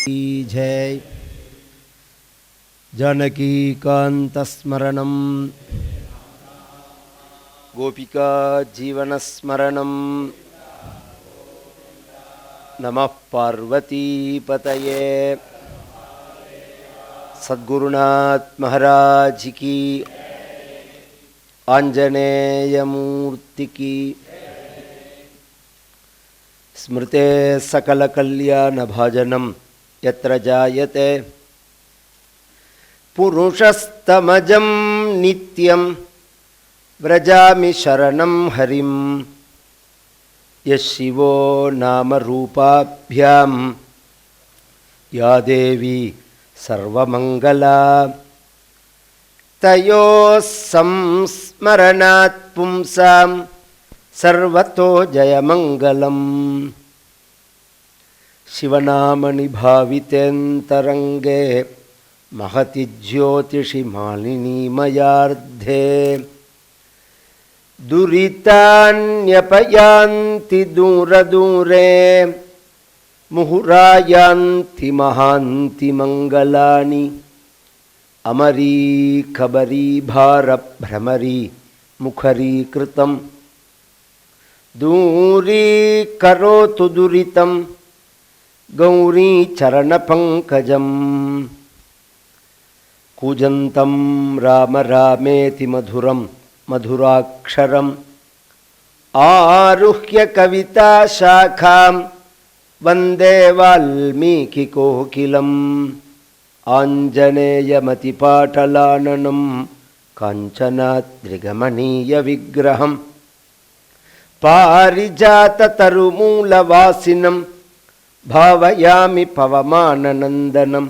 जय जानकीकान्तस्मरणं गोपिका जीवनस्मरणं नमः पार्वतीपतये। सद्गुरुनाथ महाराज की, आंजनेय मूर्ति की। स्मृते सकल कल्याण भाजनम यत्र जायते पुरुषस्तमजं नित्यं व्रजामि शरणं हरिं। यशिवो नाम रूपाभ्यां या देवी सर्वमंगला। तयोः संस्मरणात् पुंसां सर्वतो जयमंगलम्। शिवनामनि भावितेऽन्तरङ्गे महति ज्योतिषि मालिनीमयार्धे। दुरितान्यपयान्ति दूरदूरे मुहुरायान्ति महान्ति मंगलानि। अमरी खबरी भारभ्रमरी मुखरी कृतं दूरी करोतु दुरितं गौरी चरणपङ्कजम्। कूजन्तं राम रामेति मधुरं मधुराक्षरम् आरुह्य कविता शाखां वन्दे वाल्मीकिकोकिलम्। आञ्जनेयमतिपाटलाननं काञ्चनाद्रिगमनीयविग्रहं पारिजाततरुमूलवासिनं भावयामि पवमाननन्दनं।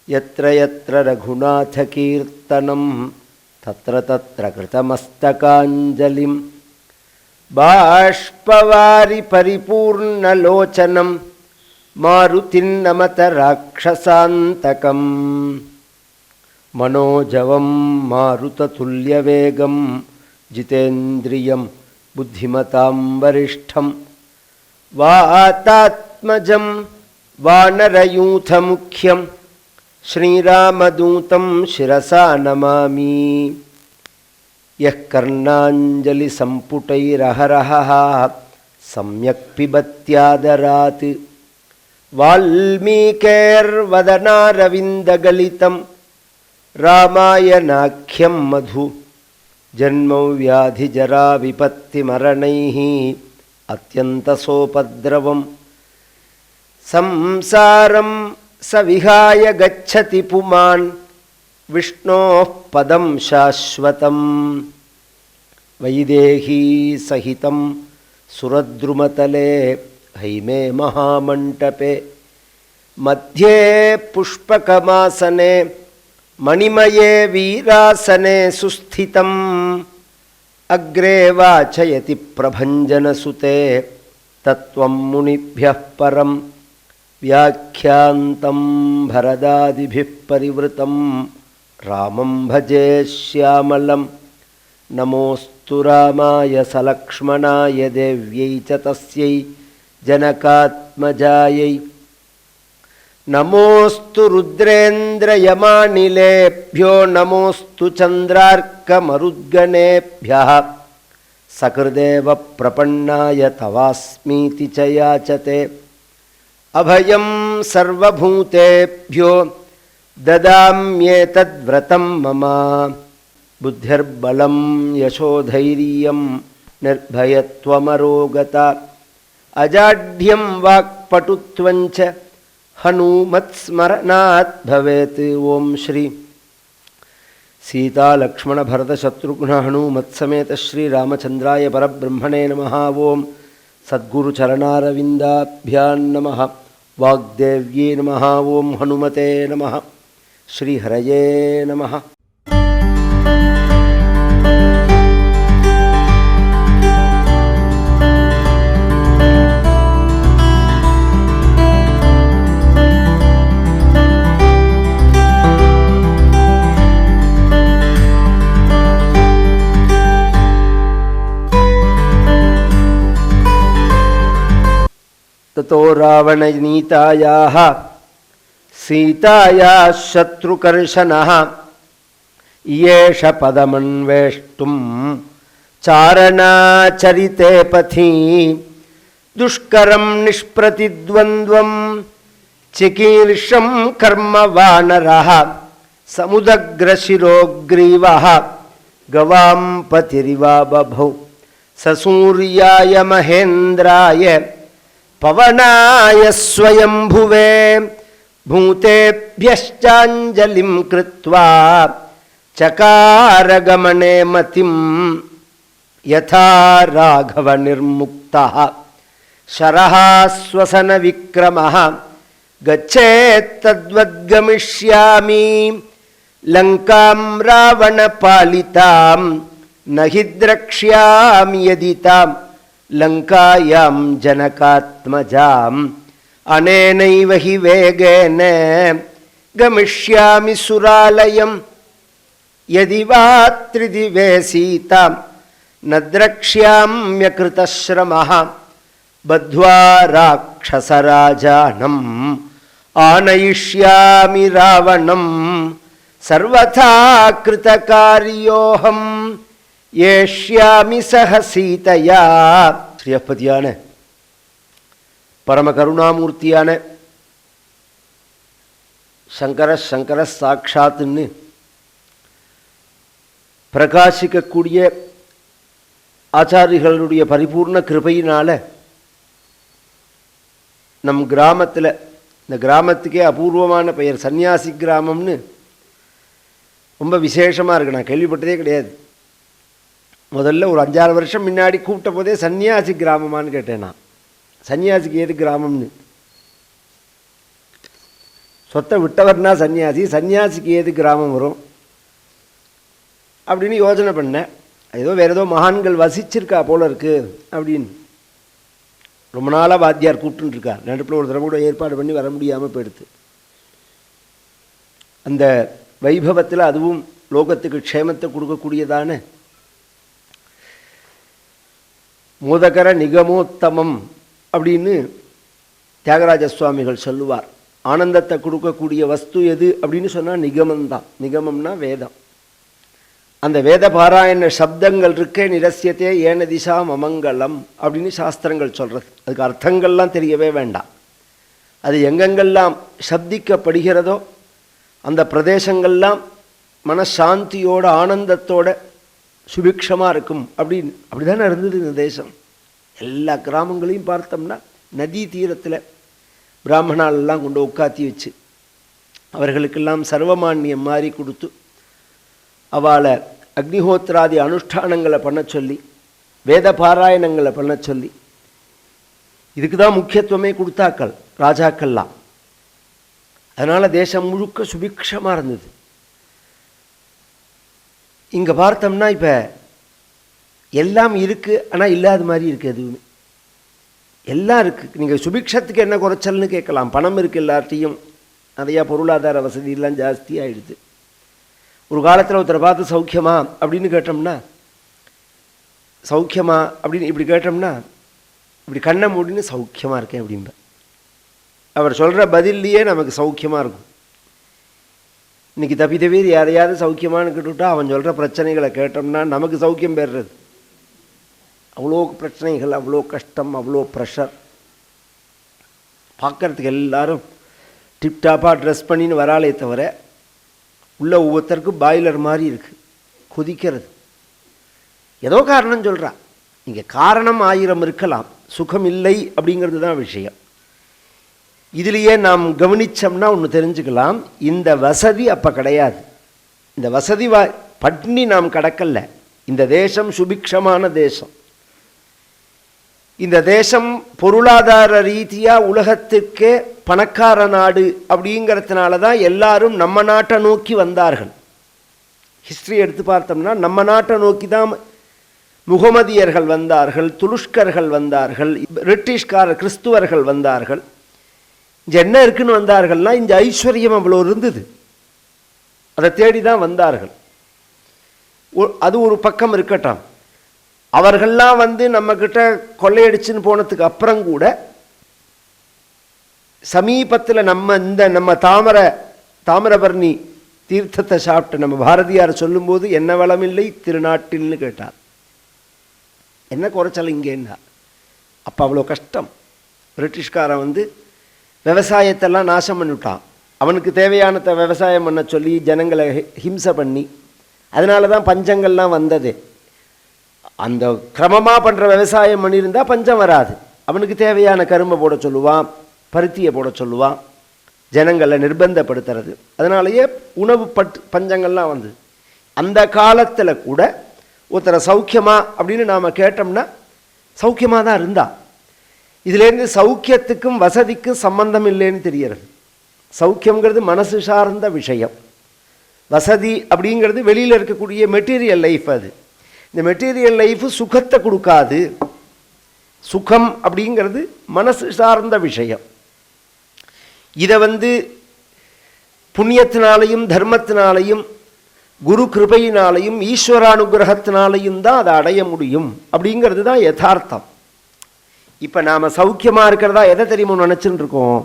यत्र यत्र रघुनाथकीर्तनं तत्र तत्र कृतमस्तकाञ्जलिं। बाष्पवारि परिपूर्णलोचनं मारुतिं नमत राक्षसान्तकं। मनोजवं मारुततुल्यवेगं जितेन्द्रियं बुद्धिमतां वरिष्ठं। वातात्मजं वानरयूथमुख्यं श्रीरामदूतं शिरसा नमामि। यः कर्णाञ्जलिसम्पुटैरहरहः सम्यक् पिबत्यादरात् वाल्मीकेर्वदनारविन्दगलितं रामायणाख्यं मधु। जन्मव्याधिजराविपत्तिमरणैः अत्यन्तसोपद्रवं संसारं सविहाय गच्छति पुमान् विष्णोः पदं शाश्वतं। वैदेही सहितं सुरद्रुमतले हैमे महामण्टपे मध्ये पुष्पकमासने मणिमये वीरासने सुस्थितम्। अग्रे वाचयति प्रभञ्जनसुते तत्त्वं मुनिभ्यः परं। व्याख्यान्तं भरदादिभिः परिवृतं रामं भजे श्यामलं। नमोऽस्तु रामाय सलक्ष्मणाय देव्यै च तस्यै जनकात्मजायै। नमोऽस्तु रुद्रेन्द्रयमानिलेभ्यो नमोऽस्तु चन्द्रार्कमरुद्गणेभ्यः। सकृदेव प्रपन्नाय तवास्मीति च याचते। अभयं सर्वभूतेभ्यो ददाम्येतद्व्रतं मम। बुद्धिर्बलं यशोधैर्यं निर्भयत्वमरोगता। अजाढ्यं वाक्पटुत्वं च हनुमत्स्मरणात् भवेत्। ओम श्री सीता लक्ष्मण भरत शत्रुघ्न हनुमत्समेत श्री रामचंद्राय परब्रह्मणे नमः। ओम सद्गुरु चरणारविंदाभ्यां नमः। वाग्देव्ये नमः। ओम हनुमते नमः। श्री हरये नमः। ततो रावणनीतायाः சீதாயா சத்ருகர்ஷனः ஏஷ பதமன்வேஷ்டும் சாரணாச்சரிதே பதி துஷ்கரம் நிஷ்பிரதித்வந்த்வம் சிகீர்ஷம் கர்ம வானரः சமுதக்ரசிரோக்ரீவः கவாம் பதிரிவா பபௌ சசூர்யாய மகேந்திராய பவனாய ஸ்வயம்புவே பூதேப்யஷ்சாஞ்சலிம் கிருத்வா சகாரகமனே மதிம் யதா ராகவ நிர்முக்தः ஷரஹாஸ்வசன விக்ரமः கச்சேத்தத்வத்கமிஷ்யாமி லங்காம் ராவண பாலிதாம் நஹி த்ரக்ஷ்யாமி யதிதாம் லங்காயாம் ஜனகாத்மஜாம் அனேனைவ ஹி வேகேன கமிஷ்யாமி சுராலயம் யதி வா த்ரிதிவே சீதாம் ந த்ரக்ஷ்யாம்யக்ருதஸ்ரமः பத்வா ராக்ஷசராஜானம் ஆனயிஷ்யாமி ராவணம் சர்வதா கிருதகாரியோஹம் ஏஷ்யாமி சஹ சீதையா. ஸ்ரீயப்பதியான பரம கருணாமூர்த்தியான சங்கர சாட்சாத்துன்னு பிரகாசிக்கக்கூடிய ஆச்சாரிகளுடைய பரிபூர்ண கிருபையினால நம் கிராமத்தில், இந்த கிராமத்துக்கே அபூர்வமான பெயர் சன்னியாசி கிராமம்னு ரொம்ப விசேஷமாக இருக்குது. நான் கேள்விப்பட்டதே கிடையாது. முதல்ல ஒரு 5-6 வருஷம் முன்னாடி கூப்பிட்ட போதே சன்னியாசி கிராமமானு கேட்டேன். நான் சன்னியாசிக்கு ஏது கிராமம்னு, சொத்தை விட்டவர்னா சன்னியாசி, சன்னியாசிக்கு ஏது கிராமம் வரும் அப்படின்னு யோசனை பண்ணேன். ஏதோ வேறு ஏதோ மகான்கள் வசிச்சிருக்கா போல இருக்கு அப்படின்னு. ரொம்ப நாளாக வாத்தியார் கூப்பிட்டுருக்கார். நடுப்பில் ஒரு தடவை கூட ஏற்பாடு பண்ணி வர முடியாமல் போயிடுது. அந்த வைபவத்தில் அதுவும் லோகத்துக்கு க்ஷேமத்தை கொடுக்கக்கூடியதான மோதகர நிகமோத்தமம் அப்படின்னு தியாகராஜ சுவாமிகள் சொல்லுவார். ஆனந்தத்தை கொடுக்கக்கூடிய வஸ்து எது அப்படின்னு சொன்னால் நிகமம்தான். நிகமம்னா வேதம். அந்த வேத பாராயண சப்தங்கள் இருக்கே, நிரஸ்யத்தே ஏன திசா மமங்கலம் அப்படின்னு சாஸ்திரங்கள் சொல்கிறது. அதுக்கு அர்த்தங்கள்லாம் தெரியவே வேண்டாம். அது எங்கெங்கெல்லாம் சப்திக்கப்படுகிறதோ அந்த பிரதேசங்கள்லாம் மனசாந்தியோட ஆனந்தத்தோட சுபிக்ஷமாக இருக்கும் அப்படின்னு. அப்படி தானே இருந்தது இந்த தேசம். எல்லா கிராமங்களையும் பார்த்தோம்னா நதி தீரத்தில் பிராமணாலெல்லாம் கொண்டு உட்காத்தி வச்சு அவர்களுக்கெல்லாம் சர்வமானியம் மாதிரி கொடுத்து அவளை அக்னிஹோத்திராதி அனுஷ்டானங்களை பண்ண சொல்லி வேத பாராயணங்களை பண்ண சொல்லி இதுக்கு தான் முக்கியத்துவமே கொடுத்தாக்கள் ராஜாக்கள்லாம். அதனால் தேசம் முழுக்க சுபிக்ஷமாக இருந்தது. இங்கே பார்த்தோம்னா இப்போ எல்லாம் இருக்குது, ஆனால் இல்லாத மாதிரி இருக்குது. எதுவுமே எல்லாம் இருக்குது. நீங்கள் சுபிக்ஷத்துக்கு என்ன குறைச்சல்னு கேட்கலாம். பணம் இருக்குது எல்லார்ட்டையும், நிறையா பொருளாதார வசதியெல்லாம் ஜாஸ்தி ஆகிடுது. ஒரு காலத்தில் ஒருத்தரை பார்த்து சௌக்கியமா அப்படின்னு கேட்டோம்னா, சௌக்கியமா அப்படின்னு இப்படி கேட்டோம்னா இப்படி கண்ணை மூடின்னு சௌக்கியமாக இருக்கேன் அப்படிம்ப. அவர் சொல்கிற பதில்லையே நமக்கு சௌக்கியமாக இருக்கும். இன்றைக்கி தப்பி தவிர யாரையாவது சௌக்கியமானு கேட்டுவிட்டா அவன் சொல்கிற பிரச்சனைகளை கேட்டோம்னா நமக்கு சௌக்கியம் பெறுறது. அவ்வளோ பிரச்சனைகள், அவ்வளோ கஷ்டம், அவ்வளோ ப்ரெஷர். பார்க்குறதுக்கு எல்லாரும் டிப்டாப்பாக ட்ரெஸ் பண்ணின்னு வராளே தவிர உள்ள ஒவ்வொருத்தருக்கும் பாய்லர் மாதிரி இருக்குது, கொதிக்கிறது. ஏதோ காரணம் சொல்கிறா. இங்கே காரணம் 1000 இருக்கலாம், சுகம் இல்லை அப்படிங்கிறது தான் விஷயம். இதுலேயே நாம் கவனித்தோம்னா ஒன்று தெரிஞ்சுக்கலாம். இந்த வசதி அப்போ கிடையாது. இந்த வசதி பட்னி நாம் கடக்கல. இந்த தேசம் சுபிக்ஷமான தேசம். இந்த தேசம் பொருளாதார ரீதியாக உலகத்துக்கே பணக்கார நாடு அப்படிங்கிறதுனால தான் எல்லாரும் நம்ம நாட்டை நோக்கி வந்தார்கள். ஹிஸ்ட்ரி எடுத்து பார்த்தோம்னா நம்ம நாட்டை நோக்கி தான் முகமதியர்கள் வந்தார்கள், துலுஷ்கர்கள் வந்தார்கள், பிரிட்டிஷ்கார கிறிஸ்துவர்கள் வந்தார்கள். இங்கே என்ன இருக்குன்னு வந்தார்கள்னா இந்த ஐஸ்வர்யம் அவ்வளோ இருந்தது, அதை தேடி தான் வந்தார்கள். அது ஒரு பக்கம் இருக்கட்டும். அவர்கள்லாம் நம்மக்கிட்ட கொள்ளையடிச்சுன்னு போனதுக்கு அப்புறம் கூட சமீபத்தில் நம்ம தாமிரபரணி தீர்த்தத்தை சாப்பிட்டு நம்ம பாரதியார் சொல்லும்போது என்ன வளமில்லை திருநாட்டில்னு கேட்டார். என்ன குறைச்சல் இங்கேன்னா, அப்போ அவ்வளோ கஷ்டம். பிரிட்டிஷ்காரன் விவசாயத்தெல்லாம் நாசம் பண்ணிவிட்டான். அவனுக்கு தேவையானதை விவசாயம் பண்ண சொல்லி ஜனங்களை ஹிம்சை பண்ணி, அதனால தான் பஞ்சங்கள்லாம் வந்தது. அந்த கிரமமாக பண்ணுற விவசாயம் பண்ணியிருந்தால் பஞ்சம் வராது. அவனுக்கு தேவையான கரும்பை போட சொல்லுவான், பருத்தியை போட சொல்லுவான், ஜனங்களை நிர்பந்தப்படுத்துறது. அதனாலேயே உணவு பஞ்சங்கள்லாம் வந்தது. அந்த காலத்தில் கூட ஒருத்தரை சௌக்கியமா அப்படின்னு நாம் கேட்டோம்னா சௌக்கியமாக தான் இருந்தா. இதுலேருந்து சௌக்கியத்துக்கும் வசதிக்கும் சம்பந்தம் இல்லைன்னு தெரிகிறது. சௌக்கியங்கிறது மனசு சார்ந்த விஷயம். வசதி அப்படிங்கிறது வெளியில் இருக்கக்கூடிய மெட்டீரியல் லைஃப். அது இந்த மெட்டீரியல் லைஃப் சுகத்தை கொடுக்காது. சுகம் அப்படிங்கிறது மனசு சார்ந்த விஷயம். இதை புண்ணியத்தினாலையும் தர்மத்தினாலையும் குரு கிருபையினாலையும் ஈஸ்வரானுகிரகத்தினாலையும் தான் அதை அடைய முடியும் அப்படிங்கிறது தான் யதார்த்தம். இப்போ நாம் சௌக்கியமாக இருக்கிறதா எதை தெரியுமோ நினச்சின்னு இருக்கோம்.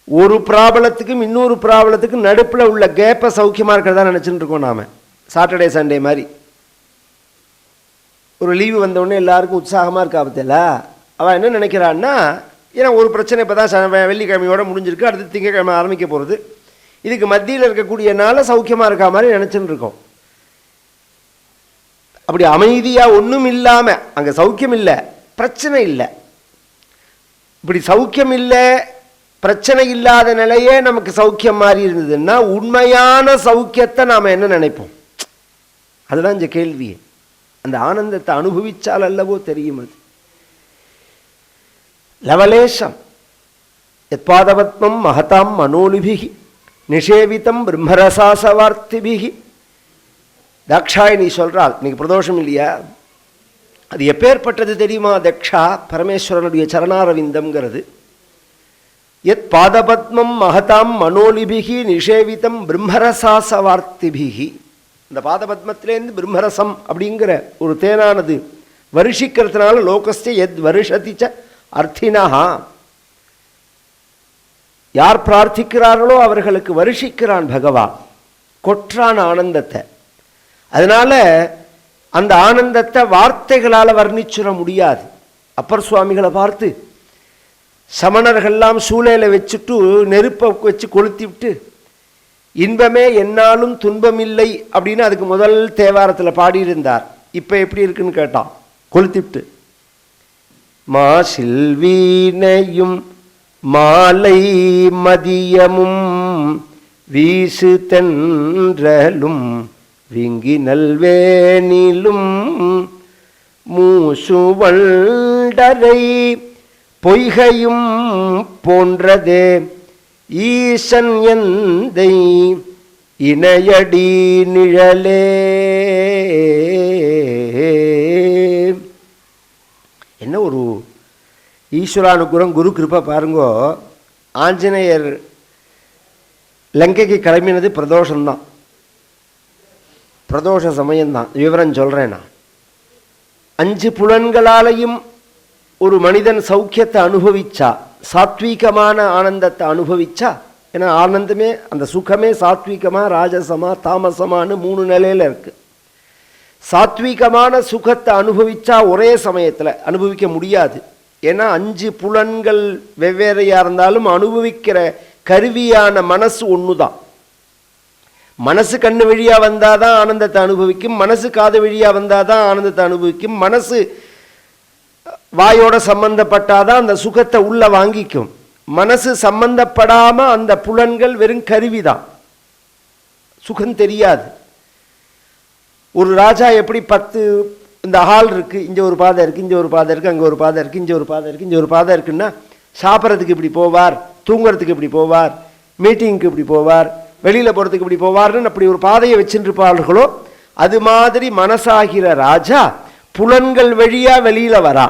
ஒரு ப்ராப்ளத்துக்கும் இன்னொரு ப்ராப்ளத்துக்கும் நடுப்பில் உள்ள கேப்பை சௌக்கியமாக இருக்கிறதா நினச்சின்னு இருக்கோம். நாம் சாட்டர்டே சண்டே மாதிரி ஒரு லீவு வந்தோடனே எல்லாருக்கும் உற்சாகமாக இருக்கா பத்தியில. அவன் என்ன நினைக்கிறான்னா, ஏன்னா ஒரு பிரச்சனை இப்போ தான் வெள்ளிக்கிழமையோடு முடிஞ்சிருக்கு, அடுத்து திங்கக்கிழமை ஆரம்பிக்க போகிறது, இதுக்கு மத்தியில் இருக்கக்கூடிய நாள சௌக்கியமாக இருக்கா மாதிரி நினச்சின்னு இருக்கோம். அப்படி அமைதியாக ஒன்றும் இல்லாமல் அங்கே சௌக்கியம் இல்லை, பிரச்சனை இல்லை. இப்படி சௌக்கியம் இல்லை, பிரச்சனை இல்லாத நிலையே நமக்கு சௌக்கியம் மாதிரி இருந்ததுன்னா உண்மையான சௌக்கியத்தை நாம் என்ன நினைப்போம்? அதுதான் இந்த கேள்வி. அந்த ஆனந்தத்தை அனுபவிச்சால் அல்லவோ தெரியும். அது லவலேஷம் எத்பாதபத்மம் மகதாம் மனோலிபிகி நிஷேவிதம் பிரம்மரசாசவார்த்திபிகி. தாக்ஷாயினி சொல்றாள், இன்னைக்கு பிரதோஷம் இல்லையா, அது எப்பேற்பட்டது தெரியுமா? தக்ஷா பரமேஸ்வரனுடைய சரணாரவிந்தம்ங்கிறது. எத் பாதபத்மம் மகதாம் மனோலிபிகி நிஷேவிதம் பிரம்மரசாசவார்த்திபிகி. இந்த பாதபத்மத்திலேருந்து பிரம்மரசம் அப்படிங்கிற ஒரு தேனானது வருஷிக்கிறதுனால லோகஸ்ய எத் வருஷதிச்ச அர்த்தினஹா, யார் பிரார்த்திக்கிறார்களோ அவர்களுக்கு வருஷிக்கிறான் பகவான், கொற்றான் ஆனந்தத்தை. அதனால அந்த ஆனந்தத்தை வார்த்தைகளால் வர்ணிச்சுட முடியாது. அப்பர் சுவாமிகளை பார்த்து சமணர்கள்லாம் சூளையில் வச்சுட்டு நெருப்பை வச்சு கொளுத்தி விட்டு இன்பமே என்னாலும் துன்பமில்லை அப்படின்னு அதுக்கு முதல் தேவாரத்தில் பாடியிருந்தார். இப்போ எப்படி இருக்குன்னு கேட்டான், கொளுத்திவிட்டு மாசில் வீணையும் மாலை மதியமும் வீசு தென்றலும் விங்கி நல்வேனிலும் மூசுவண்டரை பொய்கையும் போன்றதே ஈசன் எந்தை இணையடி நிழலே. என்ன ஒரு ஈஸ்வரானுகுரம், குரு கிருப்பை பாருங்கோ. ஆஞ்சநேயர் லங்கைக்கு கிளம்பினது பிரதோஷம்தான், பிரதோஷ சமயம்தான். விவரம் சொல்கிறேன் நான். 5 புலன்களாலையும் ஒரு மனிதன் சௌக்கியத்தை அனுபவிச்சா, சாத்வீகமான ஆனந்தத்தை அனுபவிச்சா, ஏன்னா ஆனந்தமே அந்த சுகமே சாத்வீகமா ராஜசமா தாமசமானு 3 நிலையில் இருக்கு. சாத்வீகமான சுகத்தை அனுபவிச்சா ஒரே சமயத்தில் அனுபவிக்க முடியாது. ஏன்னா 5 புலன்கள் வெவ்வேறையாக இருந்தாலும் அனுபவிக்கிற கருவியான மனசு ஒன்று தான். மனசு கண்ணு வழியாக வந்தால் தான் ஆனந்தத்தை அனுபவிக்கும், மனசு காது வழியாக வந்தால் தான் ஆனந்தத்தை அனுபவிக்கும், மனசு வாயோட சம்பந்தப்பட்டாதான் அந்த சுகத்தை உள்ள வாங்கிக்கும். மனசு சம்பந்தப்படாமல் அந்த புலன்கள் வெறும் கருவி தான், சுகம் தெரியாது. ஒரு ராஜா எப்படி 10 இந்த ஹால் இருக்குது, இங்கே ஒரு பாதை இருக்குது, இங்கே ஒரு பாதை இருக்குது, அங்கே ஒரு பாதை இருக்குது, இங்கே ஒரு பாதை இருக்குது, இங்கே ஒரு பாதை இருக்குன்னா சாப்பிட்றதுக்கு இப்படி போவார், தூங்குறதுக்கு இப்படி போவார், மீட்டிங்க்கு இப்படி போவார், வெளியில் போகிறதுக்கு இப்படி போவார்னு அப்படி ஒரு பாதையை வச்சுருப்பார்களோ, அது மாதிரி மனசாகிற ராஜா புலன்கள் வழியாக வெளியில் வரா.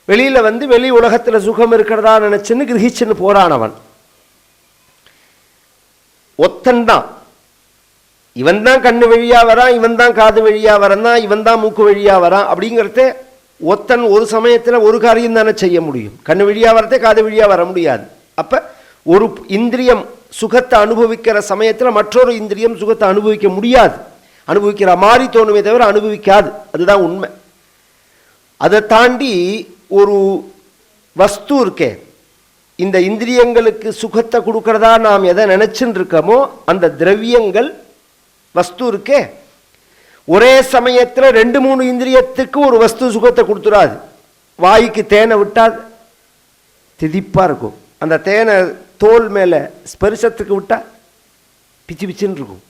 வெளியில் வெளி உலகத்தில் சுகம் இருக்கிறதா நினச்சின்னு கிரகிச்சுன்னு போகிறானவன். ஒத்தன்தான், இவன் தான் கண்ணு வழியாக வரான், இவன் தான் காது வழியாக வரான், இவன் தான் மூக்கு வழியாக வரான் அப்படிங்கிறத ஒத்தன் ஒரு சமயத்தில் ஒரு காரியம் தானே செய்ய முடியும். கண்ணு வழியாக வரதே காது வழியாக வர முடியாது. அப்போ ஒரு இந்திரியம் சுகத்தை அனுபவிக்கிற சமயத்தில் மற்றொரு இந்திரியம் சுகத்தை அனுபவிக்க முடியாது, அனுபவிக்கிற மாதிரி தோணுமே தவிர அனுபவிக்காது. அதுதான் உண்மை. அதை தாண்டி ஒரு வஸ்து இருக்கே, இந்த இந்திரியங்களுக்கு சுகத்தை கொடுக்கறதா நாம் எதை நினைச்சுட்டு இருக்கோமோ அந்த திரவியங்கள் வஸ்து இருக்கே, ஒரே சமயத்தில் 2-3 இந்திரியத்துக்கு ஒரு வஸ்து சுகத்தை கொடுத்துடாது. வாய்க்கு தேனை விட்டால் திதிப்பாக இருக்கும், அந்த தேனை தோல் மேலே ஸ்பரிசத்துக்கு விட்டால் பிச்சு பிச்சுன்னு இருக்கும்.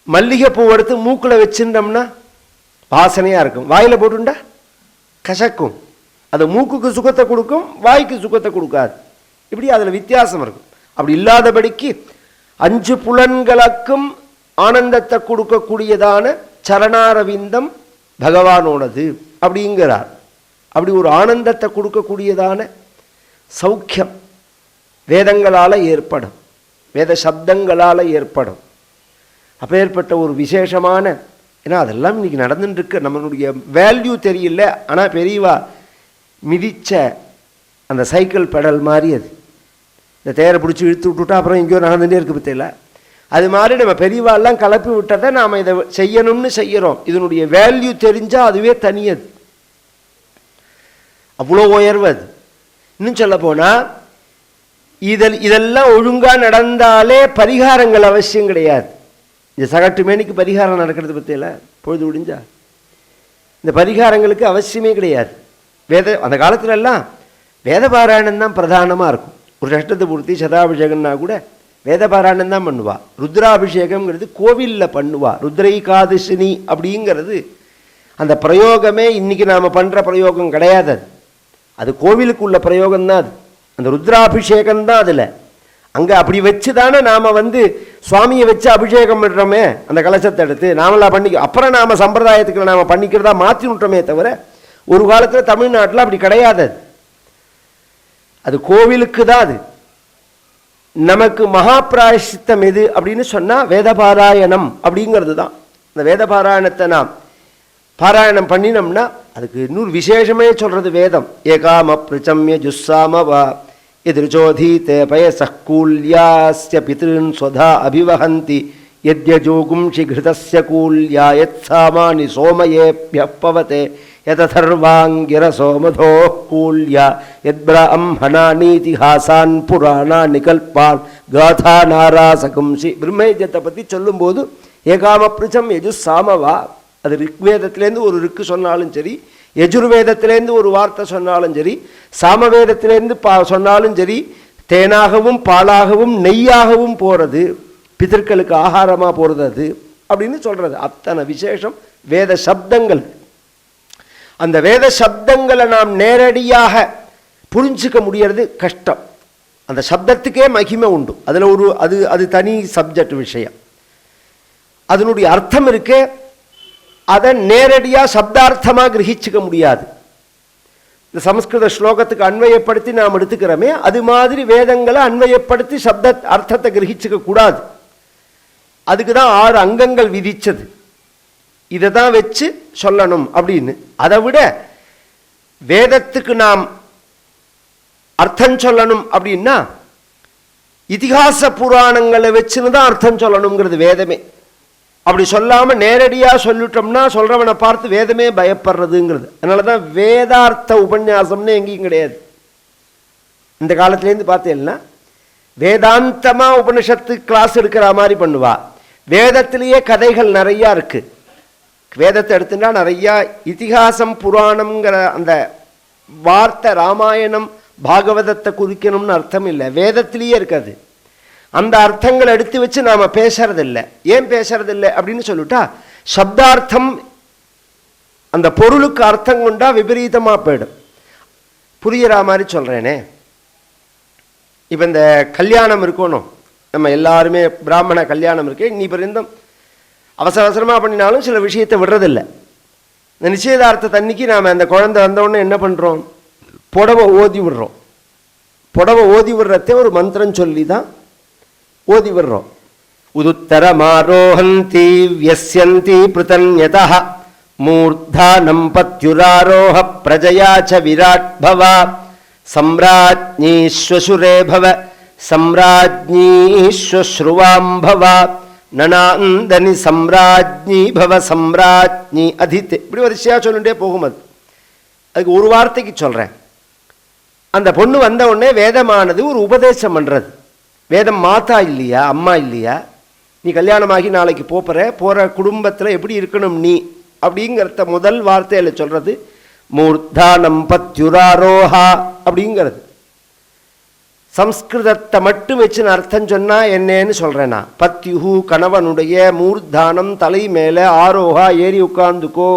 மல்லிகைப்பூ எடுத்து மூக்கில் வச்சுட்டோம்னா வாசனையாக இருக்கும், வாயில் போட்டுண்டா கசக்கும். அது மூக்குக்கு சுகத்தை கொடுக்கும், வாய்க்கு சுகத்தை கொடுக்காது. இப்படி அதில் வித்தியாசம் இருக்கும். அப்படி இல்லாதபடிக்கு 5 புலன்களுக்கும் ஆனந்தத்தை கொடுக்கக்கூடியதான சரணாரவிந்தம் பகவானோடது அப்படிங்கிறார். அப்படி ஒரு ஆனந்தத்தை கொடுக்கக்கூடியதான சௌக்கியம் வேதங்களால் ஏற்படும், வேத சப்தங்களால் ஏற்படும். அப்பேற்பட்ட ஒரு விசேஷமான, ஏன்னா அதெல்லாம் இன்னைக்கு நடந்துட்டுருக்கு. நம்மளுடைய வேல்யூ தெரியல, ஆனால் பெரியவா மிதித்த அந்த சைக்கிள் பெடல் மாதிரி அது. இந்த தேரை பிடிச்சி இழுத்து விட்டுட்டா அப்புறம் எங்கேயோ நடந்துகிட்டே இருக்கு பற்றியில. அது மாதிரி நம்ம பெரியவாலாம் கலப்பி விட்டதை நாம் இதை செய்யணும்னு செய்கிறோம். இதனுடைய வேல்யூ தெரிஞ்சால் அதுவே தனியது, அவ்வளோ உயர்வது. இன்னும் சொல்ல போனால் இதெல்லாம் ஒழுங்காக நடந்தாலே பரிகாரங்கள் அவசியம் கிடையாது. இந்த சகட்டு மேனிக்கு பரிகாரம் நடக்கிறது பற்றியில பொழுது முடிஞ்சா இந்த பரிகாரங்களுக்கு அவசியமே கிடையாது. அந்த காலத்துலலாம் வேதபாராயணம் தான் பிரதானமாக இருக்கும். ஒரு சஷ்டத்தை பூர்த்தி சதாபிஷேகம்னா கூட வேதபாராயணம் தான் பண்ணுவா. ருத்ராபிஷேகம்ங்கிறது கோவிலில் பண்ணுவா. ருத்ரைகாதிசினி அப்படிங்கிறது அந்த பிரயோகமே இன்றைக்கி நாம் பண்ணுற பிரயோகம் கிடையாது. அது கோவிலுக்கு உள்ள பிரயோகம்தான். அது அந்த ருத்ராபிஷேகம் தான். அதில் அங்கே அப்படி வச்சு தானே நாம் சுவாமியை வச்சு அபிஷேகம் பண்ணுறோமே, அந்த கலசத்தை எடுத்து நாமெல்லாம் பண்ணிக்க. அப்புறம் நாம் சம்பிரதாயத்துக்கு நாம் பண்ணிக்கிறதா மாற்றி விட்டோமே தவிர ஒரு காலத்தில் தமிழ்நாட்டில் அப்படி கிடையாது. அது கோவிலுக்கு தான். அது நமக்கு மகா பிராயசித்தம் எது அப்படின்னு சொன்னால் வேதபாராயணம் அப்படிங்கிறது தான். இந்த வேதபாராயணத்தை நாம் பாராயணம் பண்ணினோம்னா அதுக்கு இன்னொரு விசேஷமே சொல்கிறது வேதம். ஏகாம பிரச்சம்ய ஜுஸ்ஸாமவா எதிர்ச்சோதீதே பயசக்கூல்யாஸ்ய பித்ருன் ஸ்வதா அபிவஹந்தி யத்யஜோகும்ஷி கிருதஸ்ய கூல்யா யத் சாமானி சோமயேப்யः பவதே யதர்வாங்கிரசோமதோ கூல்யா யத்பிராஹ்மணானீதிஹாசான் புராணானி கல்பான் காதா நாராசகும்ஷி. பிரம்மயஜத்தை பற்றி சொல்லும்போது ஏகாம பிரச்சம் யஜுஸ்ஸாமவா, அது ரிக்வேதத்திலேருந்து ஒரு ரிக்கு சொன்னாலும் சரி, யஜுர்வேதத்திலேருந்து ஒரு வார்த்தை சொன்னாலும் சரி, சாமவேதத்திலேருந்து சொன்னாலும் சரி, தேனாகவும் பாலாகவும் நெய்யாகவும் போகிறது, பிதர்களுக்கு ஆகாரமாக போகிறது அது அப்படின்னு சொல்கிறது. அத்தனை விசேஷம் வேத சப்தங்கள். அந்த வேத சப்தங்களை நாம் நேரடியாக புரிஞ்சிக்க முடியறது கஷ்டம். அந்த சப்தத்துக்கே மகிமை உண்டு. அதில் அது தனி சப்ஜெக்ட் விஷயம். அதனுடைய அர்த்தம் இருக்கே, அதை நேரடியாக சப்தார்த்தமாக கிரகிச்சிக்க முடியாது. இந்த சமஸ்கிருத ஸ்லோகத்துக்கு அன்வயப்படுத்தி நாம் எடுத்துக்கிறோமே, அது மாதிரி வேதங்களை அன்வயப்படுத்தி சப்த அர்த்தத்தை கிரகிச்சிக்க கூடாது. அதுக்கு தான் 6 அங்கங்கள் விதிச்சது. இதை தான் வச்சு சொல்லணும் அப்படின்னு. அதை விட வேதத்துக்கு நாம் அர்த்தம் சொல்லணும் அப்படின்னா இதிகாச புராணங்களை வச்சுன்னு தான் அர்த்தம் சொல்லணுங்கிறது வேதமே. அப்படி சொல்லாமல் நேரடியாக சொல்லிட்டோம்னா சொல்கிறவனை பார்த்து வேதமே பயப்படுறதுங்கிறது. அதனால தான் வேதார்த்த உபன்யாசம்னு எங்கேயும் கிடையாது. இந்த காலத்துலேருந்து பார்த்தீங்கன்னா வேதாந்தமாக உபனிஷத்து கிளாஸ் எடுக்கிற மாதிரி பண்ணுவா. வேதத்திலேயே கதைகள் நிறையா இருக்குது. வேதத்தை எடுத்துட்டா நிறையா இதிகாசம் புராணம்ங்கிற அந்த வார்த்தை ராமாயணம் பாகவதத்தை குறிக்கணும்னு அர்த்தம் இல்லை, வேதத்திலேயே இருக்காது. அந்த அர்த்தங்களை எடுத்து வச்சு நாம் பேசுறதில்லை. ஏன் பேசுறதில்லை அப்படின்னு சொல்லிட்டா, சப்தார்த்தம் அந்த பொருளுக்கு அர்த்தம் கொண்டா விபரீதமாக போயிடும். புரிகிற மாதிரி சொல்கிறேனே, இப்போ இந்த கல்யாணம் இருக்கணும், நம்ம எல்லாருமே பிராமண கல்யாணம் இருக்கு, இன்னி பரிந்தம் அவசர அவசரமாக பண்ணினாலும் சில விஷயத்தை விடுறதில்லை. இந்த நிச்சயதார்த்த தண்ணிக்கு நாம் அந்த குழந்தை வந்தவுடனே என்ன பண்ணுறோம், புடவை ஓதி விடுறோம். புடவை ஓதி விடுறதே ஒரு மந்திரம் சொல்லி தான் ஓதி விடுறோம். உதுத்தரமாரோஹந்தி வியஸ்யந்தி பிரதன்யதஹ மூர்தானம் பத்யுராரோஹ பிரஜயா ச விராட் பவா சம்ராஜ்ஞீஸ்வசுரே பவ சம்ராஜ்ஞீஸ்வஸ்ருவாம்பவ நனாந்தனி சம்ராஜ்ஞி பவ சம்ராஜ்ஞி அதித். இப்படி வரிசையாக சொல்லிட்டே போகும். அதுக்கு ஒரு வார்த்தைக்கு சொல்கிறேன். அந்த பொண்ணு வந்த உடனே வேதமானது ஒரு உபதேசம் பண்ணுறது. வேதம் மாதா இல்லையா, அம்மா இல்லையா? நீ கல்யாணமாகி நாளைக்கு போகிற குடும்பத்தில் எப்படி இருக்கணும் நீ அப்படிங்கிறத முதல் வார்த்தையில் சொல்கிறது மூர்த்தானம் பத்யுராரோஹா அப்படிங்கிறது. சம்ஸ்கிருதத்தை மட்டும் வச்சு நான் அர்த்தம் சொன்னால் என்னன்னு சொல்கிறேன்னா, பத்யுஹு கணவனுடைய, மூர்த்தானம் தலை மேலே, ஆரோஹா ஏறி உட்கார்ந்துக்கோ.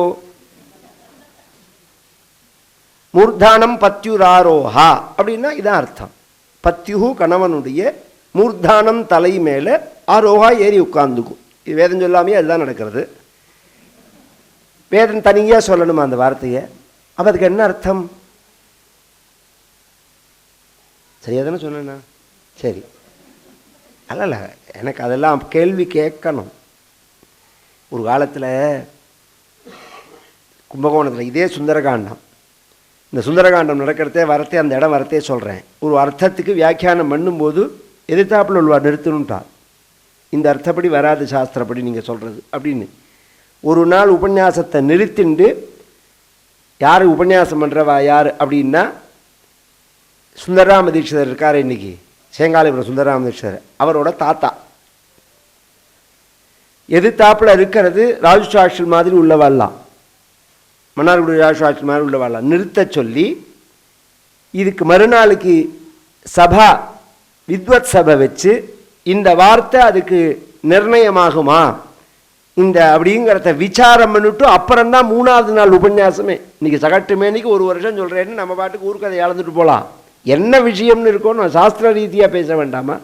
மூர்த்தானம் பத்யுராரோஹா அப்படின்னா இதான் அர்த்தம். பத்யுஹு கணவனுடைய, மூர்த்தானம் தலை மேலே, ஆரோஹா ஏறி உட்கார்ந்துக்கும். இது வேதம் சொல்லாமே அதுதான் நடக்கிறது. வேதம் தனியாக சொல்லணுமா அந்த வார்த்தையை? அப்போ அதுக்கு என்ன அர்த்தம்? சரியா தானே சொன்னேண்ணா? சரி, அல்ல எனக்கு அதெல்லாம் கேள்வி கேட்கணும். ஒரு காலத்தில் கும்பகோணத்தில் இதே சுந்தரகாண்டம், இந்த சுந்தரகாண்டம் நடக்கிறதே வரத்தே அந்த இடம் வரத்தே சொல்கிறேன். ஒரு அர்த்தத்துக்கு வியாக்கியானம் பண்ணும்போது எதிர்த்தாப்பில் உள்ளவா நிறுத்தணுன்ட்டார். இந்த அர்த்தப்படி வராது சாஸ்திரப்படி நீங்கள் சொல்கிறது அப்படின்னு. ஒரு நாள் உபன்யாசத்தை நிறுத்திண்டு, யார் உபன்யாசம் பண்ணுறவா யார் அப்படின்னா, சுந்தரராம தீட்சிதர் இருக்கார் இன்னைக்கு, சேங்காலிபுரம் சுந்தரராம தீட்சிதர், அவரோட தாத்தா. எதிர்த்தாப்பில் இருக்கிறது ராஜுசாட்சிகள் மாதிரி உள்ளவாள்லாம், மன்னார்குடி ராஜுசாட்சிகள் மாதிரி உள்ளவாள்லாம். நிறுத்த சொல்லி இதுக்கு மறுநாளுக்கு சபா, வித்வத் சபை வச்சு இந்த வார்த்தை அதுக்கு நிர்ணயமாகுமா இந்த அப்படிங்கிறத விசாரம் பண்ணிட்டு அப்புறம்தான் மூணாவது நாள் உபன்யாசமே. இன்னைக்கு சகட்டுமேனிக்கு ஒரு வருஷம் சொல்கிறேன்னு நம்ம பாட்டுக்கு ஊருக்கதை இழந்துட்டு போகலாம். என்ன விஷயம்னு இருக்கணும், சாஸ்திர ரீதியாக பேச வேண்டாமா?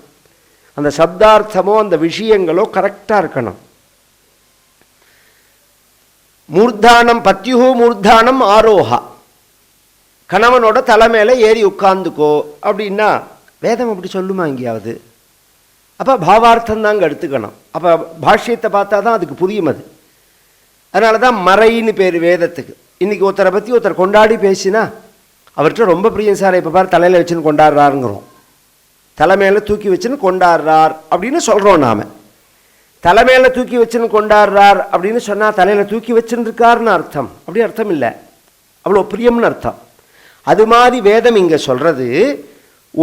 அந்த சப்தார்த்தமோ அந்த விஷயங்களோ கரெக்டாக இருக்கணும். மூர்த்தானம் பத்யுஹு மூர்த்தானம் ஆரோஹா, கணவனோட தலைமையில ஏறி உட்கார்ந்துக்கோ அப்படின்னா வேதம் அப்படி சொல்லுமா எங்கேயாவது? அப்போ பாவார்த்தம் தாங்க எடுத்துக்கணும். அப்போ பாஷ்யத்தை பார்த்தா தான் அதுக்கு புரியும் அது. அதனால தான் மறைன்னு பேர் வேதத்துக்கு. இன்றைக்கி ஒருத்தரை பற்றி ஒருத்தர் கொண்டாடி பேசினா அவர்கிட்ட ரொம்ப பிரியம் சார், இப்போ பாரு தலையில் வச்சுன்னு கொண்டாடுறாருங்கிறோம். தலைமையில் தூக்கி வச்சுன்னு கொண்டாடுறார் அப்படின்னு சொல்கிறோம் நாம். தலைமையில் தூக்கி வச்சுன்னு கொண்டாடுறார் அப்படின்னு சொன்னால் தலையில் தூக்கி வச்சுன்னு இருக்காருன்னு அர்த்தம். அப்படி அர்த்தம் இல்லை, அவ்வளோ பிரியம்னு அர்த்தம். அது மாதிரி வேதம் இங்கே சொல்கிறது,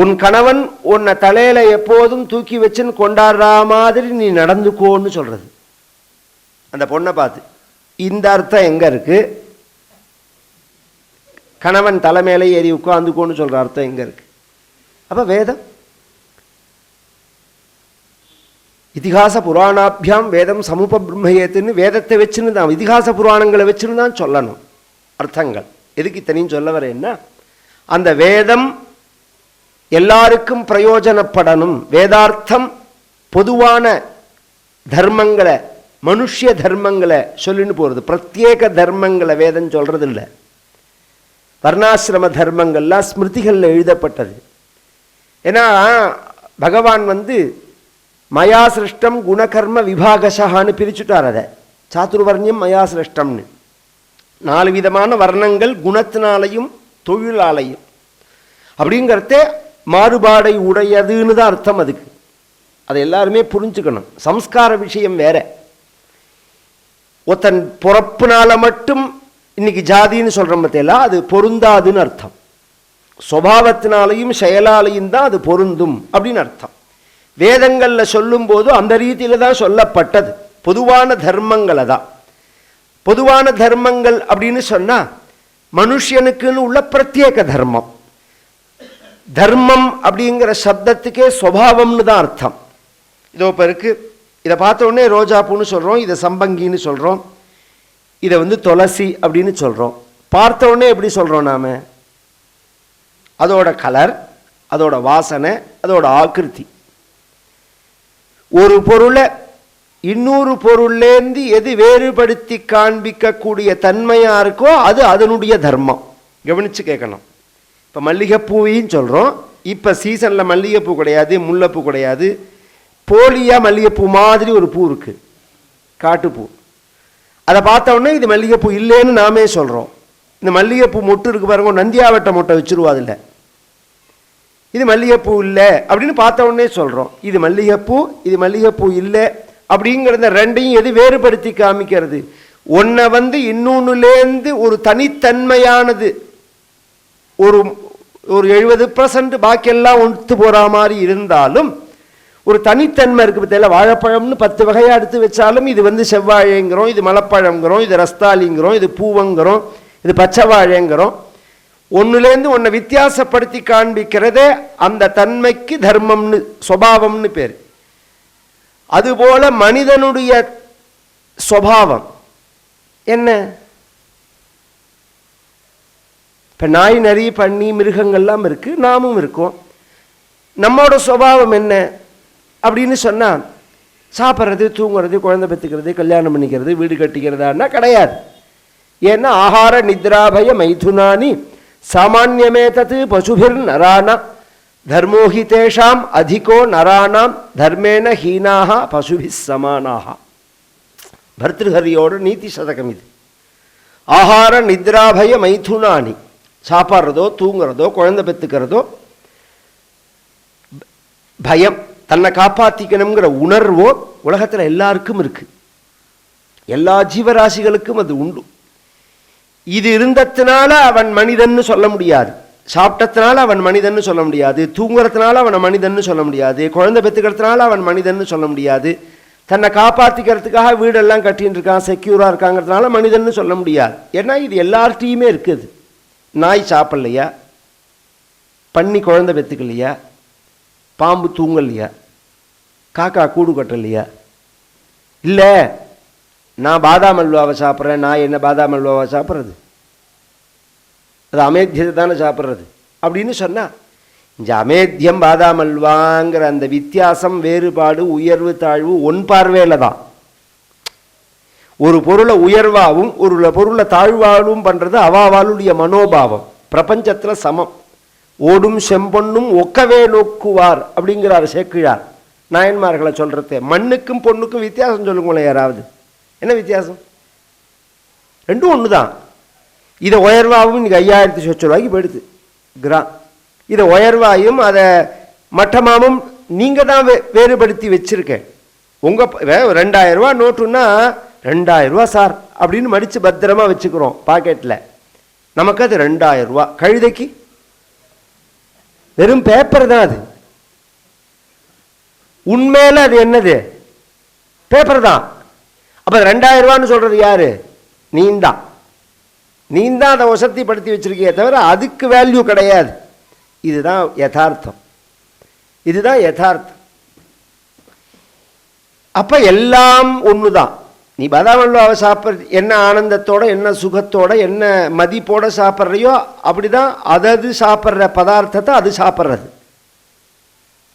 உன் கணவன் உன்னை தலையில் எப்போதும் தூக்கி வச்சுன்னு கொண்டாடுற மாதிரி நீ நடந்துக்கோன்னு சொல்கிறது அந்த பொண்ணை பார்த்து. இந்த அர்த்தம் எங்கே இருக்குது? கணவன் தலைமையில ஏறி உட்காந்துக்கோன்னு சொல்கிற அர்த்தம் எங்கே இருக்குது? அப்போ வேதம் இதிகாச புராணாபியாம் வேதம் சமூப பிரம்மயேத்துன்னு வேதத்தை வச்சுன்னு தான், இதிகாச புராணங்களை வச்சுன்னு தான் சொல்லணும் அர்த்தங்கள். எதுக்கு இத்தனையும் சொல்ல வரேன்னா, அந்த வேதம் எல்லாருக்கும் பிரயோஜனப்படணும். வேதார்த்தம் பொதுவான தர்மங்களை, மனுஷிய தர்மங்களை சொல்லின்னு போகிறது. பிரத்யேக தர்மங்களை வேதம் சொல்கிறது இல்லை. வர்ணாசிரம தர்மங்கள்லாம் ஸ்மிருதிகளில் எழுதப்பட்டது. ஏன்னா பகவான் மயா சிருஷ்டம் குணகர்ம விபாகசான்னு பிரிச்சுட்டார். அதை சாதுர்வர்ணியம் மயா சிருஷ்டம்னு 4 விதமான வர்ணங்கள் குணத்தினாலையும் தொழிலாலையும் அப்படிங்கிறதே மாறுபாடை உடையதுன்னு தான் அர்த்தம் அதுக்கு. அதை எல்லாருமே புரிஞ்சுக்கணும். சம்ஸ்கார விஷயம் வேற. ஒருத்தன் பிறப்புனால மட்டும் இன்னைக்கு ஜாதின்னு சொல்கிற மத்தியெல்லாம் அது பொருந்தாதுன்னு அர்த்தம். சுபாவத்தினாலையும் செயலாலையும் தான் அது பொருந்தும் அப்படின்னு அர்த்தம். வேதங்களில் சொல்லும்போது அந்த ரீதியில் தான் சொல்லப்பட்டது. பொதுவான தர்மங்களை தான். பொதுவான தர்மங்கள் அப்படின்னு சொன்னால் மனுஷனுக்குன்னு உள்ள பிரத்யேக தர்மம். தர்மம் அப்படிங்கிற சப்தத்துக்கே சுபாவம்னு தான் அர்த்தம். இதோ இப்போ இருக்குது, இதை பார்த்த உடனே ரோஜாப்பூன்னு சொல்கிறோம், இதை சம்பங்கின்னு சொல்கிறோம், இதை துளசி அப்படின்னு சொல்கிறோம். பார்த்த உடனே எப்படி சொல்கிறோம் நாம்? அதோட கலர், அதோட வாசனை, அதோட ஆக்கிருதி. ஒரு பொருளை இன்னொரு பொருள்லேருந்து எது வேறுபடுத்தி காண்பிக்கக்கூடிய தன்மையாக இருக்கோ அது அதனுடைய தர்மம். கவனித்து கேட்கணும். இப்போ மல்லிகைப்பூவின்னு சொல்கிறோம். இப்போ சீசனில் மல்லிகைப்பூ கிடையாது, முல்லைப்பூ கிடையாது. போலியாக மல்லிகைப்பூ மாதிரி ஒரு பூ இருக்குது, காட்டுப்பூ. அதை பார்த்த உடனே இது மல்லிகைப்பூ இல்லைன்னு நாமே சொல்கிறோம். இந்த மல்லிகைப்பூ மொட்டு இருக்கு பாருங்க, நந்தியாவட்ட மொட்டை வச்சுருவா அதில். இது மல்லிகைப்பூ இல்லை அப்படின்னு பார்த்த உடனே சொல்கிறோம். இது மல்லிகைப்பூ, இது மல்லிகைப்பூ இல்லை அப்படிங்கிறத ரெண்டையும் எது வேறுபடுத்தி காமிக்கிறது? ஒன்றை இன்னொன்னுலேருந்து ஒரு தனித்தன்மையானது ஒரு ஒரு 70% பாக்கியெல்லாம் ஒத்து போகிற மாதிரி இருந்தாலும் ஒரு தனித்தன்மை இருக்குது. பற்றில வாழைப்பழம்னு 10 வகையாக எடுத்து வச்சாலும் இது செவ்வாழைங்கிறோம், இது மலைப்பழங்கிறோம், இது ரஸ்தாலிங்கிறோம், இது பூவங்கிறோம், இது பச்சை வாழைங்கிறோம். ஒன்றுலேருந்து ஒன்றை வித்தியாசப்படுத்தி காண்பிக்கிறதே அந்த தன்மைக்கு தர்மம்னு சுபாவம்னு பேர். அதுபோல மனிதனுடைய சுபாவம் என்ன? இப்போ நாய், நரி, பன்னி, மிருகங்கள்லாம் இருக்குது, நாமும் இருக்கோம். நம்மோட சுபாவம் என்ன அப்படின்னு சொன்னால் சாப்பிட்றது, தூங்குறது, குழந்தை பெற்றுக்கிறது, கல்யாணம் பண்ணிக்கிறது, வீடு கட்டிக்கிறதான்னா கிடையாது. ஏன்னா ஆகார நித்ராபய மைதுனானி சாமான்யமே தத்து பசுபிர் நரானா தர்மோஹி தேஷாம் அதிகோ நரானாம் தர்மேன ஹீனாக பசுபி சமானாக. பர்திருஹரியோட நீதி சதகம் இது. ஆகார நித்ராபய மைதுனானி, சாப்பிட்றதோ தூங்குறதோ குழந்தை பெற்றுக்கிறதோ, பயம், தன்னை காப்பாற்றிக்கணுங்கிற உணர்வோ உலகத்தில் எல்லாருக்கும் இருக்கு. எல்லா ஜீவராசிகளுக்கும் அது உண்டு. இது இருந்ததுனால அவன் மனிதன்னு சொல்ல முடியாது, சாப்பிட்டதுனால அவன் மனிதன்னு சொல்ல முடியாது, தூங்குறதுனால அவனை மனிதன்னு சொல்ல முடியாது, குழந்தை பெற்றுக்கிறதுனால அவன் மனிதன்னு சொல்ல முடியாது, தன்னை காப்பாற்றிக்கிறதுக்காக வீடெல்லாம் கட்டின்னு இருக்கான், செக்யூராக இருக்காங்கிறதுனால மனிதன்னு சொல்ல முடியாது. ஏன்னா இது எல்லார்ட்டையுமே இருக்குது. நாய் சாப்பிட்லையா, பன்னி குழந்தை பெற்றுக்கலையா, பாம்பு தூங்கலையா, காக்கா கூடு கட்டலையா? இல்லை, நான் பாதாம் அல்வாவை சாப்பிட்றேன், நான் என்ன பாதாம் அல்வாவை சாப்பிட்றது? அது அமேத்தியத்தை தானே சாப்பிட்றது அப்படின்னு சொன்னால், இந்த அமேத்தியம் பாதாம் அல்வாங்கிற அந்த வித்தியாசம், வேறுபாடு, உயர்வு தாழ்வு ஒன் பார்வையில் தான். ஒரு பொருளை உயர்வாகவும் ஒரு பொருளை தாழ்வாகவும் பண்ணுறது அவாவாளுடைய மனோபாவம். பிரபஞ்சத்தில் சமம். ஓடும் செம்பொன்னும் ஒக்கவே நோக்குவார் அப்படிங்கிறார் சேக்கிழார். நாயன்மார்களை சொல்கிறது. மண்ணுக்கும் பொண்ணுக்கும் வித்தியாசம் சொல்லுங்களேன் யாராவது. என்ன வித்தியாசம்? ரெண்டும் ஒன்று தான். இதை உயர்வாகவும் இன்றைக்கி 5000 சொச்ச ரூபாய்க்கு போயிடுது கிராம். இதை உயர்வாயும் அதை மட்டமாகவும் நீங்கள் தான் வேறுபடுத்தி வச்சுருக்கேன். உங்கள் 2000 ரூபா நோட்டுன்னா 2000 ரூபா சார் அப்படின்னு மடித்து பத்திரமா வச்சுக்கிறோம் பாக்கெட்டில். நமக்கு அது 2000 ரூபா. கழுதைக்கு வெறும் பேப்பர் தான் அது. உண்மையில அது என்னது? பேப்பர் தான். அப்போ 2000 ரூபான்னு சொல்கிறது யாரு? நீந்தான். நீந்தான் அதை வசதிப்படுத்தி வச்சிருக்கியே தவிர அதுக்கு வேல்யூ கிடையாது. இதுதான் யதார்த்தம். இதுதான் யதார்த்தம். அப்போ எல்லாம் ஒன்று தான். நீ பாதாம் அல்வாவை சாப்பிட்ற என்ன ஆனந்தத்தோட, என்ன சுகத்தோட, என்ன மதிப்போட சாப்பிட்றையோ அப்படிதான் அதது சாப்பிட்ற பதார்த்தத்தை அது சாப்பிட்றது.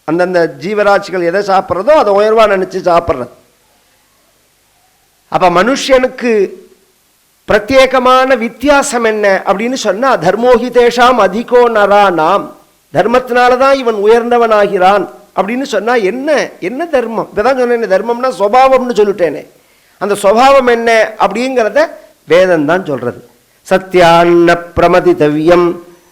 அந்தந்த ஜீவராசிகள் எதை சாப்பிட்றதோ அதை உயர்வாக நினச்சி சாப்பிட்றது. அப்போ மனுஷனுக்கு பிரத்யேகமான வித்தியாசம் என்ன அப்படின்னு சொன்னால், தர்மோஹிதேஷாம் அதிகோ நரானாம், தர்மத்தினால தான் இவன் உயர்ந்தவனாகிறான் அப்படின்னு சொன்னால் என்ன என்ன தர்மம்? இப்போ தான் சொன்னேன், தர்மம்னா சுபாவம்னு சொல்லிட்டேனே. அந்த சுபாவம் என்ன அப்படிங்கிறத வேதம் தான் சொல்றது. சத்யான்ன பிரமதிதவ்யம்,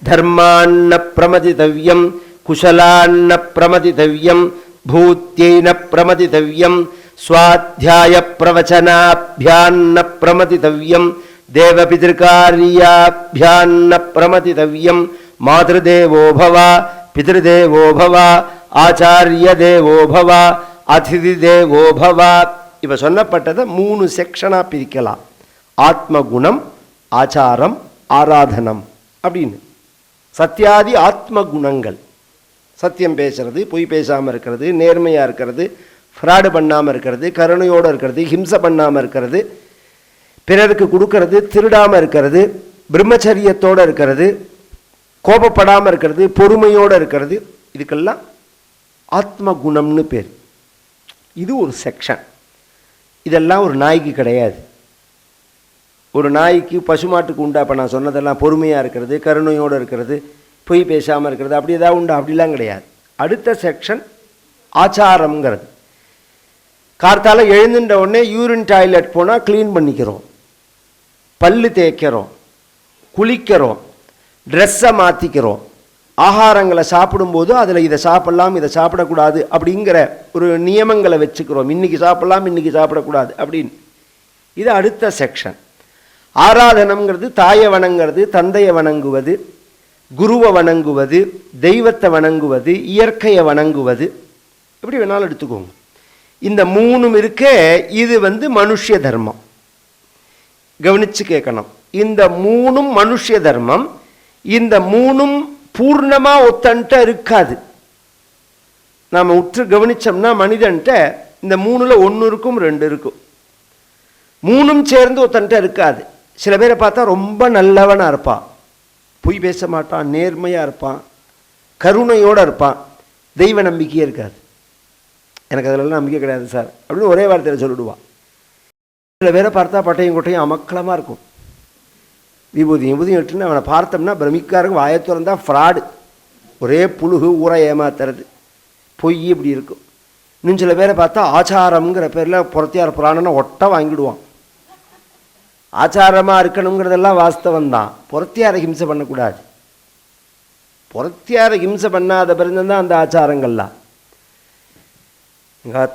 தர்மான்ன பிரமதிதவ்யம், குஷலான்ன பிரமதிதவ்யம், பூத்யைன பிரமதிதவ்யம், ஸ்வாத்யாய பிரவச்சனாபியான்ன பிரமதிதவ்யம், தேவபிதிருக்காரியாபியான்ன பிரமதிதவ்யம், மாத்ருதேவோ பவ, பித்ருதேவோ பவ, ஆச்சாரிய தேவோ பவ, அதிதி தேவோ பவ. இப்போ சொல்லப்பட்டதை 3 செக்ஷனாக பிரிக்கலாம். ஆத்ம குணம், ஆச்சாரம், ஆராதனம் அப்படின்னு. சத்தியாதி ஆத்ம குணங்கள். சத்தியம் பேசுறது, பொய் பேசாமல் இருக்கிறது, நேர்மையாக இருக்கிறது, ஃப்ராடு பண்ணாமல் இருக்கிறது, கருணையோடு இருக்கிறது, ஹிம்சை பண்ணாமல் இருக்கிறது, பிறருக்கு கொடுக்கறது, திருடாமல் இருக்கிறது, பிரம்மச்சரியத்தோடு இருக்கிறது, கோபப்படாமல் இருக்கிறது, பொறுமையோடு இருக்கிறது, இதுக்கெல்லாம் ஆத்ம குணம்னு பேர். இது ஒரு செக்ஷன். இதெல்லாம் ஒரு நாய்க்கு கிடையாது. ஒரு நாய்க்கு, பசுமாட்டுக்கு உண்டா? இப்போ நான் சொன்னதெல்லாம் பொறுமையாக இருக்கிறது, கருணையோடு இருக்கிறது, பொய் பேசாமல் இருக்கிறது, அப்படி ஏதாவது உண்டா? அப்படிலாம் கிடையாது. அடுத்த செக்ஷன் ஆச்சாரம்ங்கிறது. கார்த்தால எழுந்துட்ட உடனே யூரின் டாய்லெட் போனால் க்ளீன் பண்ணிக்கிறோம், பல்லு தேய்க்கிறோம், குளிக்கிறோம், ட்ரெஸ்ஸை மாற்றிக்கிறோம், ஆகாரங்களை சாப்பிடும்போது அதில் இதை சாப்பிடலாம் இதை சாப்பிடக்கூடாது அப்படிங்கிற ஒரு நியமங்களை வச்சுக்கிறோம். இன்றைக்கி சாப்பிடலாம் இன்றைக்கி சாப்பிடக்கூடாது அப்படின்னு. இது அடுத்த செக்ஷன். ஆராதனம்ங்கிறது தாயை வணங்குறது, தந்தையை வணங்குவது, குருவை வணங்குவது, தெய்வத்தை வணங்குவது, இயற்கையை வணங்குவது, எப்படி வேணாலும் எடுத்துக்கோங்க. இந்த மூணும் இருக்கே, இது மனுஷ தர்மம். கவனித்து கேட்கணும். இந்த மூணும் மனுஷ தர்மம். இந்த மூணும் பூர்ணமாக ஒத்தன்ட்ட இருக்காது. நாம் உற்று கவனித்தோம்னா மனிதன்ட்ட இந்த மூணில் ஒன்று இருக்கும், ரெண்டு இருக்கும். மூணும் சேர்ந்து ஒத்தன்ட்ட இருக்காது. சில பேரை பார்த்தா ரொம்ப நல்லவனாக இருப்பான், பொய் பேச மாட்டான், நேர்மையாக இருப்பான், கருணையோடு இருப்பான், தெய்வ நம்பிக்கையே இருக்காது. எனக்கு அதிலெல்லாம் நம்பிக்கை கிடையாது சார் அப்படின்னு ஒரே வார்த்தையில் சொல்லிடுவான். சில பேரை பார்த்தா பட்டையும் கொட்டையும் அமக்கலமாக இருக்கும், விபூதியும் எட்டுன்னு அவனை பார்த்தோம்னா பிரமிக்காருக்கும், வாயை திறந்தா ஃப்ராடு, ஒரே புழுகு, ஊரை ஏமாத்துறது, பொய் இப்படி இருக்கும். இன்னும் சில பேரை பார்த்தா ஆச்சாரம்ங்கிற பேரில் புறத்தியார் புராணம்னா ஒட்டை வாங்கிடுவான். ஆச்சாரமாக இருக்கணுங்கிறதெல்லாம் வாஸ்தவந்தான், புறத்தியாரை ஹிம்சை பண்ணக்கூடாது. புறத்தியாரை ஹிம்சை பண்ணாத பிறந்தான் அந்த ஆச்சாரங்கள்லாம்.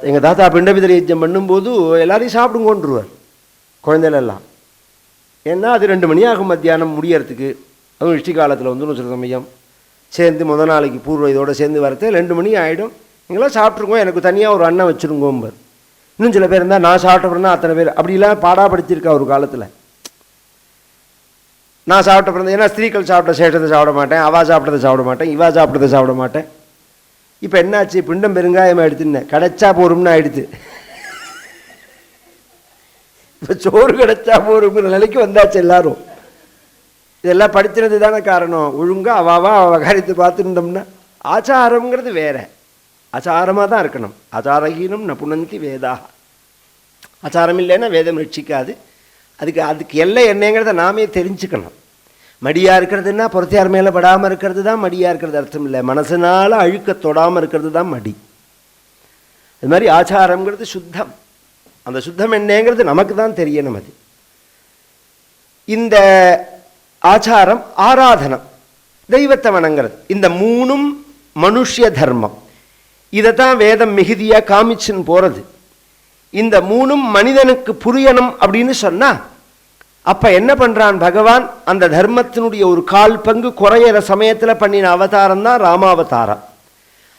எங்கள் தாத்தா பிண்டபிதரி யஜ்ஜம் பண்ணும்போது எல்லாரையும் சாப்பிடுங்கோன்றுவார் குழந்தைகளெல்லாம். ஏன்னா அது 2 மணி ஆகும் மத்தியானம் முடியறதுக்கு. அதுவும் இஷ்டி காலத்தில் சில சமயம் சேர்ந்து முதல் நாளைக்கு பூர்வ இதோடு சேர்ந்து வரது 2 மணி ஆகிடும். நீங்களாம் சாப்பிட்ருக்கோம், எனக்கு தனியாக ஒரு அண்ணன் வச்சுருங்கோம்பர். இன்னும் சில பேர் இருந்தால் நான் சாப்பிட்டப்பிறந்தா அத்தனை பேர் அப்படிலாம் பாடாப்படுத்தியிருக்கா ஒரு காலத்தில். நான் சாப்பிட்ட பிறந்த, ஏன்னா ஸ்திரீகள் சாப்பிட்ட சேஷத்தை சாப்பிட மாட்டேன், அவா சாப்பிட்டதை சாப்பிட மாட்டேன், இவா சாப்பிட்டதை சாப்பிட மாட்டேன். இப்போ என்னாச்சு, பிண்டம் பெருங்காயமாக எடுத்துன்னேன், கிடைச்சா போரும்னு ஆயிடுது. இப்போ சோறு கிடைச்சா போருங்கிற நிலைக்கு வந்தாச்சு எல்லாரும். இதெல்லாம் படிச்சினது தானே காரணம். ஒழுங்காக அவாவா அவ காரியத்தை பார்த்துருந்தோம்னா. ஆச்சாரங்கிறது வேற, ஆச்சாரமாக தான் இருக்கணும். ஆச்சாரஹீனம் ந புனந்தி வேதா. ஆச்சாரம் இல்லைன்னா வேதம் ரட்சிக்காது. அதுக்கு எல்லை என்னங்கிறத நாமே தெரிஞ்சுக்கணும். மடியாக இருக்கிறதுனா புறத்தியார் மேலே படாமல் இருக்கிறது தான் மடியாக இருக்கிறது அர்த்தம் இல்லை. மனசுனால் அழுக்க தொடாமல் இருக்கிறது தான் மடி. அது மாதிரி ஆச்சாரங்கிறது சுத்தம். அந்த சுத்தம் என்னங்கிறது நமக்கு தான் தெரியணும். அது இந்த ஆச்சாரம், ஆராதனம், தெய்வத்தை வணங்கிறது, இந்த மூணும் மனுஷ தர்மம். இதைத்தான் வேதம் மிகுதியாக காமிச்சுன்னு போகிறது. இந்த மூணும் மனிதனுக்கு புரியணும் அப்படின்னு சொன்னால் அப்போ என்ன பண்ணுறான் பகவான், அந்த தர்மத்தினுடைய ஒரு 1/4 பங்கு குறையிற சமயத்தில் பண்ணின அவதாரம் தான் ராமாவதாரம்.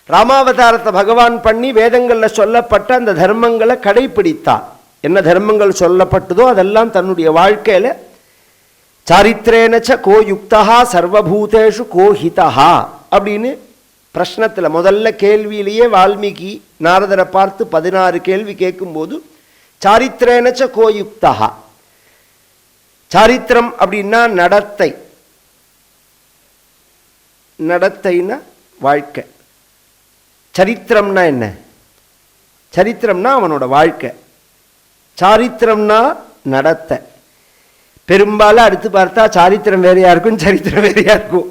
ராமாவதாரத்தை பகவான் பண்ணி வேதங்களில் சொல்லப்பட்ட அந்த தர்மங்களை கடைப்பிடித்தார். என்ன தர்மங்கள் சொல்லப்பட்டதோ அதெல்லாம் தன்னுடைய வாழ்க்கையில் சாரித்ரேனச்ச கோ யுக்தா சர்வபூதேஷு கோ ஹிதா அப்படின்னு பிரஷ்னத்தில் முதல்ல கேள்வியிலேயே வால்மீகி நாரதரை பார்த்து 16 கேள்வி கேட்கும்போது சாரித்ரேனச்ச கோ யுக்தா. சாரித்திரம் அப்படின்னா நடத்தை, நடத்தைன்னா வாழ்க்கை. சரித்திரம்னா என்ன? சரித்திரம்னா அவனோட வாழ்க்கை, சாரித்திரம்னா நடத்தை. பெரும்பாலும் அடுத்து பார்த்தா சாரித்திரம் வேறையா இருக்கும், சரித்திரம் வேறையா இருக்கும்.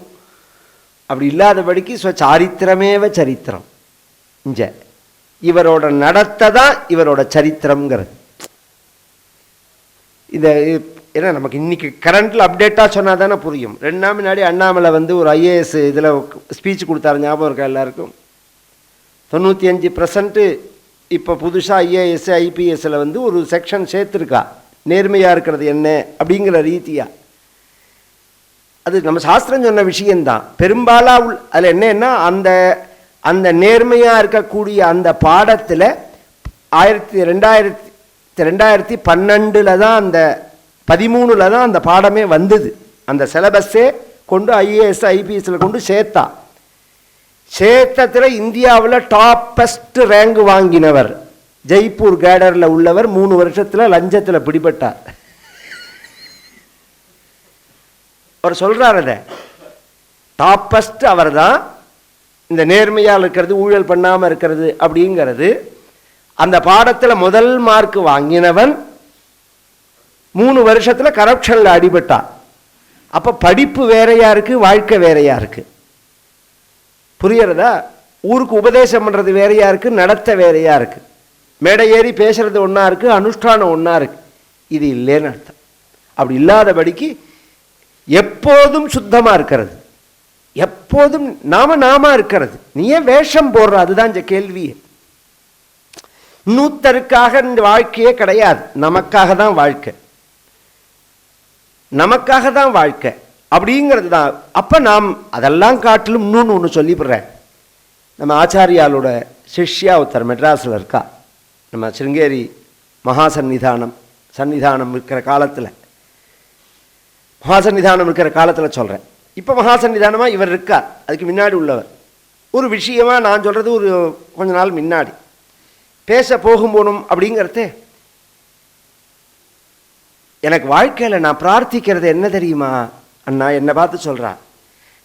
அப்படி இல்லாதபடிக்கு சாரித்திரமேவ சரித்திரம். இங்க இவரோட நடத்தை தான் இவரோட சரித்திரம்ங்கிறது. இந்த ஏன்னா நமக்கு இன்னைக்கு கரண்ட்ல அப்டேட்டாக சொன்னால் தானே புரியும். 2 நாள் முன்னாடி அண்ணாமலை ஒரு ஐஏஎஸ் இதில் ஸ்பீச் கொடுத்தாரு, ஞாபகம் இருக்கா எல்லாருக்கும்? 95% இப்போ புதுசாக ஐஏஎஸ் ஐபிஎஸ்ல ஒரு செக்ஷன் சேர்த்துருக்கா, நேர்மையாக இருக்கிறது என்ன அப்படிங்கிற ரீதியாக. அது நம்ம சாஸ்திரம் சொன்ன விஷயந்தான். பெரும்பாலாக அதில் என்னன்னா அந்த அந்த நேர்மையாக இருக்கக்கூடிய அந்த பாடத்தில் 2012 தான் அந்த 13 தான் அந்த பாடமே வந்தது. அந்த சிலபஸே கொண்டு ஐஏஎஸ் ஐபிஎஸ்ல கொண்டு சேர்த்தத்தில் இந்தியாவில் டாப்பஸ்ட் ரேங்க் வாங்கினவர் ஜெய்ப்பூர் கேடரில் உள்ளவர் 3 வருஷத்தில் லஞ்சத்தில் பிடிபட்டார். அவர் சொல்றார், அதை டாப்பஸ்ட் அவர் தான். இந்த நேர்மையாக இருக்கிறது, ஊழல் பண்ணாமல் இருக்கிறது அப்படிங்கிறது அந்த பாடத்தில் முதல் மார்க் வாங்கினவன் 3 வருஷத்தில் கரப்ஷனில் அடிபட்டான். அப்போ படிப்பு வேறையா இருக்கு, வாழ்க்கை வேறையா இருக்கு. புரியறதா? ஊருக்கு உபதேசம் பண்ணுறது வேறையா இருக்கு, நடத்த வேறையா இருக்கு. மேடை ஏறி பேசுறது ஒன்றா இருக்கு, அனுஷ்டானம் ஒன்றா இருக்கு. இது இல்லைன்னு அர்த்தம். அப்படி இல்லாதபடிக்கு எப்போதும் சுத்தமாக இருக்கிறது, எப்போதும் நாம இருக்கிறது. நீ ஏன் வேஷம் போடுற? அதுதான் இந்த கேள்வி. இன்னொருத்தருக்காக இந்த வாழ்க்கையே கிடையாது, நமக்காக தான் வாழ்க்கை, நமக்காக தான் வாழ்க்கை அப்படிங்கிறது தான். அப்போ நாம் அதெல்லாம் காட்டிலும் இன்னொன்று ஒன்று சொல்லிவிடுறேன். நம்ம ஆச்சாரியாலோட சிஷ்யா ஒருத்தர் மெட்ராஸில் இருக்கா. நம்ம சிருங்கேரி சன்னிதானம் இருக்கிற காலத்தில், மகாசன்னிதானம் இருக்கிற காலத்தில் சொல்கிறேன். இப்போ மகாசன்னிதானமாக இவர் இருக்கார், அதுக்கு முன்னாடி உள்ளவர். ஒரு விஷயமா நான் சொல்கிறது ஒரு கொஞ்ச நாள் முன்னாடி பேச போகும் அப்படிங்கிறதே, எனக்கு வாழ்க்கையில் நான் பிரார்த்திக்கிறது என்ன தெரியுமா அண்ணா, என்னை பார்த்து சொல்கிறான்,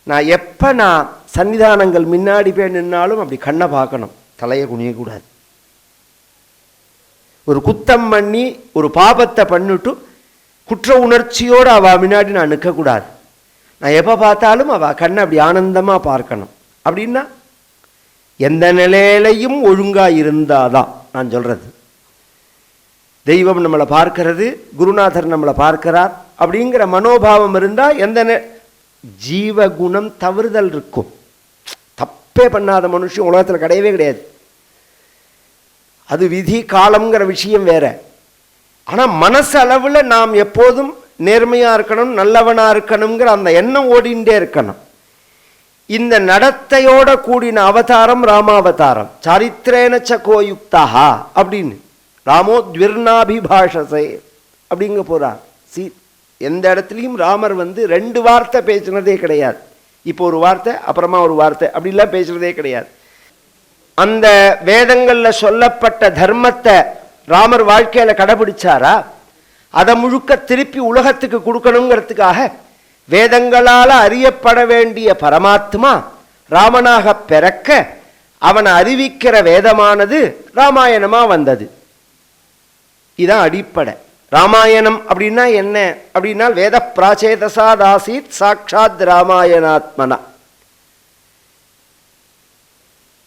நான் எப்போ நான் சன்னிதானங்கள் முன்னாடி போய் நின்னாலும் அப்படி கண்ணை பார்க்கணும், தலையை குனியக்கூடாது. ஒரு குத்தம் பண்ணி ஒரு பாபத்தை பண்ணிட்டு குற்ற உணர்ச்சியோடு அவள் முன்னாடி நான் நிற்கக்கூடாது. நான் எப்போ பார்த்தாலும் அவள் கண்ணை அப்படி ஆனந்தமாக பார்க்கணும். அப்படின்னா எந்த நிலையிலையும் ஒழுங்காக இருந்தாதான் நான் சொல்கிறது. தெய்வம் நம்மளை பார்க்கிறது, குருநாதர் நம்மளை பார்க்கிறார் அப்படிங்கிற மனோபாவம் இருந்தால் எந்த ஜீவகுணம் தவறுதல் இருக்கும். தப்பே பண்ணாத மனுஷன் உலகத்தில் கிடையவே கிடையாது. அது விதி காலம்ங்கிற விஷயம் வேற. ஆனால் மனசளவில் நாம் எப்போதும் நேர்மையாக இருக்கணும், நல்லவனாக இருக்கணுங்கிற அந்த எண்ணம் ஓடிண்டே இருக்கணும். இந்த நடத்தையோட கூடின அவதாரம் ராமாவதாரம். சாரித்திரேனச்ச கோயுக்தா அப்படின்னு ராமோ த்விர்ணாபிபாஷசே அப்படிங்க போகிறார். எந்த இடத்துலையும் ராமர் ரெண்டு வார்த்தை பேசினதே கிடையாது. இப்போ ஒரு வார்த்தை அப்புறமா ஒரு வார்த்தை அப்படிலாம் பேசுனதே கிடையாது. அந்த வேதங்களில் சொல்லப்பட்ட தர்மத்தை ராமர் வாழ்க்கையில் கடைபிடிச்சாரா? அதை முழுக்க திருப்பி உலகத்துக்கு கொடுக்கணுங்கிறதுக்காக வேதங்களால் அறியப்பட வேண்டிய பரமாத்மா ராமனாக பிறக்க அவனை அறிவிக்கிற வேதமானது ராமாயணமாக வந்தது. இதுதான் அடிப்படை. ராமாயணம் அப்படின்னா என்ன அப்படின்னா வேத பிராச்சேதசாதாசீத் சாட்சாத் ராமாயணாத்மனா.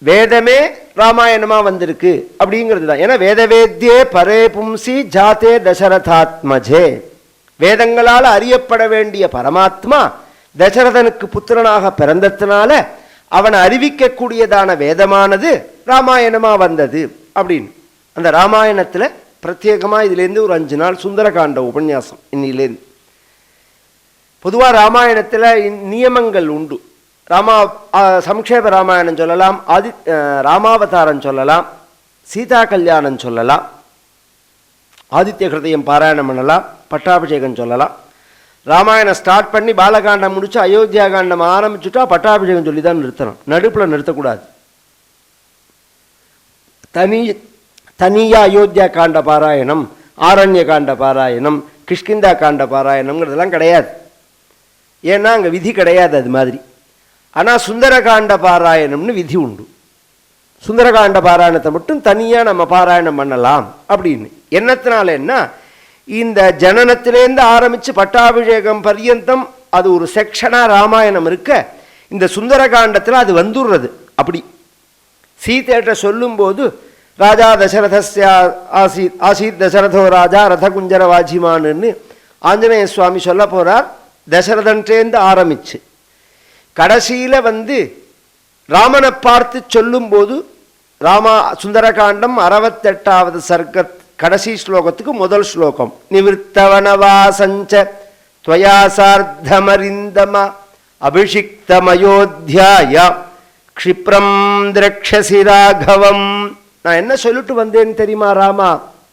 வேதமே ராமாயணமாக வந்திருக்கு அப்படிங்கிறது தான். ஏன்னா வேதவேத்யே பரே பும்சி ஜாத்தே தசரதாத்மஜே. வேதங்களால் அறியப்பட வேண்டிய பரமாத்மா தசரதனுக்கு புத்திரனாக பிறந்ததுனால அவனை அறிவிக்கக்கூடியதான வேதமானது ராமாயணமாக வந்தது அப்படின்னு. அந்த ராமாயணத்தில் பிரத்யேகமாக இதுலேருந்து ஒரு 5 நாள் சுந்தரகாண்ட உபன்யாசம் இன்னிலேருந்து. பொதுவாக ராமாயணத்தில் நியமங்கள் உண்டு. சம்க்ஷேப ராமாயணம் சொல்லலாம், ராமாவதாரம் சொல்லலாம், சீதா கல்யாணம் சொல்லலாம், ஆதித்ய ஹிருதயம் பாராயணம் பண்ணலாம், பட்டாபிஷேகம் சொல்லலாம். ராமாயணம் ஸ்டார்ட் பண்ணி பாலகாண்டம் முடிச்சு அயோத்தியா காண்டம் ஆரம்பிச்சுட்டா பட்டாபிஷேகம் சொல்லி தான் நிறுத்தணும், நடுப்பில் நிறுத்தக்கூடாது. தனியாக அயோத்தியா காண்ட பாராயணம், ஆரண்ய காண்ட பாராயணம், கிஷ்கிந்தா காண்ட பாராயணம்ங்கிறதெல்லாம் கிடையாது. ஏன்னா அங்கே விதி கிடையாது அது மாதிரி. ஆனால் சுந்தரகாண்ட பாராயணம்னு விதி உண்டு. சுந்தரகாண்ட பாராயணத்தை மட்டும் தனியாக நம்ம பாராயணம் பண்ணலாம் அப்படின்னு. என்னத்தினாலன்னா இந்த ஜனனத்திலேருந்து ஆரம்பித்து பட்டாபிஷேகம் பர்யந்தம் அது ஒரு செக்ஷனாக ராமாயணம் இருக்க, இந்த சுந்தரகாண்டத்தில் அது வந்துடுறது. அப்படி சீதேட்ட சொல்லும்போது ராஜா தசரதஸ்ய ஆசீத் தசரதோ ராஜா ரதகுஞ்சர வாஜிமான்னு ஆஞ்சநேய சுவாமி சொல்ல போகிறார். தசரதன்டேந்து ஆரம்பிச்சு கடைசியில் ராமனை பார்த்து சொல்லும்போது சுந்தரகாண்டம் 68வது சர்க்க கடைசி ஸ்லோகத்துக்கு முதல் ஸ்லோகம், நிவிருத்தவனவாசஞ்ச त्वया सार्धमरिन्दम अभिषिक्तमयोध्याय क्षिप्रम् द्रक्ष्यसि राघवम्. நான் என்ன சொல்லிட்டு வந்தேன்னு தெரியுமா? ராமா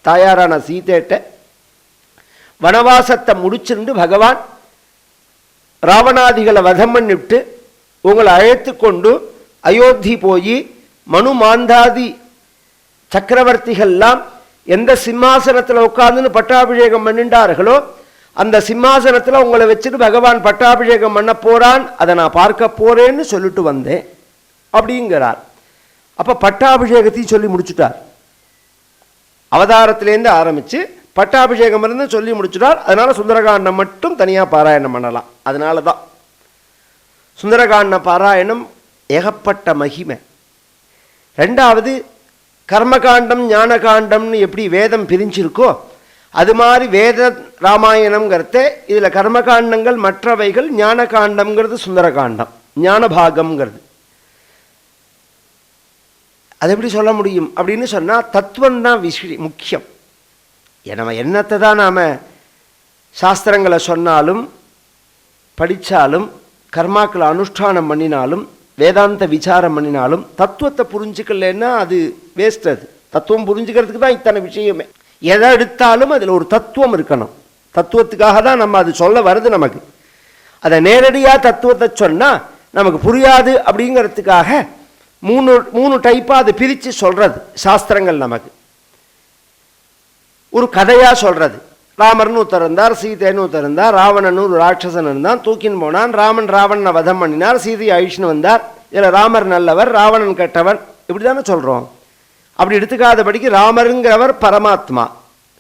தாயாரான சீதேட்ட வனவாசத்தை முடிச்சிருந்து பகவான் ராவணாதிகளை வதம் பண்ணிவிட்டு உங்களை அழைத்து கொண்டு அயோத்தி போய் மனு மாந்தாதி சக்கரவர்த்திகள்லாம் எந்த சிம்மாசனத்தில் உட்கார்ந்துன்னு பட்டாபிஷேகம் பண்ணிட்டார்களோ அந்த சிம்மாசனத்தில் உங்களை வச்சுட்டு பகவான் பட்டாபிஷேகம் பண்ண போறான், அதை நான் பார்க்க போறேன்னு சொல்லிட்டு வந்தேன் அப்படிங்கிறார். அப்போ பட்டாபிஷேகத்தையும் சொல்லி முடிச்சுட்டார். அவதாரத்திலேருந்து ஆரம்பித்து பட்டாபிஷேகம் இருந்து சொல்லி முடிச்சுட்டார். அதனால சுந்தரகாண்டம் மட்டும் தனியாக பாராயணம் பண்ணலாம். அதனால தான் சுந்தரகாண்ட பாராயணம் ஏகப்பட்ட மகிமை. ரெண்டாவது கர்மகாண்டம் ஞானகாண்டம்னு எப்படி வேதம் பிரிஞ்சிருக்கோ அது மாதிரி வேத ராமாயணம்ங்கிறத இதில் கர்மகாண்டங்கள் மற்றவைகள், ஞானகாண்டம்ங்கிறது சுந்தரகாண்டம். ஞானபாகம்ங்கிறது. அது எப்படி சொல்ல முடியும் அப்படின்னு சொன்னால் தத்துவம்தான் முக்கியம். நம்ம என்னத்தை தான் நாம் சாஸ்திரங்களை சொன்னாலும் படித்தாலும் கர்மாக்களை அனுஷ்டானம் பண்ணினாலும் வேதாந்த விசாரம் பண்ணினாலும் தத்துவத்தை புரிஞ்சுக்கலன்னா அது வேஸ்ட். அது தத்துவம் புரிஞ்சுக்கிறதுக்கு தான் இத்தனை விஷயமே. எதை எடுத்தாலும் அதில் ஒரு தத்துவம் இருக்கணும். தத்துவத்துக்காக தான் நம்ம அது சொல்ல வருது. நமக்கு அதை நேரடியாக தத்துவத்தை சொன்னால் நமக்கு புரியாது. அப்படிங்கிறதுக்காக மூணு டைப்பாக அது பிரித்து சொல்கிறது சாஸ்திரங்கள். நமக்கு ஒரு கதையாக சொல்கிறது. ராமர்னு ஒருத்தர் இருந்தார், சீதைன்னு ஒருத்தர் இருந்தார், ராவணன் ஒரு ராட்சசன் இருந்தான், தூக்கின்னு போனான். ராவணனை வதம் பண்ணினார், சீதையை அழிச்சுன்னு வந்தார். இதில் ராமர் நல்லவர், ராவணன் கெட்டவர், இப்படி தானே சொல்கிறோம். அப்படி எடுத்துக்காதபடிக்கு ராமருங்கிறவர் பரமாத்மா,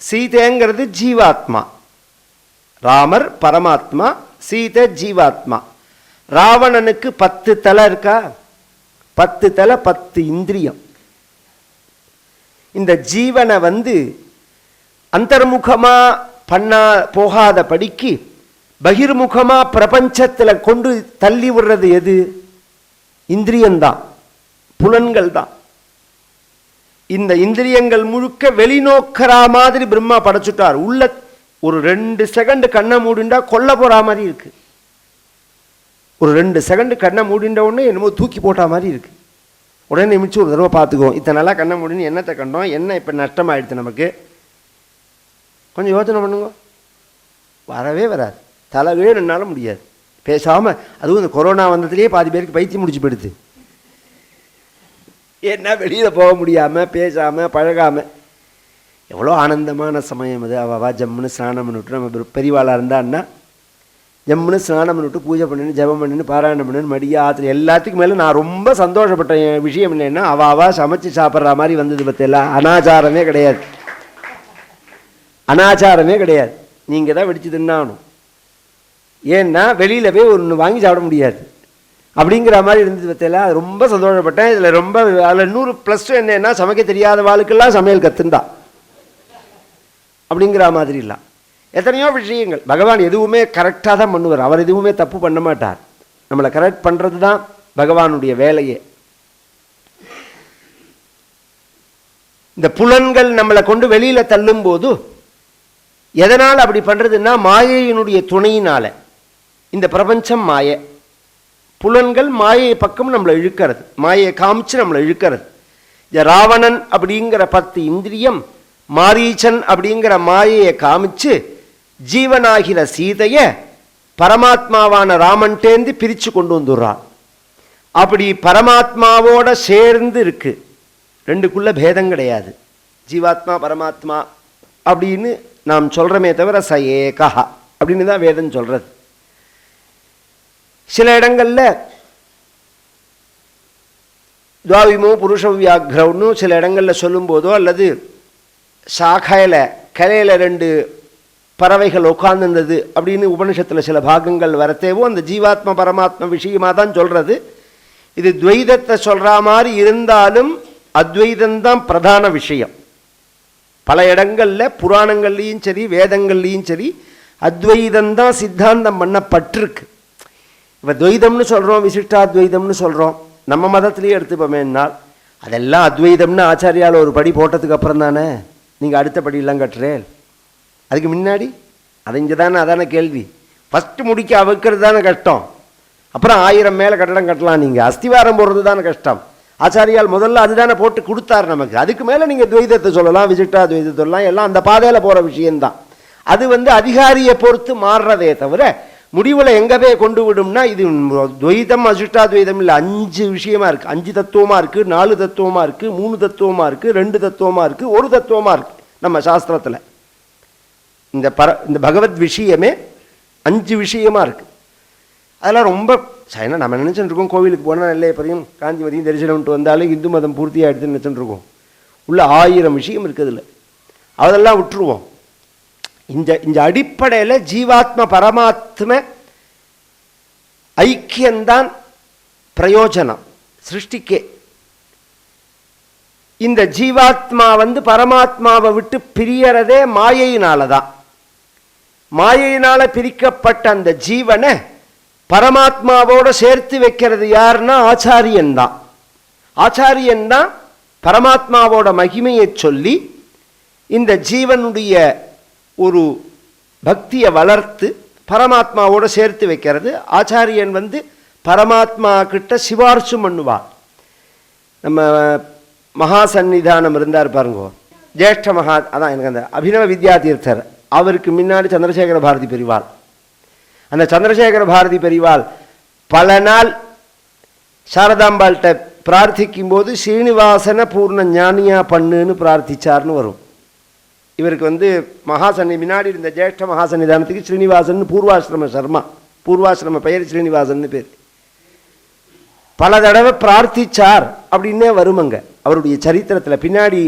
சீதைங்கிறது ஜீவாத்மா. ராமர் பரமாத்மா, சீதை ஜீவாத்மா. ராவணனுக்கு 10 தலை இருக்கா? 10 தலை, 10 இந்திரியம். இந்த ஜீவனை அந்தர்முகமா போகாத படிக்கு பகிர்முகமா பிரபஞ்சத்தில் கொண்டு தள்ளி விடுறது எது? இந்திரியம்தான், புலன்கள் தான். இந்த இந்திரியங்கள் முழுக்க வெளிநோக்கிற மாதிரி பிரம்மா படைச்சுட்டார். உள்ள ஒரு 2 செகண்ட் கண்ணை மூடிண்டா கொல்ல போற மாதிரி இருக்கு. ஒரு 2 செகண்ட் கண்ணை மூடிண்ட உடனே என்னமோ தூக்கி போட்டா மாதிரி இருக்கு. உடனே நிமிச்சு ஒரு தடவை பார்த்துக்குவோம். இத்தனை நாளாக கண்ணை மூடின்னு என்னத்தை கண்டோம், என்ன இப்போ நஷ்டமாயிடுச்சு நமக்கு. கொஞ்சம் யோசனை பண்ணுங்க. வரவே வராது. தலைவே நின்னாலும் முடியாது. பேசாமல் அதுவும் இந்த கொரோனா வந்ததுலேயே பாதி பேருக்கு பைத்தியம் முடிச்சு போயிடுது. ஏன்னா வெளியில் போக முடியாமல் பேசாமல் பழகாமல். எவ்வளோ ஆனந்தமான சமயம் அது. அவா ஜம்முன்னு ஸ்நானம் பண்ணிவிட்டு, நம்ம பெரியவாளாக இருந்தான்னா ஜம்முன்னு ஸ்நானம் பண்ணிவிட்டு பூஜை பண்ணின்னு ஜபம் பண்ணின்னு பாராயணம் பண்ணின்னு மடியா ஆற்றுல. எல்லாத்துக்கும் மேலே நான் ரொம்ப சந்தோஷப்பட்ட விஷயம் என்னென்னா அவா சமைச்சு சாப்பிட்ற மாதிரி வந்தது. பற்றியெல்லாம் அனாச்சாரமே கிடையாது. அனாச்சாரமே கிடையாது. நீங்கள் தான் வெடிச்சு தின்னாகணும். ஏன்னா வெளியில் போய் ஒன்று வாங்கி சாப்பிட முடியாது அப்படிங்கிற மாதிரி இருந்தது. பற்றியெல்லாம் அது ரொம்ப சந்தோஷப்பட்டேன். இதில் ரொம்ப அதில் இன்னொரு ப்ளஸ் என்னன்னா சமைக்க தெரியாத வாழ்க்கெல்லாம் சமையல் கற்றுந்தா அப்படிங்கிற மாதிரி இல்லை. எத்தனையோ விஷயங்கள் பகவான் எதுவுமே கரெக்டாக தான் பண்ணுவார். அவர் எதுவுமே தப்பு பண்ண மாட்டார். நம்மளை கரெக்ட் பண்ணுறது தான் பகவானுடைய வேலையே. இந்த புலன்கள் நம்மளை கொண்டு வெளியில் தள்ளும் போது எதனால் அப்படி பண்ணுறதுன்னா மாயையினுடைய துணையினால. இந்த பிரபஞ்சம் மாயை, புலன்கள் மாயை பக்கம் நம்மளை இழுக்கிறது, மாயை காமிச்சு நம்மளை இழுக்கிறது. ராவணன் அப்படிங்கிற 10 இந்திரியம் மாரீச்சன் அப்படிங்கிற மாயையை காமிச்சு ஜீவனாகிற சீதையை பரமாத்மாவான ராமன்டேந்து பிரித்து கொண்டு வந்துடுறான். அப்படி பரமாத்மாவோட சேர்ந்து இருக்கு. ரெண்டுக்குள்ள பேதம் கிடையாது. ஜீவாத்மா பரமாத்மா அப்படின்னு நாம் சொல்கிறோமே தவிர ச ஏகா அப்படின்னு தான் வேதம் சொல்கிறது. சில இடங்களில் துவாவிமோ புருஷ வியாக்ரவுன்னு சில இடங்களில் சொல்லும்போதோ அல்லது சாக்கையில் கலையில் 2 பறவைகள் உட்கார்ந்துருந்தது அப்படின்னு உபனிஷத்தில் சில பாகங்கள் வரத்தேவோ அந்த ஜீவாத்மா பரமாத்மா விஷயமாக தான் சொல்கிறது. இது துவைதத்தை சொல்கிற மாதிரி இருந்தாலும் அத்வைதம்தான் பிரதான விஷயம். பல இடங்களில் புராணங்கள்லேயும் சரி வேதங்கள்லேயும் சரி அத்வைதம்தான் சித்தாந்தம் பண்ணப்பட்டிருக்கு. இப்போ துவைதம்னு சொல்கிறோம், விசிஷ்டாத்வைதம்னு சொல்கிறோம். நம்ம மதத்திலேயே எடுத்துப்போமேனால் அதெல்லாம் அத்வைதம்னு ஆச்சாரியால் ஒரு படி போட்டதுக்கு அப்புறம் தானே நீங்கள் அடுத்த படியெல்லாம் கட்டுறேன். அதுக்கு முன்னாடி அது இங்கே தானே. அதான கேள்வி. ஃபஸ்ட்டு முடிக்க அவுக்கிறது தானே கஷ்டம். அப்புறம் 1000 மேலே கட்டடம் கட்டலாம். நீங்கள் அஸ்திவாரம் போடுறது தானே கஷ்டம். ஆச்சாரியால் முதல்ல அதுதானே போட்டு கொடுத்தார் நமக்கு. அதுக்கு மேலே நீங்கள் துவைதத்தை சொல்லலாம், விசிஷ்டாத்வைதத்தை சொல்லலாம். எல்லாம் அந்த பாதையில் போகிற விஷயந்தான். அது அதிகாரியை பொறுத்து மாறுறதே தவிர முடிவில் எங்கே போய் கொண்டு விடும்னா இது துவைதம் அசிஷ்டாத்வைதம் இல்லை. 5 விஷயமா இருக்குது. 5 தத்துவமாக இருக்குது, 4 தத்துவமாக இருக்குது, 3 தத்துவமாக இருக்குது, 2 தத்துவமாக இருக்குது, 1 தத்துவமாக இருக்குது. நம்ம சாஸ்திரத்தில் இந்த பகவத் விஷயமே 5 விஷயமா இருக்குது. அதெல்லாம் ரொம்ப ஏன்னா நம்ம நினச்சிட்டு இருக்கோம் கோவிலுக்கு போனால் நெல்லையப்பரையும் காஞ்சிபதியும் தரிசனம்ட்டு வந்தாலும் இந்து மதம் பூர்த்தியாக எடுத்துன்னு நினச்சிட்டு இருக்கோம். உள்ள 1000 விஷயம் இருக்குதுல்ல. அதெல்லாம் விட்டுருவோம். இந்த அடிப்படையில் ஜீவாத்ம பரமாத்ம ஐக்கியந்தான் பிரயோஜனம் சிருஷ்டிக்கே. இந்த ஜீவாத்மா பரமாத்மாவை விட்டு பிரியறதே மாயையினால தான். மாயையினால பிரிக்கப்பட்ட அந்த ஜீவனை பரமாத்மாவோட சேர்த்து வைக்கிறது யாருன்னா ஆச்சாரியன் தான். ஆச்சாரியன் தான் பரமாத்மாவோட மகிமையை சொல்லி இந்த ஜீவனுடைய ஒரு பக்தியை வளர்த்து பரமாத்மாவோட சேர்த்து வைக்கிறது. ஆச்சாரியன் பரமாத்மா கிட்ட சிபார்சு பண்ணுவார். நம்ம மகா சந்நிதானம் இருந்தார் பாருங்க, ஜேஷ்ட மகா, அதான் எனக்கு அந்த அபினவ வித்யாதீர்த்தர், அவருக்கு முன்னாடி சந்திரசேகர பாரதி பெரிவாள். அந்த சந்திரசேகர பாரதி பெரிவாள் பல நாள் சாரதாம்பாள்கிட்ட பிரார்த்திக்கும் போது ஸ்ரீனிவாசன பூர்ண ஞானியா பண்ணுன்னு பிரார்த்திச்சார்னு வரும். இவருக்கு மகாசன்னி முன்னாடி இருந்த ஜேஷ்ட மகாசன்னிதானத்துக்கு ஸ்ரீனிவாசன் பூர்வாசிரம சர்மா, பூர்வாசிரம பெயர் ஸ்ரீனிவாசன் பேர். பல தடவை பிரார்த்திச்சார் அப்படின்னே வருமங்க அவருடைய சரித்திரத்தில். பின்னாடி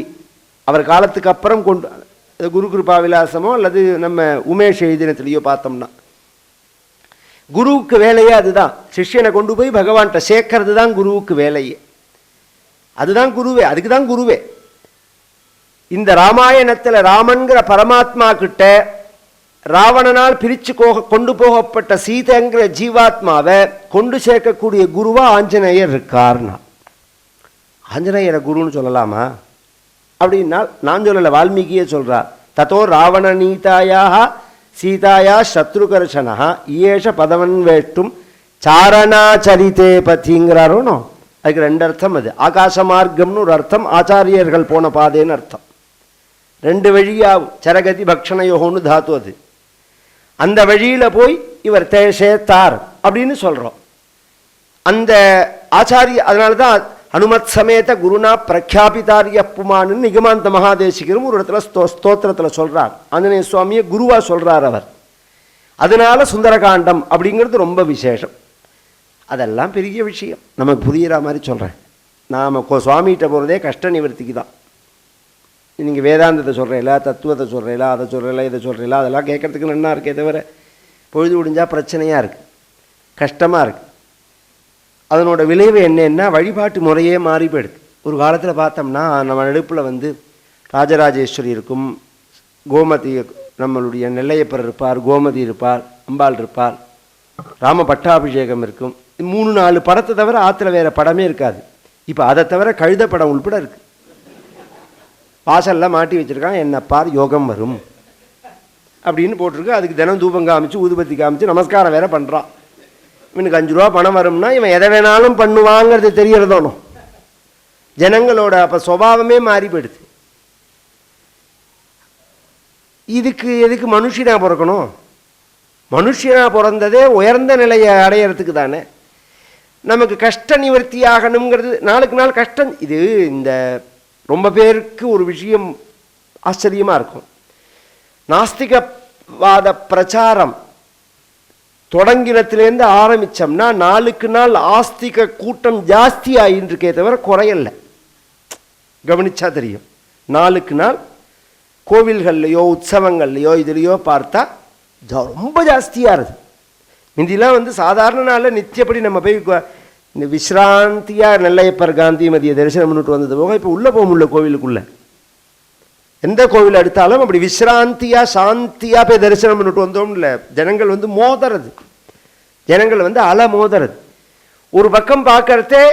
அவர் காலத்துக்கு அப்புறம் கொண்டு குரு கிருபா விலாசமோ அல்லது நம்ம உமேஷ் எழுதினத்திலேயோ பார்த்தோம்னா, குருவுக்கு வேலையே அதுதான். சிஷ்யனை கொண்டு போய் பகவான்கிட்ட சேர்க்கறது தான் குருவுக்கு வேலையே. அதுதான் குருவே, அதுக்கு தான் குருவே. இந்த ராமாயணத்தில் ராமன்கிற பரமாத்மா கிட்ட ராவணனால் பிரித்து கொண்டு போகப்பட்ட சீதைங்கிற ஜீவாத்மாவை கொண்டு சேர்க்கக்கூடிய குருவா ஆஞ்சநேயர் இருக்கார்னா. ஆஞ்சநேயரை குருன்னு சொல்லலாமா அப்படின்னா நான் சொல்லலை, வால்மீகியே சொல்கிறார். தத்தோ ராவண நீதாயாக சீதாயா சத்ருகர்ஷனா ஈயேஷ பதவன் வேட்டும் சாரணாச்சரித்தே பத்திங்கிறாரோனோ. அதுக்கு ரெண்டு அர்த்தம். அது ஆகாச மார்க்கம்னு ஒரு அர்த்தம், ஆச்சாரியர்கள் போன பாதைன்னு அர்த்தம். ரெண்டு வழியாகும், சரகதி பக்ஷணயோகம்னு தாத்து. அது அந்த வழியில் போய் இவர் சேர்த்தார் அப்படின்னு சொல்கிறோம். அந்த ஆச்சாரிய, அதனால தான் அனுமத் சமேத குருனா பிரக்யாபிதாரிய புமான்னு நிகமாந்த மகாதேசிகரும் ஒரு இடத்துல ஸ்தோத்திரத்தில் சொல்கிறார். ஆஞ்சநேய சுவாமியை குருவாக சொல்கிறார் அவர். அதனால சுந்தரகாண்டம் அப்படிங்கிறது ரொம்ப விசேஷம். அதெல்லாம் பெரிய விஷயம், நமக்கு புரிகிற மாதிரி சொல்கிறேன். நாம் சுவாமிகிட்ட போகிறதே கஷ்ட நிவர்த்திக்கு தான். நீங்கள் வேதாந்தத்தை சொல்கிறீங்களா, தத்துவத்தை சொல்கிறீங்களா, அதை சொல்கிறீங்களா, இதை சொல்கிறீங்களா, அதெல்லாம் கேட்குறதுக்கு நல்லா இருக்கே தவிர பொழுது முடிஞ்சால் பிரச்சனையாக இருக்குது, கஷ்டமாக இருக்குது. அதனோட விளைவு என்னன்னா வழிபாட்டு முறையே மாறி போயிடுது. ஒரு காலத்தில் பார்த்தோம்னா நம்ம நடுப்பில் ராஜராஜேஸ்வரி இருக்கும், கோமதி, நம்மளுடைய நெல்லையப்பர் இருப்பார், கோமதி இருப்பார், அம்பாள் இருப்பார், ராம பட்டாபிஷேகம் இருக்கும். 3-4 படத்தை தவிர ஆற்றுல வேறு படமே இருக்காது. இப்போ அதை தவிர கழுத படம் உள்பட இருக்குது. வாசலில் மாட்டி வச்சுருக்கான், என்ன பார் யோகம் வரும் அப்படின்னு போட்டிருக்கு. அதுக்கு தினம் தூபம் காமிச்சு ஊதுபத்தி காமிச்சு நமஸ்காரம் வேற பண்ணுறான். இவனுக்கு 5 ரூபா பணம் வரும்னா இவன் எதை வேணாலும் பண்ணுவாங்கிறது தெரியறதோனும் ஜனங்களோட. அப்போ சுபாவமே மாறி போயிடுது. இதுக்கு எதுக்கு மனுஷனா பிறக்கணும்? மனுஷனா பிறந்ததே உயர்ந்த நிலையை அடையிறதுக்கு தானே. நமக்கு கஷ்ட நிவர்த்தி ஆகணுங்கிறது நாளுக்கு நாள் கஷ்டம். இது இந்த ரொம்ப பேருக்கு ஒரு விஷயம் ஆச்சரியமாக இருக்கும். நாஸ்திகவாத பிரச்சாரம் தொடங்கினத்திலேருந்து ஆரம்பித்தோம்னா நாளுக்கு நாள் ஆஸ்திக கூட்டம் ஜாஸ்தி ஆகின்னு இருக்கே தவிர குறையலை. கவனிச்சா தெரியும். நாளுக்கு நாள் கோவில்கள்லையோ உற்சவங்கள்லையோ இதுலையோ பார்த்தா ரொம்ப ஜாஸ்தியாக இருக்குது. முந்திலாம் சாதாரண நாளில் நித்தியப்படி நம்ம போய் இந்த விஸ்ராந்தியாக நெல்லையப்பர் காந்தி மதிய தரிசனம் பண்ணிட்டு வந்தது போக இப்போ உள்ளே போக முடியல கோவிலுக்குள்ளே. எந்த கோவில் எடுத்தாலும் அப்படி விஸ்ராந்தியாக சாந்தியாக போய் தரிசனம் பண்ணிட்டு வந்தோம் இல்லை. ஜனங்கள் மோதுறது, ஜனங்கள் அலை மோதுறது. ஒரு பக்கம் பார்க்கறதே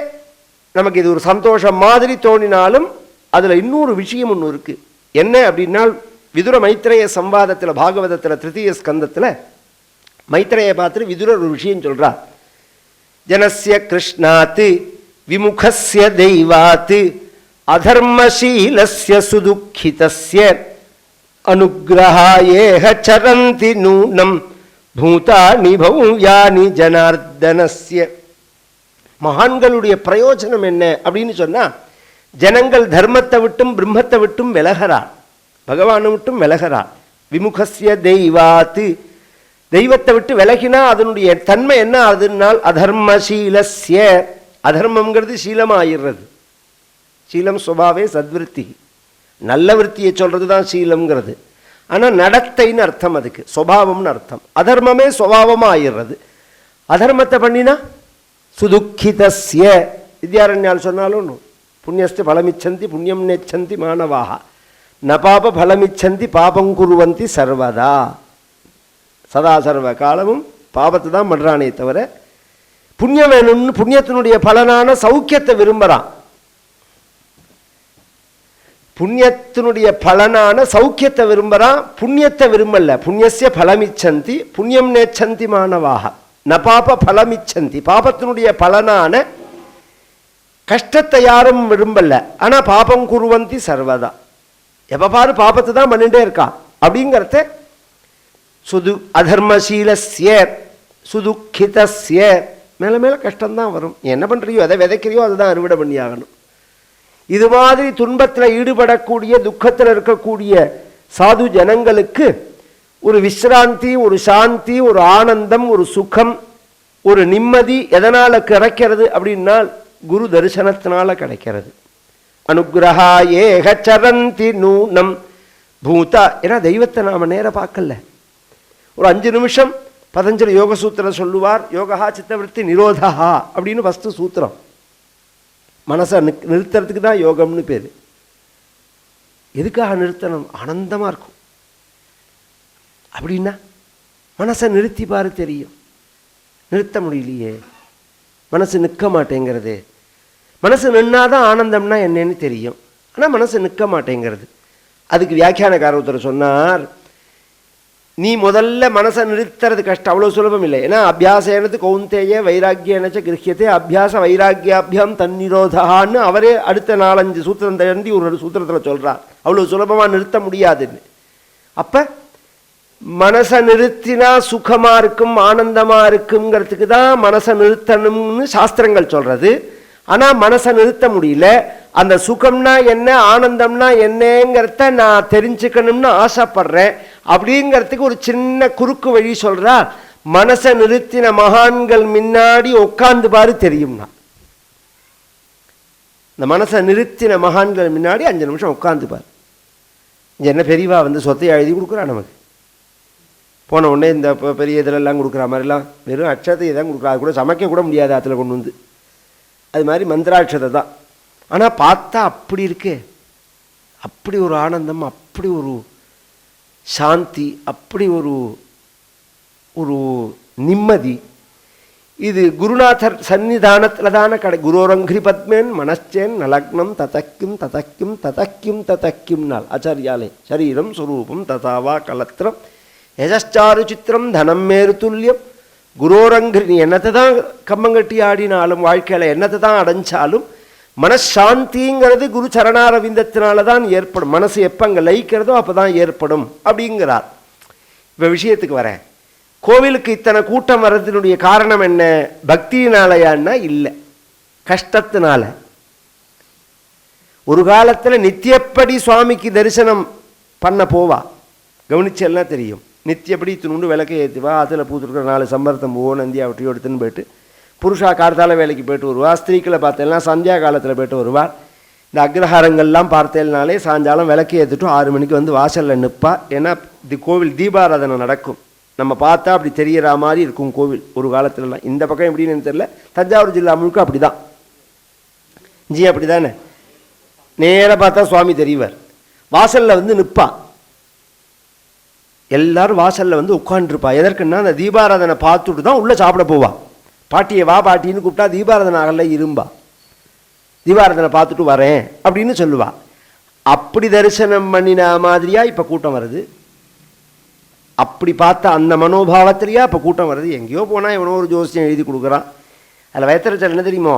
நமக்கு இது ஒரு சந்தோஷம் மாதிரி தோணினாலும் அதில் இன்னொரு விஷயம் ஒன்று இருக்குது. என்ன அப்படின்னா, விதுர மைத்ரேய சம்வாதத்தில் பாகவதத்தில் 3ய ஸ்கந்தத்தில் மைத்ரேயை பார்த்துட்டு விதுரர் ஒரு விஷயம் சொல்கிறார். ஜனஸ்ய கிருஷ்ணாத் விமுகஸ்ய தெய்வாத் அதர்மசீலஸ்ய சுதுக்கிதஸ்ய அனுக்ரஹாயேஹ சரந்தி நூனம் பூதானி பௌயானி ஜனார்தனஸ்ய. மகான்களுடைய பிரயோஜனம் என்ன அப்படின்னு சொன்னால், ஜனங்கள் தர்மத்தை விட்டும் பிரம்மத்தை விட்டும் விலகிறார், பகவானை விட்டும் விலகிறார். விமுகஸ்ய தெய்வாத், தெய்வத்தை விட்டு விலகினா அதனுடைய தன்மை என்ன அதுனால் அதர்மசீலஸ்ய, அதர்மங்கிறது சீலமாயிடுறது. சீலம் சுபாவே சத்விருத்தி, நல்ல விற்த்தியை சொல்கிறது தான் சீலம்ங்கிறது. ஆனால் நடத்தைன்னு அர்த்தம், அதுக்கு சுபாவம்னு அர்த்தம். அதர்மமே சுபாவமாக ஆயிடுறது. அதர்மத்தை பண்ணினா சுதுக்கிதஸ்ய. வித்யாரண்யால் சொன்னாலும் புண்ணியஸ்து பலமிச்சந்தி புண்ணியம் நெச்சந்தி மாணவாக ந பாப பலமிச்சந்தி பாபம் குருவந்தி சர்வதா. சதா சர்வ காலமும் பாவத்தை தான் பண்ணுறானே தவிர புண்ணியம் வேணும்னு புண்ணியத்தினுடைய பலனான சௌக்கியத்தை விரும்புகிறான். புண்ணியத்தினுடைய பலனான சௌக்கியத்தை விரும்புகிறான், புண்ணியத்தை விரும்பல. புண்ணியசிய பலமிச்சந்தி புண்ணியம் நேச்சந்தி மாணவாக ந பாப பலமிச்சந்தி. பாபத்தினுடைய பலனான கஷ்டத்தை யாரும் விரும்பல. ஆனால் பாபம் குருவந்தி சர்வதா, எப்போ பாரு பாபத்தை தான் பண்ணிட்டே இருக்கான். அப்படிங்கிறத சுது அதர்மசீலஸ்ய சுதுக்கிதஸ்ய மேலே மேலே கஷ்டம்தான் வரும். என்ன பண்ணுறியோ அதை விதைக்கிறியோ அதை தான் அறுவடை பண்ணி ஆகணும். இது மாதிரி துன்பத்தில் ஈடுபடக்கூடிய துக்கத்தில் இருக்கக்கூடிய சாது ஜனங்களுக்கு ஒரு விஸ்ராந்தி, ஒரு சாந்தி, ஒரு ஆனந்தம், ஒரு சுகம், ஒரு நிம்மதி எதனால் கிடைக்கிறது அப்படின்னா குரு தரிசனத்தினால கிடைக்கிறது. அனுகிரகா ஏகச்சரந்தி நூனம் பூதா. ஏன்னா தெய்வத்தை நாம் நேர பார்க்கல. ஒரு 5 நிமிஷம் பதஞ்சலி யோக சூத்திரம் சொல்லுவார். யோகா சித்தவருத்தி நிரோதா அப்படின்னு ஃபஸ்ட்டு சூத்திரம். மனசை நிறுத்துறதுக்கு தான் யோகம்னு பேர். எதுக்காக நிறுத்தணும்? ஆனந்தமாக இருக்கும். அப்படின்னா மனசை நிறுத்தி பாரு, தெரியும். நிறுத்த முடியலையே, மனசு நிற்க மாட்டேங்கிறது. மனசு நின்னாதான் ஆனந்தம்னா என்னன்னு தெரியும். ஆனால் மனசு நிற்க மாட்டேங்கிறது. அதுக்கு வியாக்கியானக்காரர் ஒருத்தர் சொன்னார், நீ முதல்ல மனசை நிறுத்துறது கஷ்டம், அவ்வளோ சுலபம் இல்லை. ஏன்னா அபியாசேனது கௌந்தேய வைராக்கியனச்ச கிரகியத்தை அபியாச வைராக்கியாபியாம் தன்னிரோதான்னு அவரே அடுத்த 4-5 சூத்திரம் தண்டி ஒரு சூத்திரத்தில் சொல்கிறார். அவ்வளோ சுலபமாக நிறுத்த முடியாதுன்னு. அப்போ மனசை நிறுத்தினா சுகமாக இருக்கும், ஆனந்தமாக இருக்குங்கிறதுக்கு தான் மனசை நிறுத்தணும்னு சாஸ்திரங்கள் சொல்கிறது. ஆனால் மனசை நிறுத்த முடியல. அந்த சுகம்னா என்ன, ஆனந்தம்னா என்னங்கிறத நான் தெரிஞ்சுக்கணும்னு ஆசைப்படுறேன். அப்படிங்கிறதுக்கு ஒரு சின்ன குறுக்கு வழி சொல்கிறார். மனசை நிறுத்தின மகான்கள் முன்னாடி உட்காந்து பாரு, தெரியும்னா. இந்த மனசை நிறுத்தின மகான்கள் முன்னாடி 5 நிமிஷம் உட்காந்து பாரு. இங்கே என்ன பெரியவா வந்து சொத்தை எழுதி கொடுக்குறா நமக்கு. போன உடனே இந்த பெரிய இதிலெல்லாம் கொடுக்குற மாதிரிலாம் வெறும் அட்சத்தை தான் கொடுக்குறா. அது கூட சமைக்க கூட முடியாது அதில் கொண்டு வந்து. அது மாதிரி மந்திராட்சதை தான். ஆனால் பார்த்தா அப்படி இருக்கே, அப்படி ஒரு ஆனந்தம், அப்படி ஒரு சாந்தி, அப்படி ஒரு ஒரு நிம்மதி. இது குருநாதர் சன்னிதானத்தில் தானே குரோரங்கிரி பத்மேன் மனச்சேன் நலக்னம் ததக்கிம் ததக்கிம் ததக்கிம் ததக்கிம்னால் ஆச்சாரியாலே சரீரம் ஸ்வரூபம் ததாவா கலத்திரம் யஜச்சாரு சித்திரம் தனம் மேரு துல்லியம். குரோரங்கிரி, நீ என்னத்தை தான் கம்மங்கட்டி ஆடினாலும் வாழ்க்கையில் என்னத்தை தான் அடைஞ்சாலும் மனசாந்திங்கிறது குரு சரணாரவிந்தத்தினால தான் ஏற்படும். மனசு எப்போ அங்கே லயிக்கிறதோ அப்போ தான் ஏற்படும் அப்படிங்கிறார். இப்போ விஷயத்துக்கு வரேன். கோவிலுக்கு இத்தனை கூட்டம் வர்றதுனுடைய காரணம் என்ன? பக்தியினாலயான்னா இல்லை, கஷ்டத்தினால. ஒரு காலத்தில் நித்தியப்படி சுவாமிக்கு தரிசனம் பண்ண போவா, கவனிச்செல்லாம் தெரியும். நித்தியப்படி துணுண்டு விளக்க ஏற்றுவா, அதில் பூத்துருக்கிற 4 சம்பரத்தம் போவோம் நந்தியா ஒட்டியோ எடுத்துன்னு போயிட்டு புருஷா கார்த்தால வேலைக்கு போய்ட்டு வருவா. ஸ்திரீக்களை பார்த்தேன்னா சந்தியா காலத்தில் போய்ட்டு வருவாள். இந்த அக்ரஹாரங்கள்லாம் பார்த்தேன்னாலே சாயங்காலம் விளக்கு ஏற்றிட்டு 6 மணிக்கு வந்து வாசலில் நிற்பா. ஏன்னா இது கோவில் தீபாராதனை நடக்கும். நம்ம பார்த்தா அப்படி தெரிகிற மாதிரி இருக்கும் கோவில் ஒரு காலத்துலலாம். இந்த பக்கம் எப்படின்னு தெரியல, தஞ்சாவூர் ஜில்லா முழுக்க அப்படி தான். ஜி அப்படி தானே, நேராக பார்த்தா சுவாமி தெரிவார். வாசலில் வந்து நிற்பா. எல்லாரும் வாசலில் வந்து உட்காந்துருப்பா. எதற்குன்னா அந்த தீபாராதனை பார்த்துட்டு தான் உள்ளே சாப்பிட போவா. பாட்டியை வா பாட்டின்னு கூப்பிட்டா தீபாராதனை ஆகல இரும்பா. தீபாராதனை பார்த்துட்டு வரேன் அப்படின்னு சொல்லுவா. அப்படி தரிசனம் பண்ணின மாதிரியா இப்போ கூட்டம் வருது. அப்படி பார்த்தா அந்த மனோபாவத்திலையா இப்போ கூட்டம் வருது. எங்கேயோ போனால் எவனோ ஒரு ஜோசியம் எழுதி கொடுக்குறான். அதில் வைத்தியரச்சல் என்ன தெரியுமோ,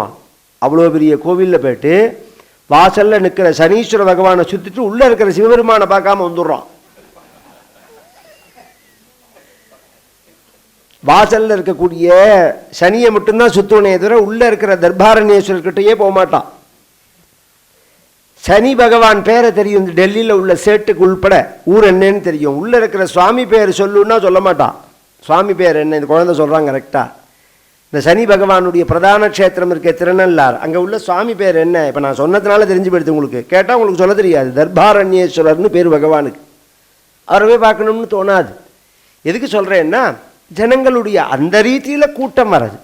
அவ்வளோ பெரிய கோவிலில் போய்ட்டு வாசலில் நிற்கிற சனீஸ்வர பகவானை சுற்றிட்டு உள்ளே இருக்கிற சிவபெருமானை பார்க்காம வந்துடுறான். வாசலில் இருக்கக்கூடிய சனியை மட்டும்தான் சுற்றுவனே தவிர உள்ளே இருக்கிற தர்பாரண்யேஸ்வரர்கிட்டயே போக மாட்டான். சனி பகவான் பேரை தெரியும், டெல்லியில் உள்ள சேட்டுக்கு உள்பட ஊர் என்னன்னு தெரியும். உள்ளே இருக்கிற சுவாமி பேர் சொல்லுன்னா சொல்ல மாட்டான். சுவாமி பேர் என்ன, இந்த குழந்தை சொல்கிறாங்க கரெக்டாக. இந்த சனி பகவானுடைய பிரதான க்ஷேத்திரம் இருக்க திருநள்ளார், அங்கே உள்ள சுவாமி பேர் என்ன, இப்போ நான் சொன்னதுனால தெரிஞ்சு போயிடுது உங்களுக்கு. கேட்டால் உங்களுக்கு சொல்ல தெரியாது. தர்பாரண்யேஸ்வரர்னு பேர் பகவானுக்கு. அவரவே பார்க்கணும்னு தோணாது. எதுக்கு சொல்கிறேன்னா, ஜனங்களுடைய அந்த ரீதியில் கூட்டம் வர்றது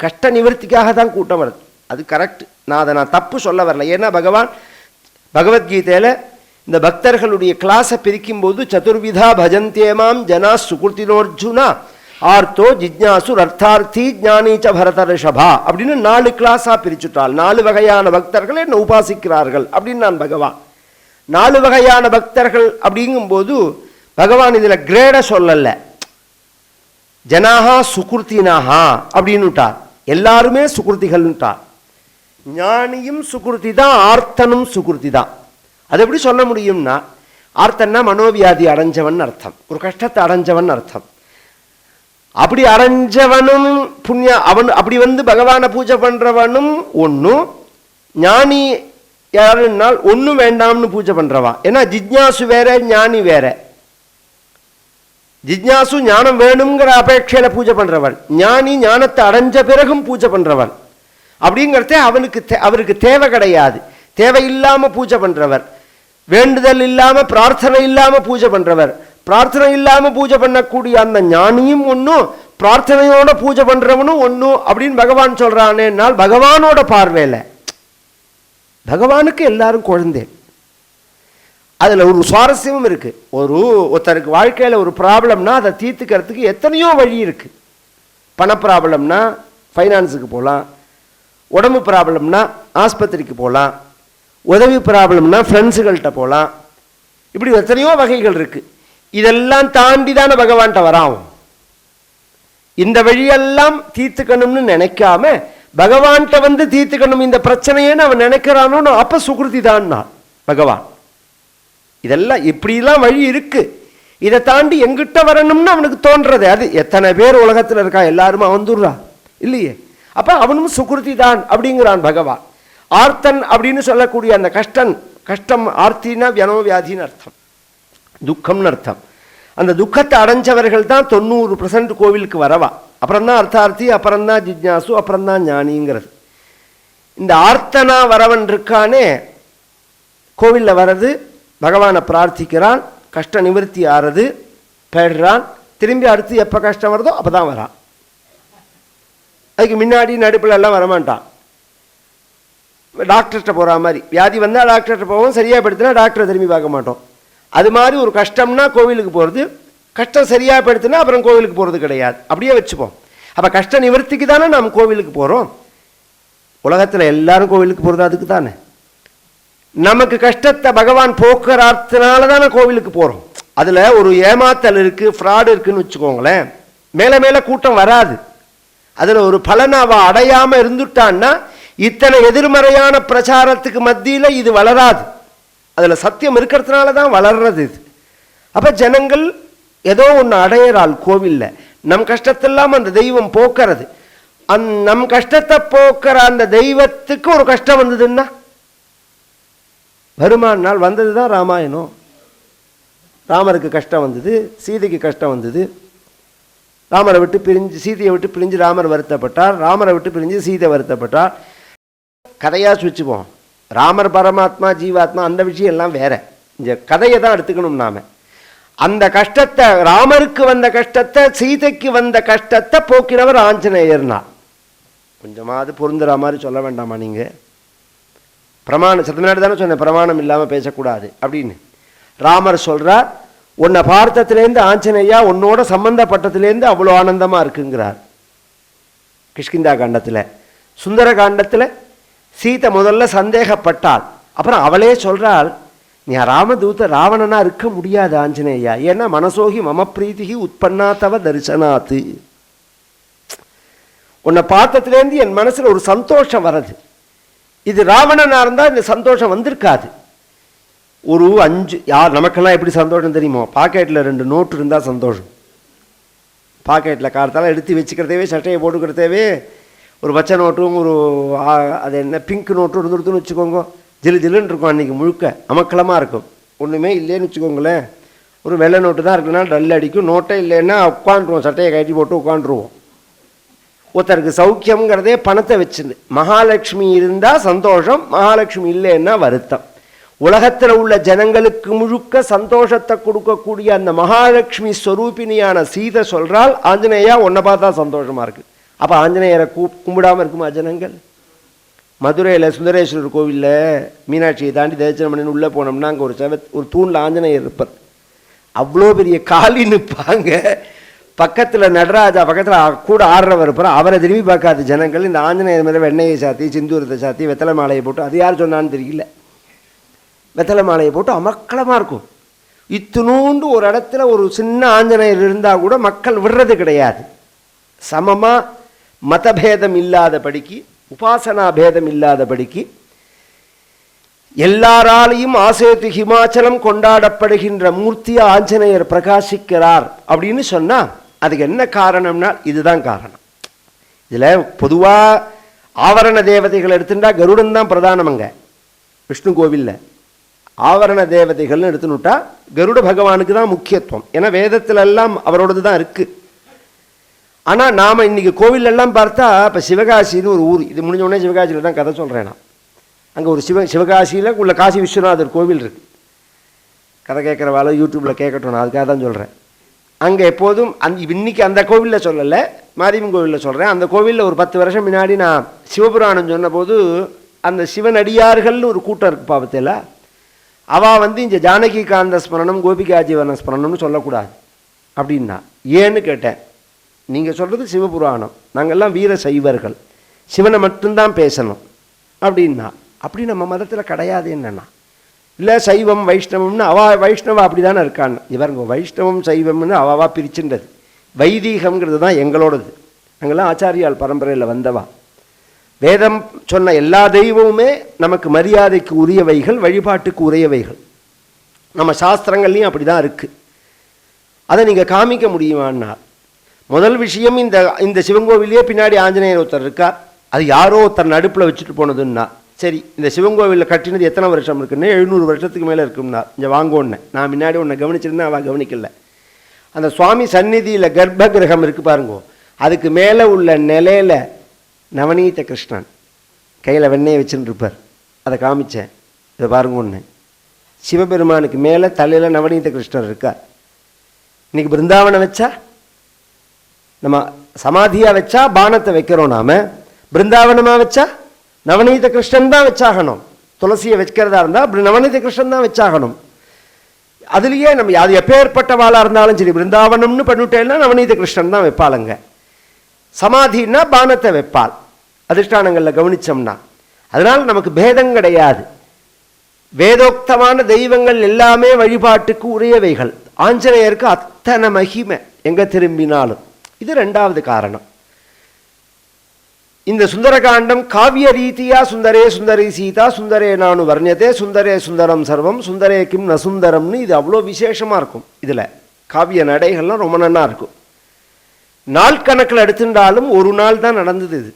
கஷ்ட நிவர்த்திக்காக தான் கூட்டம் வருது. அது கரெக்ட். நான் தப்பு சொல்ல வரல. ஏன்னா பகவான் பகவத்கீதையில் இந்த பக்தர்களுடைய கிளாஸை பிரிக்கும்போது சதுர்விதா பஜந்தேமாம் ஜனா சுகுர்த்தினோர்ஜுனா ஆர்த்தோ ஜிஜ்ஞாசு அர்த்தார்த்தி ஞானீச்ச பரத ரிஷபா அப்படின்னு 4 கிளாஸாக பிரிச்சுட்டாள். 4 வகையான பக்தர்கள் என்ன உபாசிக்கிறார்கள் அப்படின்னு நான் பகவான். 4 வகையான பக்தர்கள் அப்படிங்கும்போது பகவான் இதில் கிரேட சொல்லலை. ஜனாகா சுகிருத்தினாகா அப்படின்னுட்டார். எல்லாருமே சுகிருத்திகள்னுட்டார். ஞானியும் சுகிருத்தி தான், ஆர்த்தனும் சுகிருத்தி தான். அது எப்படி சொல்ல முடியும்னா, ஆர்த்தன்னா மனோவியாதி அடைஞ்சவன் அர்த்தம், ஒரு கஷ்டத்தை அடைஞ்சவன் அர்த்தம். அப்படி அடைஞ்சவனும் புண்ணிய அவன் அப்படி பகவானை பூஜை பண்றவனும் ஒன்றும், ஞானி யாருன்னால் ஒன்றும் வேண்டாம்னு பூஜை பண்றவா. ஏன்னா ஜிஜ்ஞாசு வேற, ஞானி வேற. ஜிஜ்ஞாசு ஞானம் வேணுங்கிற அபேட்சையில பூஜை பண்றவன், ஞானி ஞானத்தை அடைஞ்ச பிறகும் பூஜை பண்றவன். அப்படிங்கிறத அவருக்கு தேவை கிடையாது. தேவையில்லாம பூஜை பண்றவர், வேண்டுதல் இல்லாம பிரார்த்தனை இல்லாம பூஜை பண்றவர். பிரார்த்தனை இல்லாம பூஜை பண்ணக்கூடிய அந்த ஞானியும் ஒன்றும், பிரார்த்தனையோட பூஜை பண்றவனும் ஒன்றும் அப்படின்னு பகவான் சொல்றானேனால் பகவானோட பார்வையில பகவானுக்கு எல்லாரும் குழந்தை. அதில் ஒரு சுவாரஸ்யமும் இருக்கு. ஒருத்தருக்கு வாழ்க்கையில் ஒரு ப்ராப்ளம்னா அதை தீர்த்துக்கிறதுக்கு எத்தனையோ வழி இருக்கு. பண ப்ராப்ளம்னா ஃபைனான்ஸுக்கு போகலாம், உடம்பு ப்ராப்ளம்னா ஆஸ்பத்திரிக்கு போகலாம், உதவி ப்ராப்ளம்னா ஃப்ரெண்ட்ஸுகள்கிட்ட போகலாம். இப்படி எத்தனையோ வகைகள் இருக்கு. இதெல்லாம் தாண்டி தானே பகவான்கிட்ட வரான். இந்த வழியெல்லாம் தீர்த்துக்கணும்னு நினைக்காம பகவான்கிட்ட தீர்த்துக்கணும் இந்த பிரச்சனையேன்னு அவன் நினைக்கிறானோ, அப்ப சுகிருதி தான் பகவான். இதெல்லாம் இப்படிலாம் வழி இருக்கு. இதை தாண்டி எங்கிட்ட வரணும்னு அவனுக்கு தோன்றது. அது எத்தனை பேர் உலகத்தில் இருக்கா, எல்லாருமே வந்துடுறா இல்லையே. அப்ப அவனும் சுகிருதி தான் அப்படிங்கிறான் பகவான். ஆர்த்தன் அப்படின்னு சொல்லக்கூடிய அந்த கஷ்டம் ஆர்த்தினா வியாதின்னு அர்த்தம், துக்கம்னு அர்த்தம். அந்த துக்கத்தை அடைஞ்சவர்கள் தான் 90% கோவிலுக்கு வரவா. அப்புறம் தான் அர்த்தார்த்தி, அப்புறம் தான் ஜிஜ்ஞாசு, அப்புறம் தான் ஞானிங்கிறது. இந்த ஆர்த்தனா வரவன் இருக்கானே, கோவிலில் வர்றது, பகவானை பிரார்த்திக்கிறான், கஷ்ட நிவர்த்தி ஆறது, போயிடுறான். திரும்பி அடுத்து எப்போ கஷ்டம் வருதோ அப்போ தான் வரான். அதுக்கு முன்னாடி நடுப்பில் எல்லாம் வரமாட்டான். டாக்டர்கிட்ட போகிற மாதிரி, வியாதி வந்தால் டாக்டர்கிட்ட போவோம், சரியாக படுத்தினா டாக்டரை திரும்பி பார்க்க மாட்டோம். அது மாதிரி ஒரு கஷ்டம்னா கோவிலுக்கு போகிறது, கஷ்டம் சரியாக படுத்தினா அப்புறம் கோவிலுக்கு போகிறது கிடையாது, அப்படியே வச்சுப்போம். அப்போ கஷ்ட நிவர்த்திக்கு தானே நாம் கோவிலுக்கு போகிறோம். உலகத்தில் எல்லாரும் கோவிலுக்கு போகிறது அதுக்கு தானே. நமக்கு கஷ்டத்தை பகவான் போக்குறதுனால தானே கோவிலுக்கு போகிறோம். அதில் ஒரு ஏமாத்தல் இருக்குது, ஃப்ராடு இருக்குன்னு வச்சுக்கோங்களேன், மேலே மேலே கூட்டம் வராது. அதில் ஒரு பலனை அவள் அடையாமல் இருந்துட்டான்னா இத்தனை எதிர்மறையான பிரச்சாரத்துக்கு மத்தியில் இது வளராது. அதில் சத்தியம் இருக்கிறதுனால தான் வளர்றது இது. அப்போ ஜனங்கள் ஏதோ ஒன்று அடையிறாள் கோவிலில். நம் கஷ்டத்தெல்லாம் அந்த தெய்வம் போக்குறது. நம் கஷ்டத்தை போக்குற அந்த தெய்வத்துக்கு ஒரு கஷ்டம் வந்ததுன்னா, வருமான நாள் வந்தது தான் ராமாயணம். ராமருக்கு கஷ்டம் வந்தது, சீதைக்கு கஷ்டம் வந்தது. ராமரை விட்டு பிரிஞ்சு, சீதையை விட்டு பிரிஞ்சு ராமர் வருத்தப்பட்டார், ராமரை விட்டு பிரிஞ்சு சீதை வருத்தப்பட்டார். கதையாக சுவிச்சுப்போம். ராமர் பரமாத்மா ஜீவாத்மா அந்த விஷயம் எல்லாம் வேற. இந்த கதையை தான் எடுத்துக்கணும் நாம. அந்த கஷ்டத்தை, ராமருக்கு வந்த கஷ்டத்தை, சீதைக்கு வந்த கஷ்டத்தை போக்கினவர் ஆஞ்சநேயர்னா. கொஞ்சமாவது பொருந்துற மாதிரி சொல்ல வேண்டாமா நீங்க? பிரமாணம் சத்து முன்னாடி தானே சொன்னேன், பிரமாணம் இல்லாமல் பேசக்கூடாது அப்படின்னு. ராமர் சொல்றார், உன்னை பார்த்தத்திலேருந்து ஆஞ்சநேயா உன்னோட சம்பந்தப்பட்டத்திலேருந்து அவ்வளோ ஆனந்தமா இருக்குங்கிறார் கிஷ்கிந்தா காண்டத்தில். சுந்தர காண்டத்தில் சீதை முதல்ல சந்தேகப்பட்டாள், அப்புறம் அவளே சொல்றாள், நீ ராமதூத ராவணனா இருக்க முடியாது ஆஞ்சநேயா, ஏன்னா மனசோகி மம பிரீத்திகி உற்பன்னா தவ தரிசனாத்து. உன்னை பார்த்தத்திலேருந்து என் மனசுல ஒரு சந்தோஷம் வருது. இது ராவணனா இருந்தா இந்த சந்தோஷம் வந்திருக்காது. ஒரு 5 யார் நமக்கெல்லாம் எப்படி சந்தோஷம் தெரியுமோ, பாக்கெட்டில் 2 நோட்டு இருந்தால் சந்தோஷம். பாக்கெட்டில் காலத்தால் எடுத்து வச்சுக்கிறதேவே, சட்டையை போட்டுக்கிறதேவே ஒரு பச்சை நோட்டும் ஒரு அது என்ன பிங்க் நோட்டும் இருந்துருத்துன்னு வச்சுக்கோங்க, ஜிலு ஜிலுன்னு இருக்கும். அன்றைக்கி முழுக்க அமக்கலமாக இருக்கும். ஒன்றுமே இல்லைன்னு வச்சுக்கோங்களேன், ஒரு வெள்ளை நோட்டு தான் இருக்குன்னா டல் அடிக்கும். நோட்டே இல்லைன்னா உட்காந்துருவோம், சட்டையை கட்டி போட்டு உட்காந்துருவோம். ஒருத்தருக்கு சௌக்கியங்கிறதே பணத்தை வச்சுருந்து. மகாலட்சுமி இருந்தால் சந்தோஷம், மகாலட்சுமி இல்லைன்னா வருத்தம். உலகத்தில் உள்ள ஜனங்களுக்கு முழுக்க சந்தோஷத்தை கொடுக்கக்கூடிய அந்த மகாலட்சுமி ஸ்வரூபிணியான சீதை சொல்றால், ஆஞ்சநேயா உன்னை பார்த்தா சந்தோஷமா இருக்கு. அப்போ ஆஞ்சநேயரை கும்பிடாமல் இருக்குமா ஜனங்கள்? மதுரையில் சுந்தரேஸ்வரர் கோவிலில் மீனாட்சியை தாண்டி தரிசனம் பண்ணி உள்ளே போனோம்னா அங்கே ஒரு தூணில் ஆஞ்சநேயர் இருப்பார். அவ்வளோ பெரிய காளி நிற்பாங்க, பக்கத்தில் நடராஜா பக்கத்தில் கூட ஆடுறவர் இருப்பார், அவரை திரும்பி பார்க்காத ஜனங்கள் இந்த ஆஞ்சநேயர் மேலே வெண்ணையை சாத்தி சிந்தூரத்தை சாத்தி வெத்தலை மாலையை போட்டு, அது யார் சொன்னான்னு தெரியல, வெத்தலை மாலையை போட்டு அமக்களமாக இருக்கும். இத்தினூண்டு ஒரு இடத்துல ஒரு சின்ன ஆஞ்சநேயர் இருந்தால் கூட மக்கள் விடுறது கிடையாது. சமமாக மதபேதம் இல்லாதபடிக்கு, உபாசனா பேதம் இல்லாதபடிக்கு எல்லாராலையும் ஆசேத்து ஹிமாச்சலம் கொண்டாடப்படுகின்ற மூர்த்தியா ஆஞ்சநேயர் பிரகாசிக்கிறார் அப்படின்னு சொன்னால் அதுக்கு என்ன காரணம்னா இதுதான் காரணம். இதில் பொதுவாக ஆவரண தேவதைகள் எடுத்துட்டா கருடன் தான் பிரதானமங்க. விஷ்ணு கோவிலில் ஆவரண தேவதைகள்னு எடுத்துனுட்டா கருட பகவானுக்கு தான் முக்கியத்துவம். ஏன்னா வேதத்துல எல்லாம் அவரோடது தான் இருக்கு. ஆனால் நாம் இன்னைக்கு கோவிலெல்லாம் பார்த்தா, இப்போ சிவகாசின்னு ஒரு ஊர், இது முடிஞ்ச உடனே சிவகாசியில் தான் கதை சொல்கிறேன் நான். அங்கே ஒரு சிவகாசியில் உள்ள காசி விஸ்வநாதர் கோவில் இருக்குது. கதை கேட்குறவாள் யூடியூப்பில் கேட்கட்டும், நான் அதுக்காக தான் சொல்கிறேன். அங்கே எப்போதும் இன்னைக்கு அந்த கோவிலில் சொல்லலை, மாரியம்மன் கோவிலில் சொல்கிறேன். அந்த கோவிலில் ஒரு 10 வருஷம் முன்னாடி நான் சிவபுராணம் சொன்னபோது அந்த சிவனடியார்கள்னு ஒரு கூட்டம் இருக்கு பாவத்தில். அவள் இந்த ஜானகி காந்த ஸ்மரணம் கோபிகாஜீவன ஸ்மரணம்னு சொல்லக்கூடாது அப்படின்னா ஏன்னு கேட்டேன். நீங்கள் சொல்கிறது சிவபுராணம், நாங்கள்லாம் வீர சைவர்கள், சிவனை மட்டும்தான் பேசணும் அப்படின்னா. அப்படி நம்ம மதத்தில் கிடையாது. என்னன்னா இல்லை சைவம் வைஷ்ணவம்னு வைஷ்ணவா அப்படி தானே இருக்கான்னு. இவருங்க வைஷ்ணவம் சைவம்னு அவாவா பிரிச்சுன்றது. வைதீகம்ங்கிறது தான் எங்களோடது. நாங்கள்லாம் ஆச்சாரியால் பரம்பரையில் வந்தவா. வேதம் சொன்ன எல்லா தெய்வமுமே நமக்கு மரியாதைக்கு உரியவைகள், வழிபாட்டுக்கு உரியவைகள். நம்ம சாஸ்திரங்கள்லையும் அப்படி தான் இருக்குது. அதை நீங்கள் காமிக்க முடியுமான்னா, முதல் விஷயம் இந்த சிவங்கோவிலேயே பின்னாடி ஆஞ்சநேயர் ஒருத்தர் இருக்கார். அது யாரோ ஒருத்தர் நடுப்பில் வச்சுட்டு போனதுன்னா சரி. இந்த சிவங்கோவிலில் கட்டினது எத்தனை வருஷம் இருக்குன்னு 700 வருஷத்துக்கு மேலே இருக்கும்னா இங்கே வாங்கோன்னு நான் முன்னாடி ஒன்று கவனிச்சிருந்தேன், அவள் கவனிக்கல. அந்த சுவாமி சந்நிதியில் கர்ப்ப கிரகம் இருக்குது பாருங்கோ, அதுக்கு மேலே உள்ள நிலையில் நவநீத கிருஷ்ணன் கையில் வெண்ணெயை வச்சுன்னு இருப்பார். அதை காமிச்சேன், இதை பாருங்க ஒன்று. சிவபெருமானுக்கு மேலே தலையில் நவநீத கிருஷ்ணர் இருக்கார். இன்னைக்கு பிருந்தாவனை வச்சா, நம்ம சமாதியாக வச்சா பானத்தை வைக்கிறோம், நாம் பிருந்தாவனமாக வச்சா நவநீத கிருஷ்ணன் தான் வச்சாகணும். துளசியை வைக்கிறதா இருந்தால் நவநீத கிருஷ்ணன் தான் வச்சாகணும். அதுலேயே நம்ம அது எப்பேற்பட்டவாளாக இருந்தாலும் சரி, பிருந்தாவனம்னு பண்ணிவிட்டேன்னா நவநீத கிருஷ்ணன் தான் வைப்பாளுங்க. சமாதின்னா பானத்தை வைப்பாள் அதிஷ்டானங்களில் கவனித்தோம்னா. அதனால் நமக்கு பேதம் கிடையாது. வேதோக்தமான தெய்வங்கள் எல்லாமே வழிபாட்டுக்கு உரியவைகள். ஆஞ்சநேயருக்கு அத்தனை மகிமை எங்கே திரும்பினாலும். இது 2வது காரணம். இந்த சுந்தரகாண்டம் காவிய ரீதியா சுந்தரே சுந்தரி சீதா சுந்தரே நானு வர்ணியதே சுந்தரே சுந்தரம் சர்வம் சுந்தரே கிம் ந சுந்தரம்னு இது அவ்வளோ விசேஷமாக இருக்கும். இதில் காவிய நடைகள்லாம் ரொம்ப நன்னா இருக்கும். நாள் கணக்கில் எடுத்துட்டாலும் ஒரு நாள் தான் நடந்தது. இது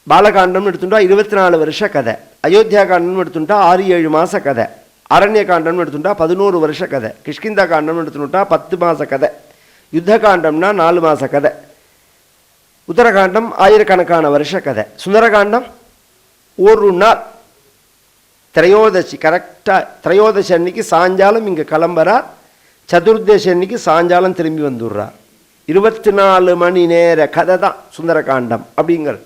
பாலகாண்டம்னு எடுத்துட்டா 24 வருஷ கதை, அயோத்தியா காண்டம்னு எடுத்துட்டா 6-7 மாத கதை, அரண்ய காண்டம்னு எடுத்துட்டா 11 வருஷ கதை, கிஷ்கிந்தா காண்டம்னு எடுத்துட்டா 10 மாத கதை, யுத்த காண்டம்னா 4 மாத கதை, உத்தரகாண்டம் ஆயிரக்கணக்கான வருஷ கதை, சுந்தரகாண்டம் ஒரு நாள் திரையோதசி கரெக்டாக திரையோதசி அன்னைக்கு சாயங்காலம் இங்கே கிளம்புறா, சதுர்தசி அன்னைக்கு சாயங்காலம் திரும்பி வந்துடுறா. 24 மணி நேர கதை தான் சுந்தரகாண்டம் அப்படிங்கிறது.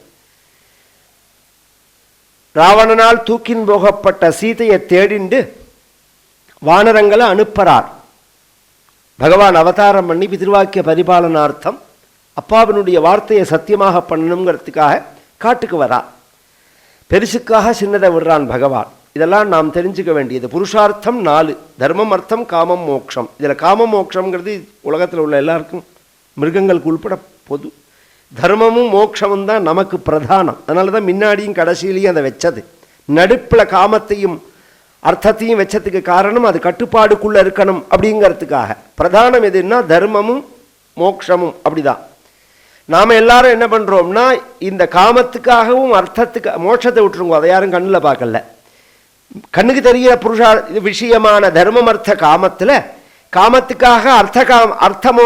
ராவணனால் தூக்கின் போகப்பட்ட சீதையை தேடிண்டு வானரங்களை அனுப்புறார். பகவான் அவதாரம் பண்ணி பிதிர்வாக்கிய பரிபாலனார்த்தம் அப்பாவினுடைய வார்த்தையை சத்தியமாக பண்ணணுங்கிறதுக்காக காட்டுக்கு வரா. பெருசுக்காக சின்னதை விடுறான் பகவான். இதெல்லாம் நாம் தெரிஞ்சுக்க வேண்டியது. புருஷார்த்தம் 4, தர்மம் அர்த்தம் காமம் மோட்சம். இதில் காம மோட்சம்ங்கிறது உலகத்தில் உள்ள எல்லாருக்கும் மிருகங்களுக்கு உள்பட பொது. தர்மமும் மோட்சமும் தான் நமக்கு பிரதானம். அதனால தான் முன்னாடியும் கடைசியிலையும் அதை வச்சது. நடுப்பில் காமத்தையும் அர்த்தத்தையும் வச்சதுக்கு காரணம் அது கட்டுப்பாடுக்குள்ளே இருக்கணும் அப்படிங்கிறதுக்காக. பிரதானம் எதுன்னா தர்மமும் மோட்சமும். அப்படிதான் நாம் எல்லாரும் என்ன பண்ணுறோம்னா இந்த காமத்துக்காகவும் அர்த்தத்துக்கு மோட்சத்தை விட்டுருங்க. அதை யாரும் கண்ணில் பார்க்கல. கண்ணுக்கு தெரிகிற புருஷா விஷயமான தர்மம் அர்த்த காமத்தில் காமத்துக்காக அர்த்தமோ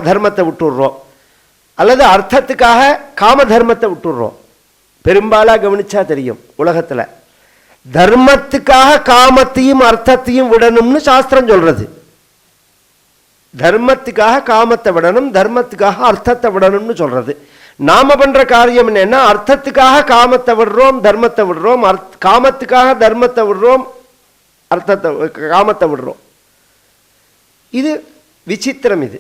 தர்மத்தை விட்டுடுறோம், அல்லது அர்த்தத்துக்காக காம தர்மத்தை விட்டுடுறோம். பெரும்பாலாக கவனிச்சா தெரியும் உலகத்தில் தர்மத்துக்காக காமத்தையும் அர்த்தத்தையும் விடணும்னு சாஸ்திரம் சொல்றது. தர்மத்துக்காக காமத்தை விடணும், தர்மத்துக்காக அர்த்தத்தை விடணும்னு சொல்றது. நாம பண்ற காரியம் என்னன்னா அர்த்தத்துக்காக காமத்தை விடுறோம், தர்மத்தை விடுறோம், காமத்துக்காக தர்மத்தை விடுறோம், அர்த்தத்தை காமத்தை விடுறோம். இது விசித்திரம். இது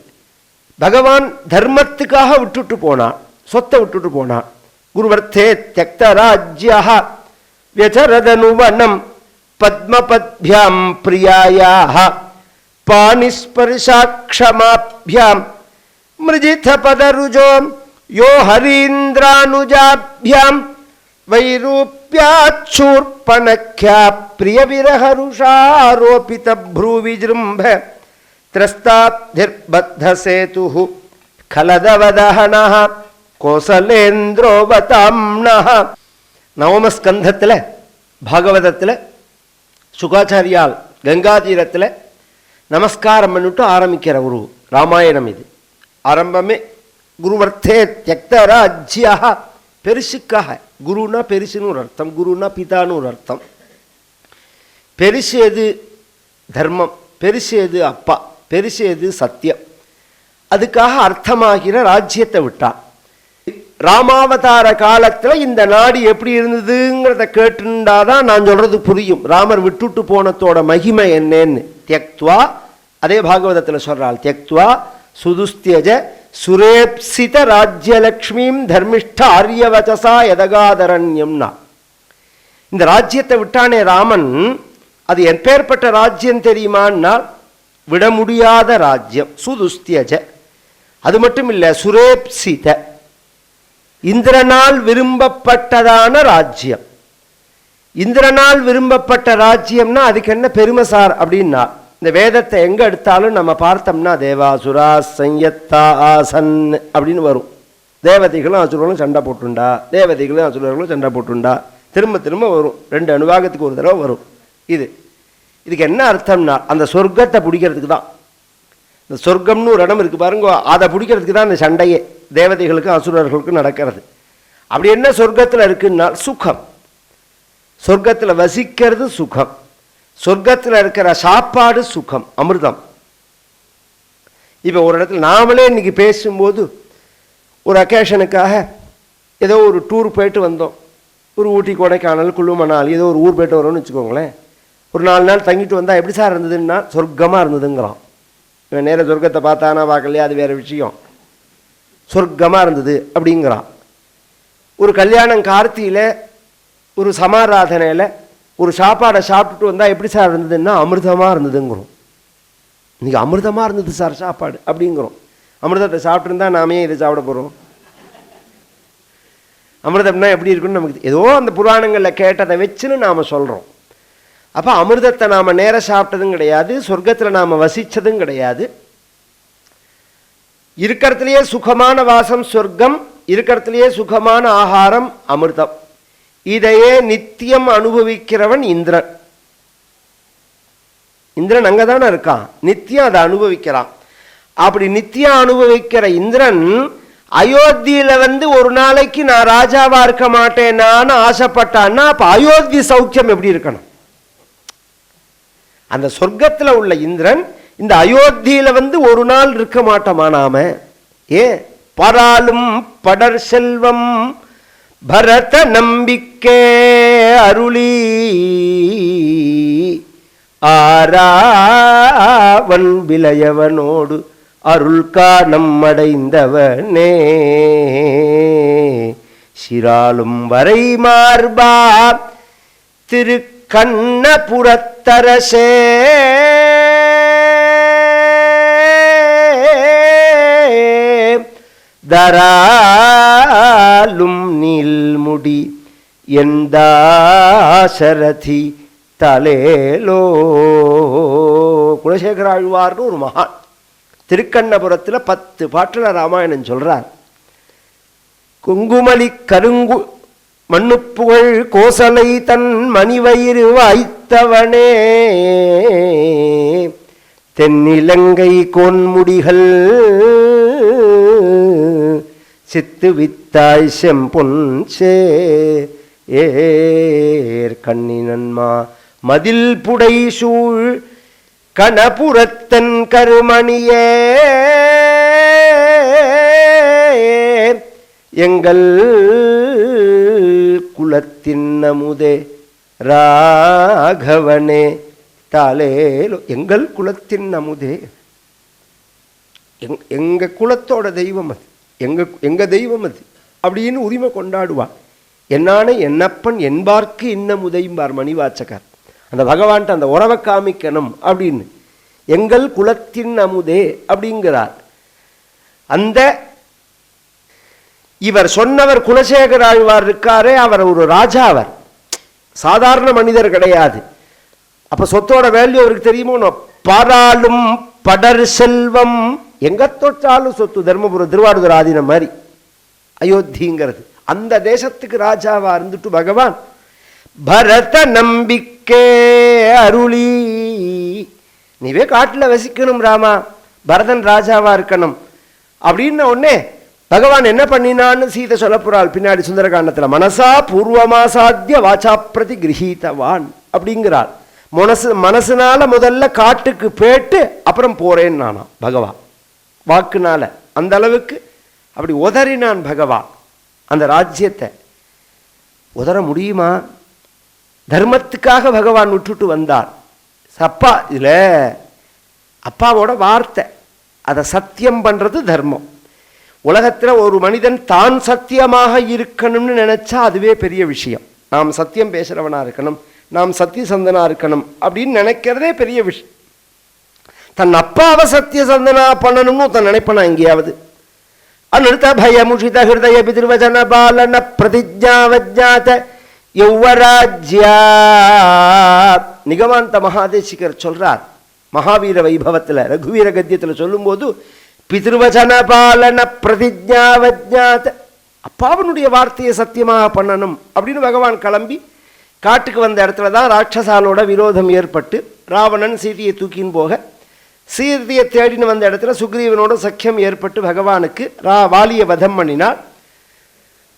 பகவான் தர்மத்துக்காக விட்டுட்டு போனான், சொத்தை விட்டுட்டு போனான். குருவர்த்தே தியக்த ராஜ்யா வியசரதனுவனம் பத்மபத்யாம் பிரியாயாஹ பாணிஸ்பர்ஷாக்ஷமாப்யாம் மிருஜித பதருஜோ யோ ஹரீந்திரானுஜாப்யாம் வைரூப்யாச்சூர்பணக்யா பிரியவிரஹருஷாரோபித ப்ரூவிஜృంభ த்ரஸ்தாப்திர்பத்தசேதுஹு கலதவதஹனஹ கோசலேந்திரோவதாம்னஹ. நவமஸ்கந்தத்தில் பாகவதத்தில் சுகாச்சாரியால் கங்கா தீரத்தில் நமஸ்காரம் பண்ணிட்டு ஆரம்பிக்கிற ஒரு ராமாயணம் இது. ஆரம்பமே குருவர்த்தே தியக்த ராஜ்யா, பெருசுக்காக. குருனா பெருசுன்னு ஒரு அர்த்தம், குருனா பிதான்னு ஒரு அர்த்தம். பெருசு எது தர்மம், பெருசு எது அப்பா, பெருசு எது சத்தியம், அதுக்காக அர்த்தமாகிற ராஜ்யத்தை விட்டான். ராமாவதார காலத்தில் இந்த நாடு எப்படி இருந்ததுங்கிறத கேட்டுண்டாதான் நான் சொல்றது புரியும். ராமர் விட்டுட்டு போனத்தோட மகிமை என்னன்னு. தியக்துவா, அதே பாகவதத்தில் சொல்றாள், தியக்துவா சுதுஸ்தியஜ சுரேப்சித ராஜ்யலக்ஷ்மீம் தர்மிஷ்ட ஆரியவச்சசா யதகாதரண்யம்னா. இந்த ராஜ்யத்தை விட்டானே ராமன், அது எப்பேற்பட்ட ராஜ்யம் தெரியுமான்னா விட முடியாத ராஜ்யம். சுதுஸ்தியஜ, அது மட்டும் இல்லை, சுரேப்சித, இந்திரனால் விரும்பப்பட்டதான ராஜ்யம். இந்திரனால் விரும்பப்பட்ட ராஜ்யம்னா அதுக்கு என்ன பெருமை சார் அப்படின்னா, இந்த வேதத்தை எங்க எடுத்தாலும் நம்ம பார்த்தோம்னா தேவாசுரா சஞ்சத்தா ஆசன் அப்படின்னு வரும். தேவதைகளும் அசுரர்களும் சண்டை போட்டுண்டா, தேவதைகளும் அசுரர்களும் சண்டை போட்டுண்டா, திரும்ப திரும்ப வரும். 2 அனுவாகத்துக்கு ஒரு தடவை வரும். இதுக்கு என்ன அர்த்தம்னா அந்த சொர்க்கத்தை பிடிக்கிறதுக்கு தான். இந்த சொர்க்கம்னு ஒரு இடம் இருக்கு பாருங்க, அதை பிடிக்கிறதுக்கு தான் இந்த சண்டையே தேவதைகளுக்கும் அசுரர்களுக்கும் நடக்கிறது. அப்படி என்ன சொர்க்கத்தில் இருக்குன்னா சுகம், சொர்க்கத்தில் வசிக்கிறது சுகம், சொர்க்கத்தில் இருக்கிற சாப்பாடு சுகம், அமிர்தம். இப்போ ஒரு இடத்துல நாமளே இன்னைக்கு பேசும்போது ஒரு அக்கேஷனுக்காக ஏதோ ஒரு டூர் போயிட்டு வந்தோம், ஒரு ஊட்டி கொடைக்கானல் குழு மணாலி ஏதோ ஒரு ஊர் போயிட்டு வரோம்னு வச்சுக்கோங்களேன். ஒரு 4 நாள் தங்கிட்டு வந்தால் எப்படி சார் இருந்ததுன்னா சொர்க்கமாக இருந்ததுங்கிறான். இவன் நேர சொர்க்கத்தை பார்த்தானா பார்க்கலையா அது வேறு விஷயம், சொர்க்கமாக இருந்தது அப்படிங்கிறான். ஒரு கல்யாணம் கார்த்தியில் ஒரு சமாராதனையில் ஒரு சாப்பாடை சாப்பிட்டுட்டு வந்தால் எப்படி சார் இருந்ததுன்னா அமிர்தமாக இருந்ததுங்கிறோம். இன்றைக்கி அமிர்தமாக இருந்தது சார் சாப்பாடு அப்படிங்கிறோம். அமிர்தத்தை சாப்பிட்டுருந்தா நாமே இதை சாப்பிட போகிறோம். அமிர்தம்னா எப்படி இருக்குன்னு நமக்கு ஏதோ அந்த புராணங்களில் கேட்டதை வச்சுன்னு நாம் சொல்கிறோம். அப்போ அமிர்தத்தை நாம் நேர சாப்பிட்டதும் கிடையாது, சொர்க்கத்தில் நாம் வசித்ததும் கிடையாது. இருக்கிறதுலையே சுகமான வாசம் சொர்க்கம், இருக்கிறதுலையே சுகமான ஆகாரம் அமிர்தம். இதையே நித்தியம் அனுபவிக்கிறவன் இந்திரன். இந்திரன் அங்கே தானே இருக்கான், நித்தியம் அதை அனுபவிக்கிறான். அப்படி நித்தியம் அனுபவிக்கிற இந்திரன் அயோத்தியில ஒரு நாளைக்கு நான் ராஜாவா இருக்க மாட்டேனான்னு ஆசைப்பட்டான்னா அப்ப அயோத்தி சௌக்கியம் எப்படி இருக்கணும்? அந்த சொர்க்கத்துல உள்ள இந்திரன் இந்த அயோத்தியில ஒரு நாள் இருக்க மாட்டோமா நாம? ஏன் பராலும் படர் செல்வம் பரத நம்பிக்கை அருளி ஆராவன் விளையவனோடு அருள் காணம் அடைந்தவனே சிராலும் வரை மார்பா திரு கண்ணபுரத்தரசே தராலும் நீல்முடி எந்தாசரதி தலேலோ. குலசேகர ஆழ்வார்னு ஒரு மகான் திருக்கண்ணபுரத்தில் 10 பாட்டுல ராமாயணம் சொல்றார். குங்குமலி கருங்கு மண்ணுப்புகழ் கோசலை தன் மணிவயிறு வாய்த்தவனே தென்னிலங்கை கோன்முடிகள் சித்து வித்தாய் செம்பொன் ஏர் கண்ணினன்மா மதில் புடை சூழ் கணபுரத்தன் கருமணியே எங்கள் குலத்தின் அமுதே ராகவனே தாலேலோ. எங்கள் குலத்தின் அமுதே, எங்கள் குலத்தோட தெய்வம் அது, எங்கள் தெய்வம் அது அப்படின்னு உரிமை கொண்டாடுவான். என்னானே என்னப்பன் என்பார்க்கு இன்னும் உதையும்பார் மணிவாச்சகர். அந்த பகவான்கிட்ட அந்த உறவை காமிக்கணும் அப்படின்னு, எங்கள் குலத்தின் அமுதே அப்படிங்கிறார். அந்த இவர் சொன்னவர் குலசேகர ஆழ்வார் இருக்காரே, அவர் ஒரு ராஜா, அவர் சாதாரண மனிதர் கிடையாது. அப்ப சொத்தோட வேல்யூ அவருக்கு தெரியுமோ? பாராளும் படர் செல்வம், எங்க தொட்டாலும் சொத்து. தர்மபுரம் திருவாரூர் ஆதீனம் மாதிரி அயோத்திங்கிறது. அந்த தேசத்துக்கு ராஜாவா இருந்துட்டு பகவான் பரத நம்பிக்கை அருளி, நீவே காட்டுல வசிக்கணும் ராமா, பரதன் ராஜாவா இருக்கணும் அப்படின்னு உடனே பகவான் என்ன பண்ணினான்னு சீதை சொல்ல போறாள் பின்னாடி சுந்தரகாண்டத்துல. மனசா பூர்வமாசாத்திய வாச்சா பிரதி கிரகீதவான் அப்படிங்கிறாள். மனசுனால முதல்ல காட்டுக்கு போயிட்டு அப்புறம் போறேன்னு நானா பகவான் வாக்குனால அந்த அளவுக்கு அப்படி உதறினான் பகவான். அந்த ராஜ்யத்தை உதற முடியுமா? தர்மத்துக்காக பகவான் விட்டுட்டு வந்தார். அப்பா இதுல அப்பாவோட வார்த்தை, அதை சத்தியம் பண்றது தர்மம். உலகத்தில் ஒரு மனிதன் தான் சத்தியமாக இருக்கணும்னு நினைச்சா அதுவே பெரிய விஷயம். நாம் சத்தியம் பேசுறவனா இருக்கணும், நாம் சத்தியசந்தனா இருக்கணும் அப்படின்னு நினைக்கிறதே பெரிய விஷயம். தன் அப்பாவை சத்தியசந்தனா பண்ணணும்னு தன் நினைப்பனா எங்கேயாவது? அனுர்த்த பயமுஷித ஹிருதய பிதிர்வச்சன பாலன பிரதிஜாவஜாத யௌவராஜ்யா. நிகமாந்த மகாதேசிகர் சொல்றார் மகாவீர வைபவத்தில், ரகுவீர கத்தியத்தில் சொல்லும்போது, பிதிர்வச்சன பாலன பிரதிஜாவஜாத, அப்பாவனுடைய வார்த்தையை சத்தியமாக பண்ணணும் அப்படின்னு பகவான் கிளம்பி காட்டுக்கு வந்த இடத்துல தான் ராட்சசாலோட விரோதம் ஏற்பட்டு ராவணன் சீதையை தூக்கின்னு போக, சீதையை தேடின்னு வந்த இடத்துல சுக்ரீவனோட சக்கியம் ஏற்பட்டு பகவானுக்கு வாலியை வதம் பண்ணினார்.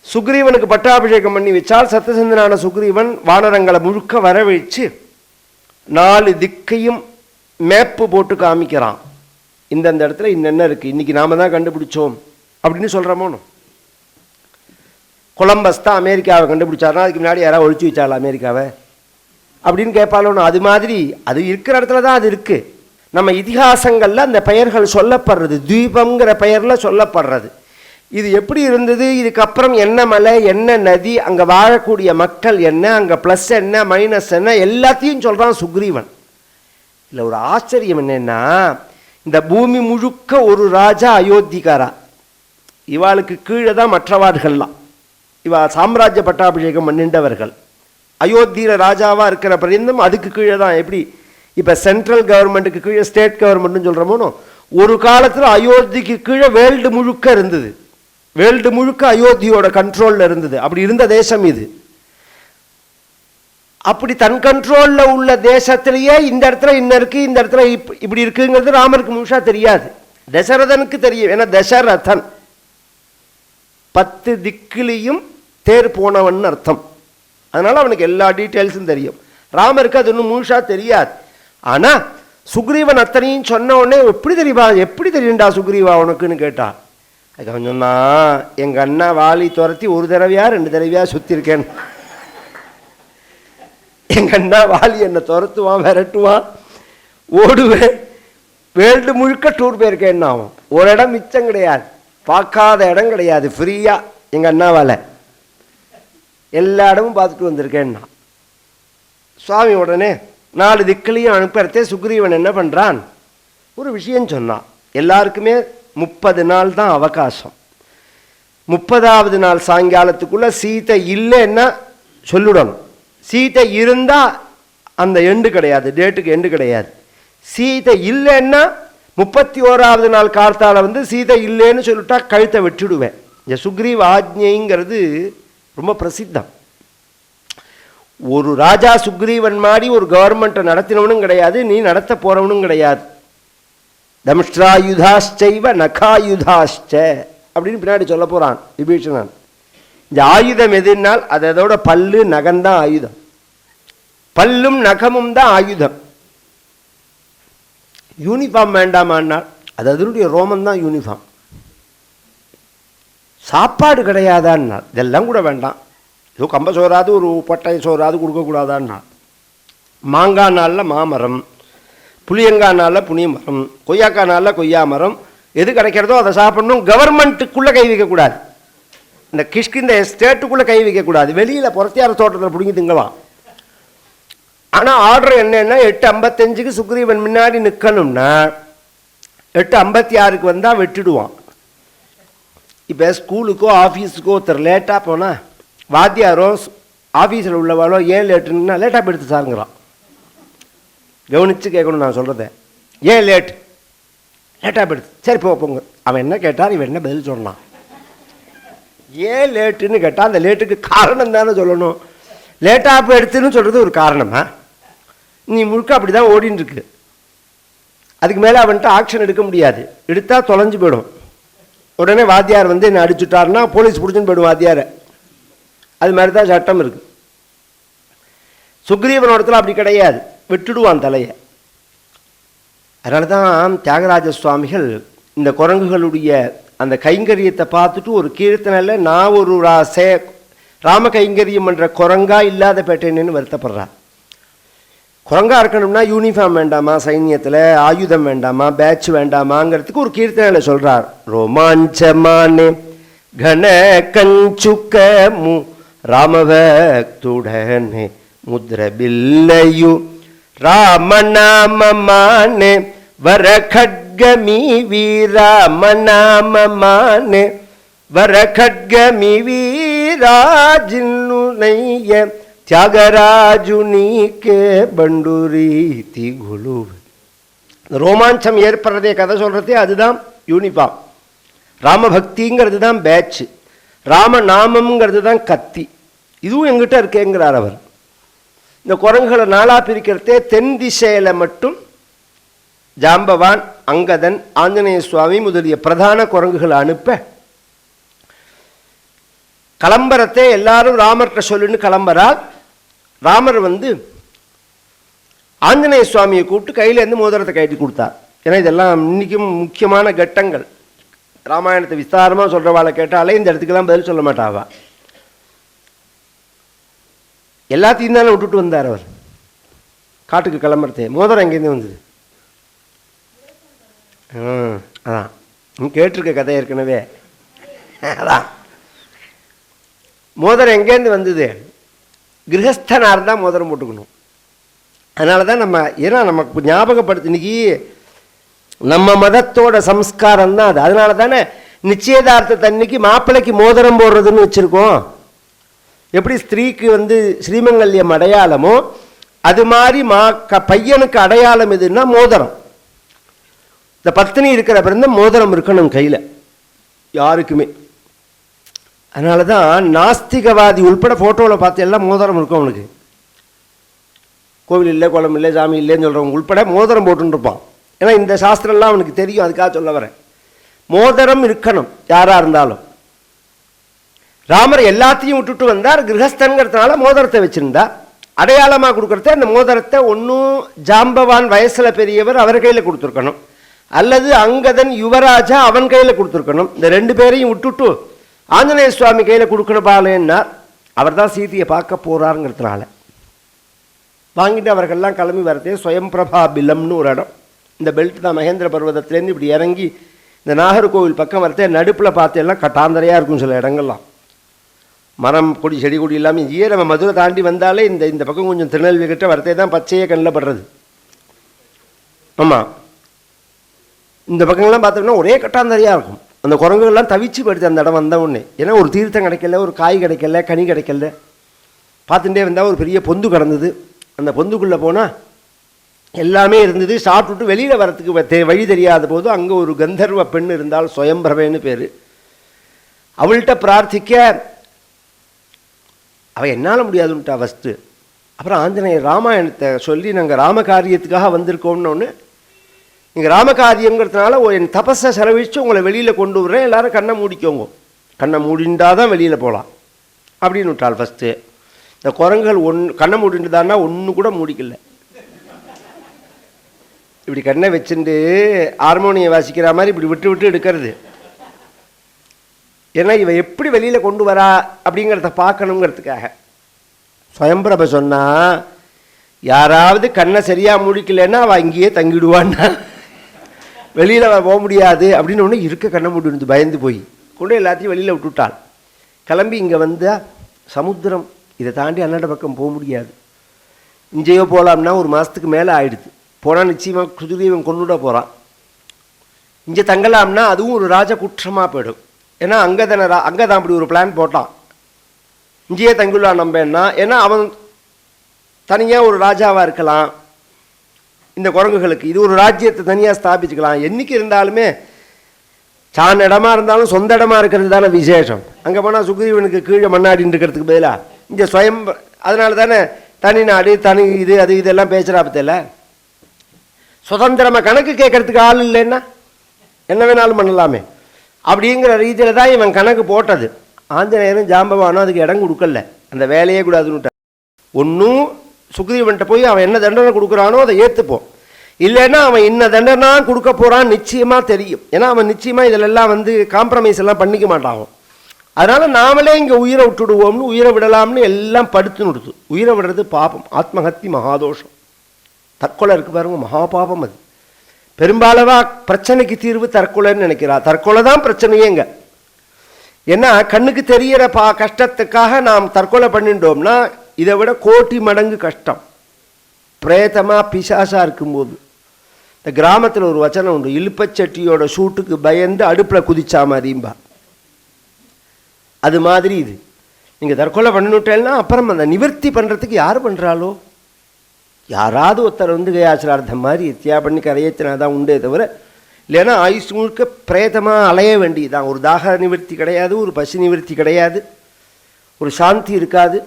சுக்ரீவனுக்கு பட்டாபிஷேகம் பண்ணி வச்சால் சத்தசந்தனான சுக்ரீவன் வானரங்களை முழுக்க வரவழைச்சு 4 திக்கையும் மேப்பு போட்டு காமிக்கிறான். இந்தந்த இடத்துல இன்னென்ன இருக்கு, இன்னைக்கு நாம தான் கண்டுபிடிச்சோம் அப்படின்னு சொல்றோமோனோ. கொலம்பஸ் தான் அமெரிக்காவை கண்டுபிடிச்சாருன்னா அதுக்கு முன்னாடி யாராவது ஒழிச்சு வச்சாள் அமெரிக்காவை அப்படின்னு கேட்பாளோனோ. அது மாதிரி அது இருக்கிற இடத்துல தான் அது இருக்கு. நம்ம இதிகாசங்கள்ல அந்த பெயர்கள் சொல்லப்படுறது, தீபம்ங்கிற பெயர்ல சொல்லப்படுறது. இது எப்படி இருந்தது, இதுக்கப்புறம் என்ன மலை, என்ன நதி, அங்க வாழக்கூடிய மக்கள் என்ன, அங்க பிளஸ் என்ன மைனஸ் என்ன, எல்லாத்தையும் சொல்றான் சுக்ரீவன். இல்லை ஒரு ஆச்சரியம் என்னன்னா, இந்த பூமி முழுக்க ஒரு ராஜா அயோத்திகாரா, இவாளுக்கு கீழே தான் மற்றவார்கள்லாம். இவா சாம்ராஜ்ய பட்டாபிஷேகம் பண்ணின்றவர்கள். அயோத்தியில ராஜாவா இருக்கிற பரியந்தம் அதுக்கு கீழே தான். எப்படி இப்ப சென்ட்ரல் கவர்மெண்ட்டுக்கு கீழே ஸ்டேட் கவர்மெண்ட்னு சொல்றோமோ, ஒரு காலத்துல அயோத்திக்கு கீழே வேர்ல்டு முழுக்க இருந்தது. வேர்ல்டு முழுக்க அயோத்தியோட கண்ட்ரோல்ல இருந்தது. அப்படி இருந்த தேசம் இது. அப்படி தன் கண்ட்ரோல்ல உள்ள தேசத்திலேயே இந்த இடத்துல இன்ன இருக்கு, இந்த இடத்துல இப்படி இருக்குங்கிறது ராமருக்கு முழுசா தெரியாது, தசரதனுக்கு தெரியும். ஏன்னா தசரதன் 10 திக்கிலையும் தேர் போனவன் அர்த்தம். அதனால அவனுக்கு எல்லா டீட்டெயில்ஸும் தெரியும். ராமருக்கு அது இன்னும் முழுசா தெரியாது. ஆனா சுக்ரீவன் அத்தனையும் சொன்ன உடனே எப்படி தெரியுமா, எப்படி தெரியும்டா சுக்ரீவா உனக்குன்னு கேட்டா, அது கொஞ்சம் தான் எங்க அண்ணா வாலி துரத்தி 1 தடவையா 2 தடவையா சுத்திருக்கேன். எங்க அண்ணா வாலி என்னை துரத்துவான், விரட்டுவான், ஓடுவேன், வேர்ல்டு முழுக்க டூர் போயிருக்கேன். ஆகும் ஒரு இடம் மிச்சம் கிடையாது, பார்க்காத இடம் கிடையாது. ஃப்ரீயா எங்க அண்ணாவால எல்லா இடமும் பார்த்துட்டு வந்திருக்கேன்னா. சுவாமி உடனே 4 திக்கிலையும் அனுப்புறதே சுக்ரீவன் என்ன பண்றான், ஒரு விஷயம் சொன்னான். எல்லாருக்குமே 30 நாள் தான் அவகாசம். 30வது நாள் சாயங்காலத்துக்குள்ள சீதை இல்லைன்னா சொல்லிடணும். சீதை இருந்தா அந்த எண்டு கிடையாது, டேட்டுக்கு எண்டு கிடையாது. சீதை இல்லைன்னா 31வது நாள் கார்த்தால வந்து சீதை இல்லைன்னு சொல்லிட்டா கழுத்தை வெட்டிடுவேன். இந்த சுக்ரீவ ஆஜ்ஞைங்கிறது ரொம்ப பிரசித்தம். ஒரு ராஜா சுக்ரீவன் மாதிரி ஒரு கவர்மெண்ட்டை நடத்தினவனும் கிடையாது, நீ நடத்த போறவனும் கிடையாது. தம்ஷ்டாயுதாஷ்சைவ நகாயுதாஷ்ச அப்படின்னு பின்னாடி சொல்ல போறான் விபீஷணன். இந்த ஆயுதம் எதுனால் அதோட பல்லு நகம்தான் ஆயுதம். பல்லும் நகமும் தான் ஆயுதம். யூனிஃபார்ம் வேண்டாமான்னால் அது அதனுடைய ரோமம் தான் யூனிஃபார்ம். சாப்பாடு கிடையாதான்னா இதெல்லாம் கூட வேண்டாம். ஏதோ கம்ப சோறாது ஒரு பட்டை சோறாது கொடுக்கக்கூடாதான்னா. மாங்காய் நாளில் மாமரம், புளியங்காய் நாளில் புளிய மரம், கொய்யாக்காய் நாளில் கொய்யா மரம், எது கிடைக்கிறதோ அதை சாப்பிடணும். கவர்மெண்ட்டுக்குள்ளே கை வைக்கக்கூடாது, இந்த கிஷ்கிந்த ஸ்டேட்டுக்குள்ளே கை வைக்கக்கூடாது. வெளியில் புறத்தியார் தோட்டத்தில் பிடிங்கி திங்கலாம். ஆனால் ஆர்டர் என்னன்னா 8:55க்கு சுக்ரீவன் முன்னாடி நிற்கணும்னா 8:56க்கு வந்தால் வெட்டிடுவான். இப்போ ஸ்கூலுக்கோ ஆஃபீஸுக்கோ ஒருத்தர் லேட்டாக போனால் வாத்தியாரோ ஆஃபீஸில் உள்ளவாளோ ஏன் லேட்டுன்னா லேட்டாக எடுத்து சாருங்கிறான். கவனித்து கேட்கணும் நான் சொல்கிறத. ஏன் லேட்டாக எடுத்து சரி போங்க. அவன் என்ன கேட்டார், இவன் என்ன பதில் சொன்னான். ஏன் லேட்டுன்னு கேட்டால் அந்த லேட்டுக்கு காரணம் தானே சொல்லணும். லேட்டாக எடுத்துன்னு சொல்கிறது ஒரு காரணமா? நீ முழுக்க அப்படி தான் ஓடின்னு இருக்கு. அதுக்கு மேலே அவன்கிட்ட ஆக்ஷன் எடுக்க முடியாது. எடுத்தால் தொலைஞ்சு போயிடும். உடனே வாத்தியார் வந்து என்ன அடிச்சுட்டாருன்னா போலீஸ் பிடிச்சுன்னு போயிடும் வாத்தியாரை. அது மாதிரி தான் சட்டம் இருக்குது. சுக்ரீவனோடத்தில் அப்படி கிடையாது, விட்டுடுவான் தலையை. அதனால தான் தியாகராஜ சுவாமிகள் இந்த குரங்குகளுடைய அந்த கைங்கரியத்தை பார்த்துட்டு ஒரு கீர்த்தனையில் நான் ஒரு ராம கைங்கரியம் பண்ணுற குரங்கா இல்லாத பேட்டேன்னு வருத்தப்படுறார். குரங்கா இருக்கணும்னா யூனிஃபார்ம் வேண்டாமா, சைன்யத்தில் ஆயுதம் வேண்டாமா, பேட்ச் வேண்டாமாங்கிறதுக்கு ஒரு கீர்த்தனையில் சொல்கிறார். ரோமாஞ்சமானே கன கஞ்சுக்கமு ராமபக்துடனே முத்ரபில்லையு ராமநாமமானே வர ಖಡ್ಗಮಿ ವೀರಾಮನಾಮಮಾನೆ ವರ ಖಡ್ಗಮಿ ವೀರಾಜಿನ್ನು ನಯ್ಯ தியாகராஜு நீக்கே பண்டுரீதி குழு. ரோமாஞ்சம் ஏற்படுறதே, கதை சொல்கிறதே அதுதான் யூனிஃபார்ம். ராமபக்திங்கிறது தான் பேட்ச், ராமநாமங்கிறது தான் கத்தி. இதுவும் எங்கிட்ட இருக்கேங்கிறார் அவர். இந்த குரங்குகளை நாளாக பிரிக்கிறதே தென் திசையில் மட்டும் ஜாம்பவான், அங்கதன், ஆஞ்சநேய சுவாமி முதலிய பிரதான குரங்குகளை அனுப்ப கிளம்பரத்தை எல்லாரும் ராமர்கிட்ட சொல்லுன்னு கிளம்புறார். ராமர் வந்து ஆஞ்சநேய சுவாமியை கூப்பிட்டு கையிலேருந்து மோதிரத்தை கட்டி கொடுத்தார். ஏன்னா இதெல்லாம் இன்றைக்கும் முக்கியமான கட்டங்கள். ராமாயணத்தை விஸ்தாரமாக சொல்கிறவாளை கேட்டாலே இந்த இடத்துக்கெல்லாம் பதில் சொல்ல மாட்டாவா. எல்லாத்தையும் தானே விட்டுட்டு வந்தார் அவர். காட்டுக்கு கிளம்புறதே மோதிரம் எங்கேருந்து வந்தது? அதான் கேட்டிருக்க கதை ஏற்கனவே. அதான் மோதிரம் எங்கேருந்து வந்தது? கிரகஸ்தனாக இருந்தால் மோதிரம் போட்டுக்கணும். அதனால தான் நம்ம ஏன்னா நமக்கு ஞாபகப்படுத்து, இன்னைக்கு நம்ம மதத்தோட சம்ஸ்காரம் தான் அது. அதனால தானே நிச்சயதார்த்த அன்னைக்கு மாப்பிள்ளைக்கு மோதிரம் போடுறதுன்னு வச்சுருக்கோம். எப்படி ஸ்திரீக்கு வந்து ஸ்ரீமங்கல்யம் அடையாளமோ அது மாதிரி பையனுக்கு அடையாளம் எதுன்னா மோதிரம். இந்த பத்தினி இருக்கிற பிறந்த மோதிரம் இருக்கணும் கையில் யாருக்குமே. அதனால தான் நாஸ்திகவாதி உள்பட ஃபோட்டோவில் பார்த்து எல்லாம் மோதிரம் இருக்கும் அவனுக்கு. கோவில் இல்லை, குளம் இல்லை, சாமி இல்லைன்னு சொல்கிறவங்க உள்பட மோதிரம் போட்டுருப்பான். ஏன்னா இந்த சாஸ்திரம்லாம் அவனுக்கு தெரியும். அதுக்காக சொல்ல வரேன், மோதிரம் இருக்கணும் யாராக இருந்தாலும். ராமர் எல்லாத்தையும் விட்டுட்டு வந்தார். கிரகஸ்தன்கிறதுனால மோதிரத்தை வச்சுருந்தா அடையாளமாக கொடுக்குறத அந்த மோதிரத்தை ஒன்றும் ஜாம்பவான் வயசில் பெரியவர் அவர் கையில் கொடுத்துருக்கணும், அல்லது அங்கதன் யுவராஜா அவன் கையில் கொடுத்துருக்கணும். இந்த ரெண்டு பேரையும் விட்டுட்டு ஆஞ்சநேய சுவாமி கையில் கொடுக்கணும் பாலேன்னார். அவர் தான் சீதையை பார்க்க போகிறாருங்கிறதுனால வாங்கிட்டு அவர்கள்லாம் கிளம்பி வரதே ஸ்வயம்பிரபா பிலம்னு ஒரு இடம். இந்த பெல்ட் தான் மகேந்திர பர்வதத்துலேருந்து இப்படி இறங்கி இந்த நாகர்கோவில் பக்கம் வரதே நடுப்பில் பார்த்து எல்லாம் கட்டாந்தரையாக இருக்கும். சில இடங்கள்லாம் மரம் கொடி செடி கொடி இல்லாமல் இங்கேயே நம்ம மதுரை தாண்டி வந்தாலே இந்த பக்கம் கொஞ்சம் திருநெல்வேலி கிட்ட வரதே தான் பச்சையே கண்ணில் படுறது. ஆமாம், இந்த பக்கங்கள்லாம் பார்த்தோம்னா ஒரே கட்டாந்தரையாக இருக்கும். அந்த குரங்குகள்லாம் தவிச்சு போயிடுது அந்த இடம் வந்த உடனே. ஏன்னா ஒரு தீர்த்தம் கிடைக்கல, ஒரு காய் கிடைக்கல, கனி கிடைக்கல. பார்த்துட்டே வந்தால் ஒரு பெரிய பொந்து கிடந்தது. அந்த பொந்துக்குள்ளே போனால் எல்லாமே இருந்தது. சாப்பிட்டுட்டு வெளியில் வரத்துக்கு வழி தெரியாத போது அங்கே ஒரு கந்தர்வ பெண் இருந்தால், ஸ்வயம்பிரபேன்னு பேர். அவள்கிட்ட பிரார்த்திக்க அவள் என்னால் முடியாதுன்ட்டா ஃபஸ்ட்டு. அப்புறம் ஆஞ்சநேயர் ராமாயணத்தை சொல்லி நாங்கள் ராமகாரியத்துக்காக வந்திருக்கோம்னு, நீங்கள் ராமகாரியங்கிறதுனால என் தபஸை செலவிச்சு உங்களை வெளியில் கொண்டு விடுறேன், எல்லோரும் கண்ணை மூடிக்கோங்க, கண்ணை மூடிண்டால் தான் வெளியில் போகலாம் அப்படின்னு விட்டாள் ஃபஸ்ட்டு. இந்த குரங்குகள் கண்ணை மூடிண்டுதான்னா ஒன்று கூட மூடிக்கல. இப்படி கண்ணை வச்சுட்டு ஹார்மோனியை வாசிக்கிற மாதிரி இப்படி விட்டு விட்டு எடுக்கிறது. ஏன்னா இவ எப்படி வெளியில் கொண்டு வரா அப்படிங்கிறத பார்க்கணுங்கிறதுக்காக. ஸ்வயம்பிரப சொன்னால் யாராவது கண்ணை சரியாக முடிக்கலைன்னா அவள் அங்கேயே தங்கிடுவான்னா, வெளியில் போக முடியாது அப்படின்னு ஒன்று இருக்க கண்ண முடிந்து பயந்து போய் கொண்டு எல்லாத்தையும் வெளியில் விட்டுவிட்டாள். கிளம்பி இங்கே வந்தால் சமுத்திரம், இதை தாண்டி அண்ணாண்ட பக்கம் போக முடியாது. இங்கேயோ போகலாம்னா ஒரு மாதத்துக்கு மேலே ஆயிடுது. போனால் நிச்சயமாக குதிரையவன் கொண்டுட போகிறான். இங்கே தங்கலாம்னா அதுவும் ஒரு ராஜ குற்றமாக போயிடும். ஏன்னா அங்கே தான் அப்படி ஒரு பிளான் போட்டான். இங்கேயே தங்கிடலாம் நம்ம என்ன, ஏன்னா அவன் தனியாக ஒரு ராஜாவாக இருக்கலாம். இந்த குரங்குகளுக்கு இது ஒரு ராஜ்யத்தை தனியாக ஸ்தாபிச்சுக்கலாம். என்றைக்கு இருந்தாலுமே சான் இடமா இருந்தாலும் சொந்த இடமா இருக்கிறது தானே விசேஷம். அங்கே போனால் சுக்ரீவனுக்கு கீழே மண்ணாடின்னு இருக்கிறதுக்கு பதிலாக இங்கே சுயம், அதனால தானே தனி நாடு தனி இது அது இதெல்லாம் பேசுகிறா பற்றில. சுதந்திரமாக கணக்கு கேட்கறதுக்கு ஆள் இல்லைன்னா என்ன வேணாலும் பண்ணலாமே அப்படிங்கிற ரீதியில் தான் இவன் கணக்கு போட்டது. ஆஞ்சநேயரும் ஜாம்பவானும் அதுக்கு இடம் கொடுக்கல, அந்த வேலையே கூடாதுன்னு. ஒன்றும் சுக்ரீவன்கிட்ட போய் அவன் என்ன தண்டனை கொடுக்குறானோ அதை ஏற்றுப்போம், இல்லைன்னா அவன் இன்ன தண்டனை கொடுக்க போகிறான் நிச்சயமாக தெரியும். ஏன்னா அவன் நிச்சயமாக இதிலெல்லாம் காம்ப்ரமைஸ் எல்லாம் பண்ணிக்க மாட்டான். அதனால் நாமளே இங்கே உயிரை விட்டுடுவோம்னு உயிரை விடலாம்னு எல்லாம் படுத்து நிறுத்து. உயிரை விடுறது பாபம், ஆத்மஹத்தி மகாதோஷம். தற்கொலை இருக்கு பாருங்க, மகாபாபம். அது பெரும்பாலவா பிரச்சனைக்கு தீர்வு தற்கொலைன்னு நினைக்கிறா. தற்கொலை தான் பிரச்சனையேங்க. ஏன்னா கண்ணுக்கு தெரிகிற கஷ்டத்துக்காக நாம் தற்கொலை பண்ணிட்டோம்னா இதை விட கோட்டி மடங்கு கஷ்டம். பிரேதமாக பிசாசாக இருக்கும்போது இந்த கிராமத்தில் ஒரு வச்சனம் உண்டு, இழுப்பச்சட்டியோட சூட்டுக்கு பயந்து அடுப்பில் குதிச்சா மாதிரிம்பா. அது மாதிரி இது. நீங்கள் தற்கொலை பண்ணிவிட்டேன்னா அப்புறம் அந்த நிவர்த்தி பண்ணுறதுக்கு யார் பண்ணுறாளோ, யாராவது ஒருத்தர் கையாசிரார்த்தம் மாதிரி எத்தியா பண்ணி கரையேற்றினா தான் உண்டே தவிர, இல்லைன்னா ஆயுஷ் முழுக்க பிரேதமாக அலைய வேண்டியதுதான். ஒரு தாக நிவர்த்தி கிடையாது, ஒரு பசி நிவர்த்தி கிடையாது, ஒரு சாந்தி இருக்காது.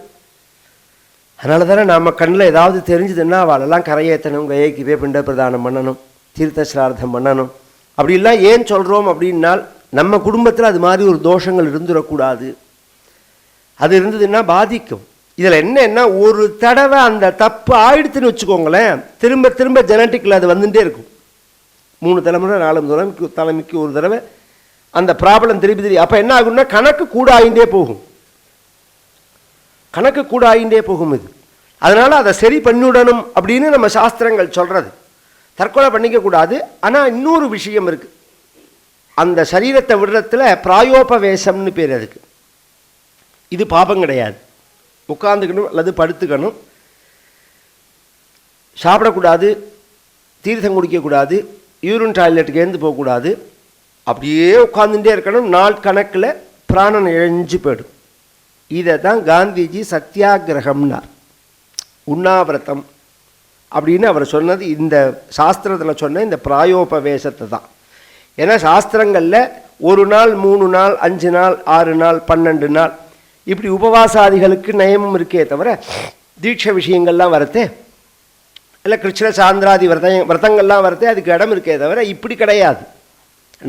அதனால தானே நம்ம கண்ணில் ஏதாவது தெரிஞ்சதுன்னா அவளெல்லாம் கரையேற்றணும், கையைக்கு பிண்ட பிரதானம் பண்ணணும், தீர்த்த சிரார்த்தம் பண்ணணும். அப்படிலாம் ஏன் சொல்கிறோம் அப்படின்னால் நம்ம குடும்பத்தில் அது மாதிரி ஒரு தோஷங்கள் இருந்துடக்கூடாது. அது இருந்ததுன்னா பாதிக்கும். இதில் என்னன்னா ஒரு தடவை அந்த தப்பு ஆயிடுத்துன்னு வச்சுக்கோங்களேன், திரும்ப திரும்ப ஜெனட்டிக்கில் அது வந்துட்டே இருக்கும். 3 தலைமுறை 4 தலைமைக்கு ஒரு தடவை அந்த ப்ராப்ளம் திருப்பி அப்போ என்ன ஆகும்னா கணக்கு கூட ஆகிண்டே போகும், கணக்கு கூட ஆகிண்டே போகும் இது. அதனால் அதை சரி பண்ணிவிடணும் அப்படின்னு நம்ம சாஸ்திரங்கள் சொல்கிறது. தற்கொலை பண்ணிக்கக்கூடாது. ஆனால் இன்னொரு விஷயம் இருக்குது, அந்த சரீரத்தை விடுறதுல பிராயோபவேசம்னு பேர் அதுக்கு. இது பாபம் கிடையாது. உட்காந்துக்கணும் அல்லது படுத்துக்கணும், சாப்பிடக்கூடாது, தீர்த்தம் குடிக்கக்கூடாது, யூரின் டாய்லெட்டுக்கு எழுந்து போகக்கூடாது, அப்படியே உட்காந்துட்டே இருக்கணும். நாள் கணக்கில் பிராணன் இழஞ்சு போயிடும். இதை தான் காந்திஜி சத்தியாகிரகம்னார், உண்ணாவிரதம் அப்படின்னு அவர் சொன்னது. இந்த சாஸ்திரத்தில் சொன்ன இந்த பிராயோபவேசத்தை தான். ஏன்னா சாஸ்திரங்களில் 1 நாள் 3 நாள் 5 நாள் 6 நாள் 12 நாள் இப்படி உபவாசாதிகளுக்கு நியமம் இருக்கே தவிர தீட்சை விஷயங்கள்லாம் வரத்தே இல்லை, கிருஷ்ண சாந்திராதி விரதங்கள்லாம் வரத்தே அதுக்கு இடம் இருக்கே தவிர இப்படி கிடையாது.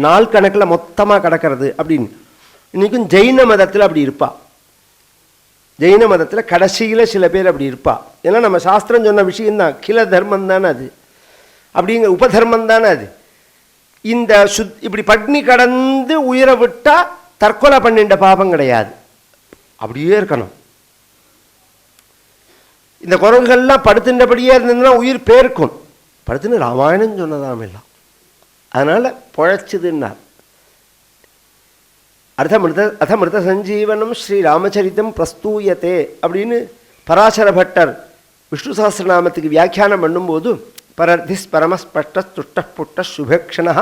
நாள் கணக்கில் மொத்தமாக கிடக்கிறது அப்படின்னு. இன்றைக்கும் ஜெயின மதத்தில் அப்படி இருப்பா. ஜெயின மதத்தில் கடைசியில் சில பேர் அப்படி இருப்பா. ஏன்னா நம்ம சாஸ்திரம் சொன்ன விஷயந்தான், கில தர்மம் தானே அது, அப்படிங்கிற உபதர்மம் தானே அது. இந்த இப்படி பட்னி கடந்து உயிரை விட்டால் தற்கொலை பண்ணிட்ட பாபம் கிடையாது, அப்படியே இருக்கணும். இந்த குரங்குகள்லாம் படுத்துட்டபடியே இருந்ததுன்னா உயிர் பேர்க்கும். படுத்துன்னு ராமாயணம் சொன்னதாம் எல்லாம். அதனால் பொழைச்சதுன்னார். அர்த்தமிருத சஞ்சீவனம் ஸ்ரீ ராமச்சரித்தம் பிரஸ்தூயத்தே அப்படின்னு பராசர பட்டர் விஷ்ணு சஹஸ்ரநாமத்துக்கு வியாக்கியானம் பண்ணும்போது பரர்திஸ் பரமஸ்பஷ்ட துஷ்ட புட்ட சுபேக்ஷணா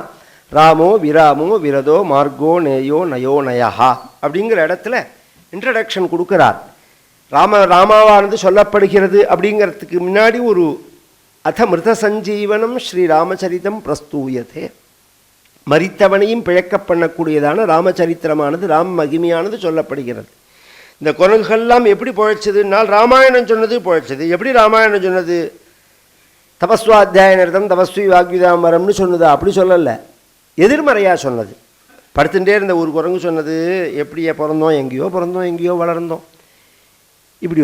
ராமோ விராமோ விரதோ மார்கோ நேயோ நயோ நயா அப்படிங்கிற இடத்துல இன்ட்ரடக்ஷன் கொடுக்குறார். ராமாவானது சொல்லப்படுகிறது அப்படிங்கிறதுக்கு முன்னாடி ஒரு மிருத சஞ்சீவனம் ஸ்ரீ ராமச்சரித்தம் பிரஸ்தூயத்தே, மரித்தவனையும் பிழைக்க பண்ணக்கூடியதான ராமச்சரித்திரமானது ராம மகிமையானது சொல்லப்படுகிறது. இந்த குரங்குகள்லாம் எப்படி பிழைச்சதுனால் ராமாயணம் சொன்னது பிழைச்சது. எப்படி ராமாயணம் சொன்னது? தபஸ்வாத்தியாய நிறுத்தம் தபஸ்வி வாக்விதாமரம்னு சொன்னது, அப்படி சொல்லலை, எதிர்மறையாக சொன்னது. படுத்துட்டே இருந்த ஒரு குரங்கு சொன்னது, எப்படியே பிறந்தோம் எங்கேயோ வளர்ந்தோம், இப்படி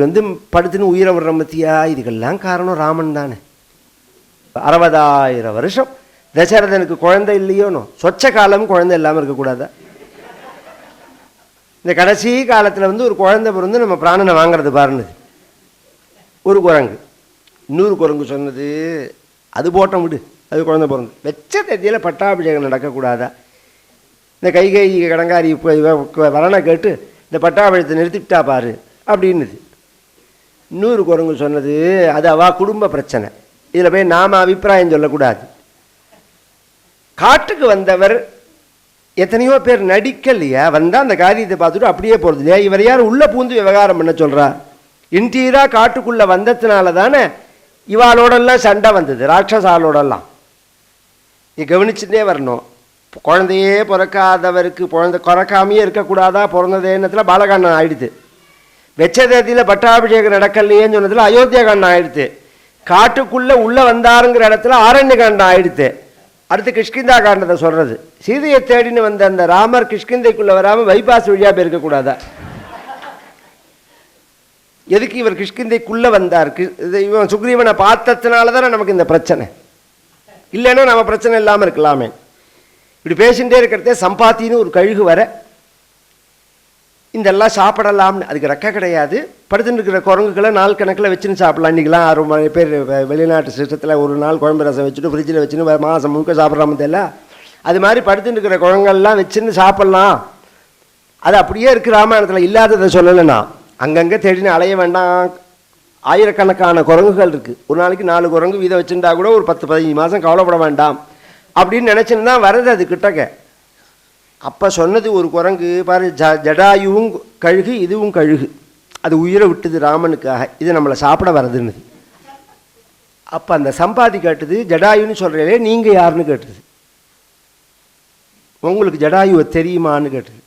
படுத்துன்னு உயிரை விடுற மத்தியா, இதுக்கெல்லாம் காரணம் ராமன் தானே. 60,000 வருஷம் தசரதனுக்கு குழந்தை இல்லையோனோ, சொச்ச காலம் குழந்தை இல்லாமல் இருக்கக்கூடாதா? இந்த கடைசி காலத்தில் ஒரு குழந்தை பிறந்து நம்ம பிராணனை வாங்கிறது பாருன்னு ஒரு குரங்கு. இன்னொரு குரங்கு சொன்னது, அது போட்டோம் விடு, அது குழந்தை பிறந்து. வெச்ச தேதியில் பட்டாபிஷேகம் நடக்கக்கூடாதா? இந்த கைகை கடங்காரி வரனை கேட்டு இந்த பட்டாபிஷேகத்தை நிறுத்திவிட்டா பாரு அப்படின்னுது. இன்னொரு குரங்கு சொன்னது, அது அவா குடும்ப பிரச்சனை, இதில் போய் நாம் அபிப்பிராயம் சொல்லக்கூடாது. காட்டுக்கு வந்தவர் எத்தனையோ பேர் நடிக்கலையா, வந்தால் அந்த காரியத்தை பார்த்துட்டு அப்படியே போகிறது இல்லையா? இவர் யார் உள்ளே பூந்து விவகாரம் பண்ண சொல்கிறா? இன்டீராக காட்டுக்குள்ளே வந்ததுனால தானே இவாளோடெல்லாம் சண்டை வந்தது, ராட்சசாலோடெல்லாம். நீ கவனிச்சுட்டே வரணும். குழந்தையே பிறக்காதவருக்கு குழந்தை குறக்காமையே இருக்கக்கூடாதா? பிறந்தது எண்ணத்தில் பாலகாண்டம் ஆயிடுது. வெச்ச தேதியில் பட்டாபிஷேகம் நடக்கலையேன்னு சொன்னதில் அயோத்தியா காண்டம் ஆயிடுது. காட்டுக்குள்ளே உள்ளே வந்தாருங்கிற இடத்துல ஆரண்ய காண்டம் ஆயிடுது. அடுத்து கிஷ்கிந்தா காண்டத்தை சொல்கிறது. சீதையை தேடின்னு வந்த அந்த ராமர் கிஷ்கிந்தைக்குள்ளே வராமல் பைபாஸ் வழியாக போயிருக்கக்கூடாதா? எதுக்கு இவர் கிஷ்கிந்தைக்குள்ளே வந்தார்? இவன் சுக்ரீவனை பார்த்ததுனால தானே நமக்கு இந்த பிரச்சனை. இல்லைன்னா நம்ம பிரச்சனை இல்லாமல் இருக்கலாமே. இப்படி பேசிகிட்டே இருக்கிறதே சம்பாத்தின்னு ஒரு கழுகு வர இதெல்லாம் சாப்பிடலாம்னு. அதுக்கு ரெக்க கிடையாது. படுத்துட்டு இருக்கிற குரங்குகளை நாள் கணக்கில் வச்சுன்னு சாப்பிடலாம். இன்றைக்கெலாம் 6 பேர் வெளிநாட்டு சிஸ்டத்தில் ஒரு நாள் குழம்பு ரசம் வச்சுட்டு ஃப்ரிட்ஜில் வச்சுன்னு மாதம் முழுக்க சாப்பிட்றாம தெரியல. அது மாதிரி படுத்துட்டு இருக்கிற குரங்கெல்லாம் வச்சுன்னு சாப்பிட்லாம். அது அப்படியே இருக்கிற ராமாயணத்தில் இல்லாததை சொல்லலைன்னா அங்கங்கே தேடின்னு அலைய வேண்டாம். ஆயிரக்கணக்கான குரங்குகள் இருக்குது. ஒரு நாளைக்கு 4 குரங்கு வீதை வச்சுருந்தா கூட ஒரு 10-15 மாதம் கவலைப்பட வேண்டாம் அப்படின்னு நினச்சின்னு தான் வருது அது கிட்டக்க. அப்போ சொன்னது ஒரு குரங்கு பாரு, ஜடாயுவும் கழுகு, இதுவும் கழுகு, அது உயிரை விட்டுது ராமனுக்காக, இது நம்மளை சாப்பிட வரதுன்னு. அப்போ அந்த சம்பாதி கேட்டது, ஜடாயுன்னு சொல்கிறீங்களே நீங்கள் யாருன்னு கேட்டது. உங்களுக்கு ஜடாயுவை தெரியுமான்னு கேட்டது.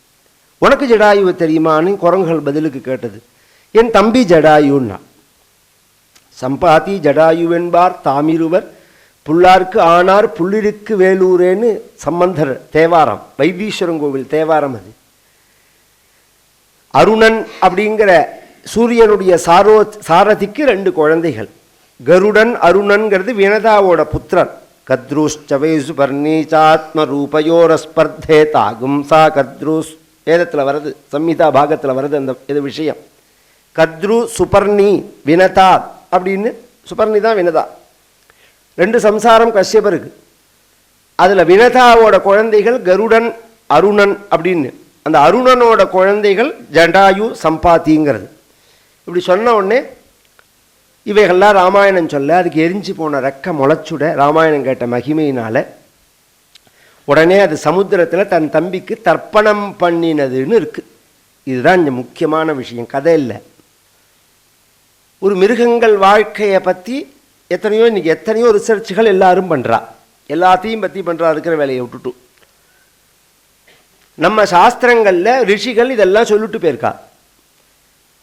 உனக்கு ஜடாயுவை தெரியுமான்னு குரங்குகள் பதிலுக்கு கேட்டது. என் தம்பி ஜடாயுன்னா. சம்பாதி ஜடாயுவென்பார் தாமிருவர் புல்லாருக்கு ஆனார் புள்ளிருக்கு வேலூரேன்னு சம்பந்தர் தேவாரம், வைத்தீஸ்வரன் தேவாரம். அது அருணன் அப்படிங்கிற சூரியனுடைய சாரதிக்கு 2 குழந்தைகள். கருடன் அருணன்கிறது வினதாவோட புத்திரன். கத்ருஷ்சவேசு பர்ணீச்சாத்ம ரூபயோரஸ்பர்தே தாகும் சா கத்ருஸ் வேதத்தில் வருது, சம்ஹிதா பாகத்தில் வருது அந்த இது விஷயம். கத்ரு சுபர்ணி வினதா அப்படின்னு, சுபர்ணி தான் வினதா. 2 சம்சாரம் கஷ்யபருக்கு. அதில் வினதாவோட குழந்தைகள் கருடன் அருணன் அப்படின்னு. அந்த அருணனோட குழந்தைகள் ஜடாயு சம்பாத்திங்கிறது. இப்படி சொன்ன உடனே இவைகள்லாம் ராமாயணம் சொல்ல, அதுக்கு எரிஞ்சு போன ரெக்க முளைச்சுட ராமாயணம் கேட்ட மகிமையினால உடனே அது சமுத்திரத்தில் தன் தம்பிக்கு தர்ப்பணம் பண்ணினதுன்னு இருக்குது. இதுதான் இந்த முக்கியமான விஷயம், கதை இல்லை. ஒரு மிருகங்கள் வாழ்க்கையை பற்றி எத்தனையோ ரிசர்ச்சுகள் எல்லாரும் பண்ணுறா. எல்லாத்தையும் பற்றி பண்ணுறா இருக்கிற வேலையை விட்டுட்டு. நம்ம சாஸ்திரங்களில் ரிஷிகள் இதெல்லாம் சொல்லிட்டு போயிருக்கா.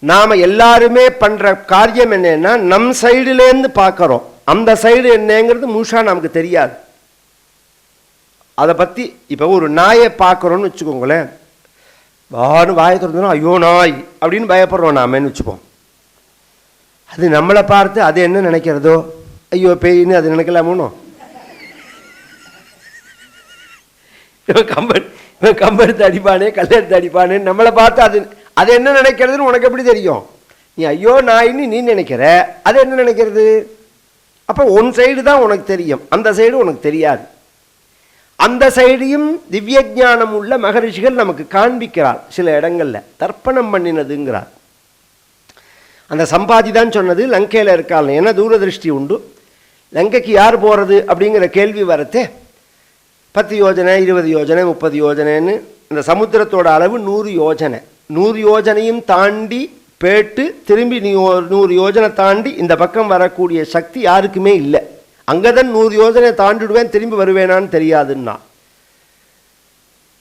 நாம் எல்லாருமே பண்ணுற காரியம் என்னன்னா, நம் சைடுலேருந்து பார்க்குறோம், அந்த சைடு என்னங்கிறது முழுசாக நமக்கு தெரியாது. அதை பற்றி இப்போ ஒரு நாயை பார்க்குறோன்னு வச்சுக்கோங்களேன், வாயை திறந்தோன்னா ஐயோ நாய் அப்படின்னு பயப்படுறோம் நாமன்னு வச்சுப்போம். அது நம்மளை பார்த்து அது என்ன நினைக்கிறதோ, ஐயோ பேயின்னு அது நினைக்கலாமோனோ. இவன் கம்பெடுத்து அடிப்பானே கல்லெடுத்து அடிப்பானே நம்மளை பார்த்து அது என்ன நினைக்கிறதுன்னு உனக்கு எப்படி தெரியும்? நீ ஐயோ நாயின்னு நீ நினைக்கிற, அது என்ன நினைக்கிறது? அப்போ உன் சைடு தான் உனக்கு தெரியும், அந்த சைடு உனக்கு தெரியாது. அந்த சைடையும் திவ்ய ஞானம் உள்ள மகரிஷிகள் நமக்கு காண்பிக்கிறார். சில இடங்களில் தர்ப்பணம் பண்ணினதுங்கிறார். அந்த சம்பாதி தான் சொன்னது லங்கையில் இருக்காள். ஏன்னா தூரதிருஷ்டி உண்டு. லங்கைக்கு யார் போகிறது அப்படிங்கிற கேள்வி வரத்தே 10 யோஜனை 20 யோஜனை 30 யோஜனைன்னு இந்த சமுத்திரத்தோட அளவு 100 யோஜனை. 100 யோஜனையும் தாண்டி பேட்டு திரும்பி 100 யோஜனை தாண்டி இந்த பக்கம் வரக்கூடிய சக்தி யாருக்குமே இல்லை. அங்கே தான் 100 யோஜனை தாண்டிடுவேன், திரும்பி வருவேனான்னு தெரியாதுன்னா.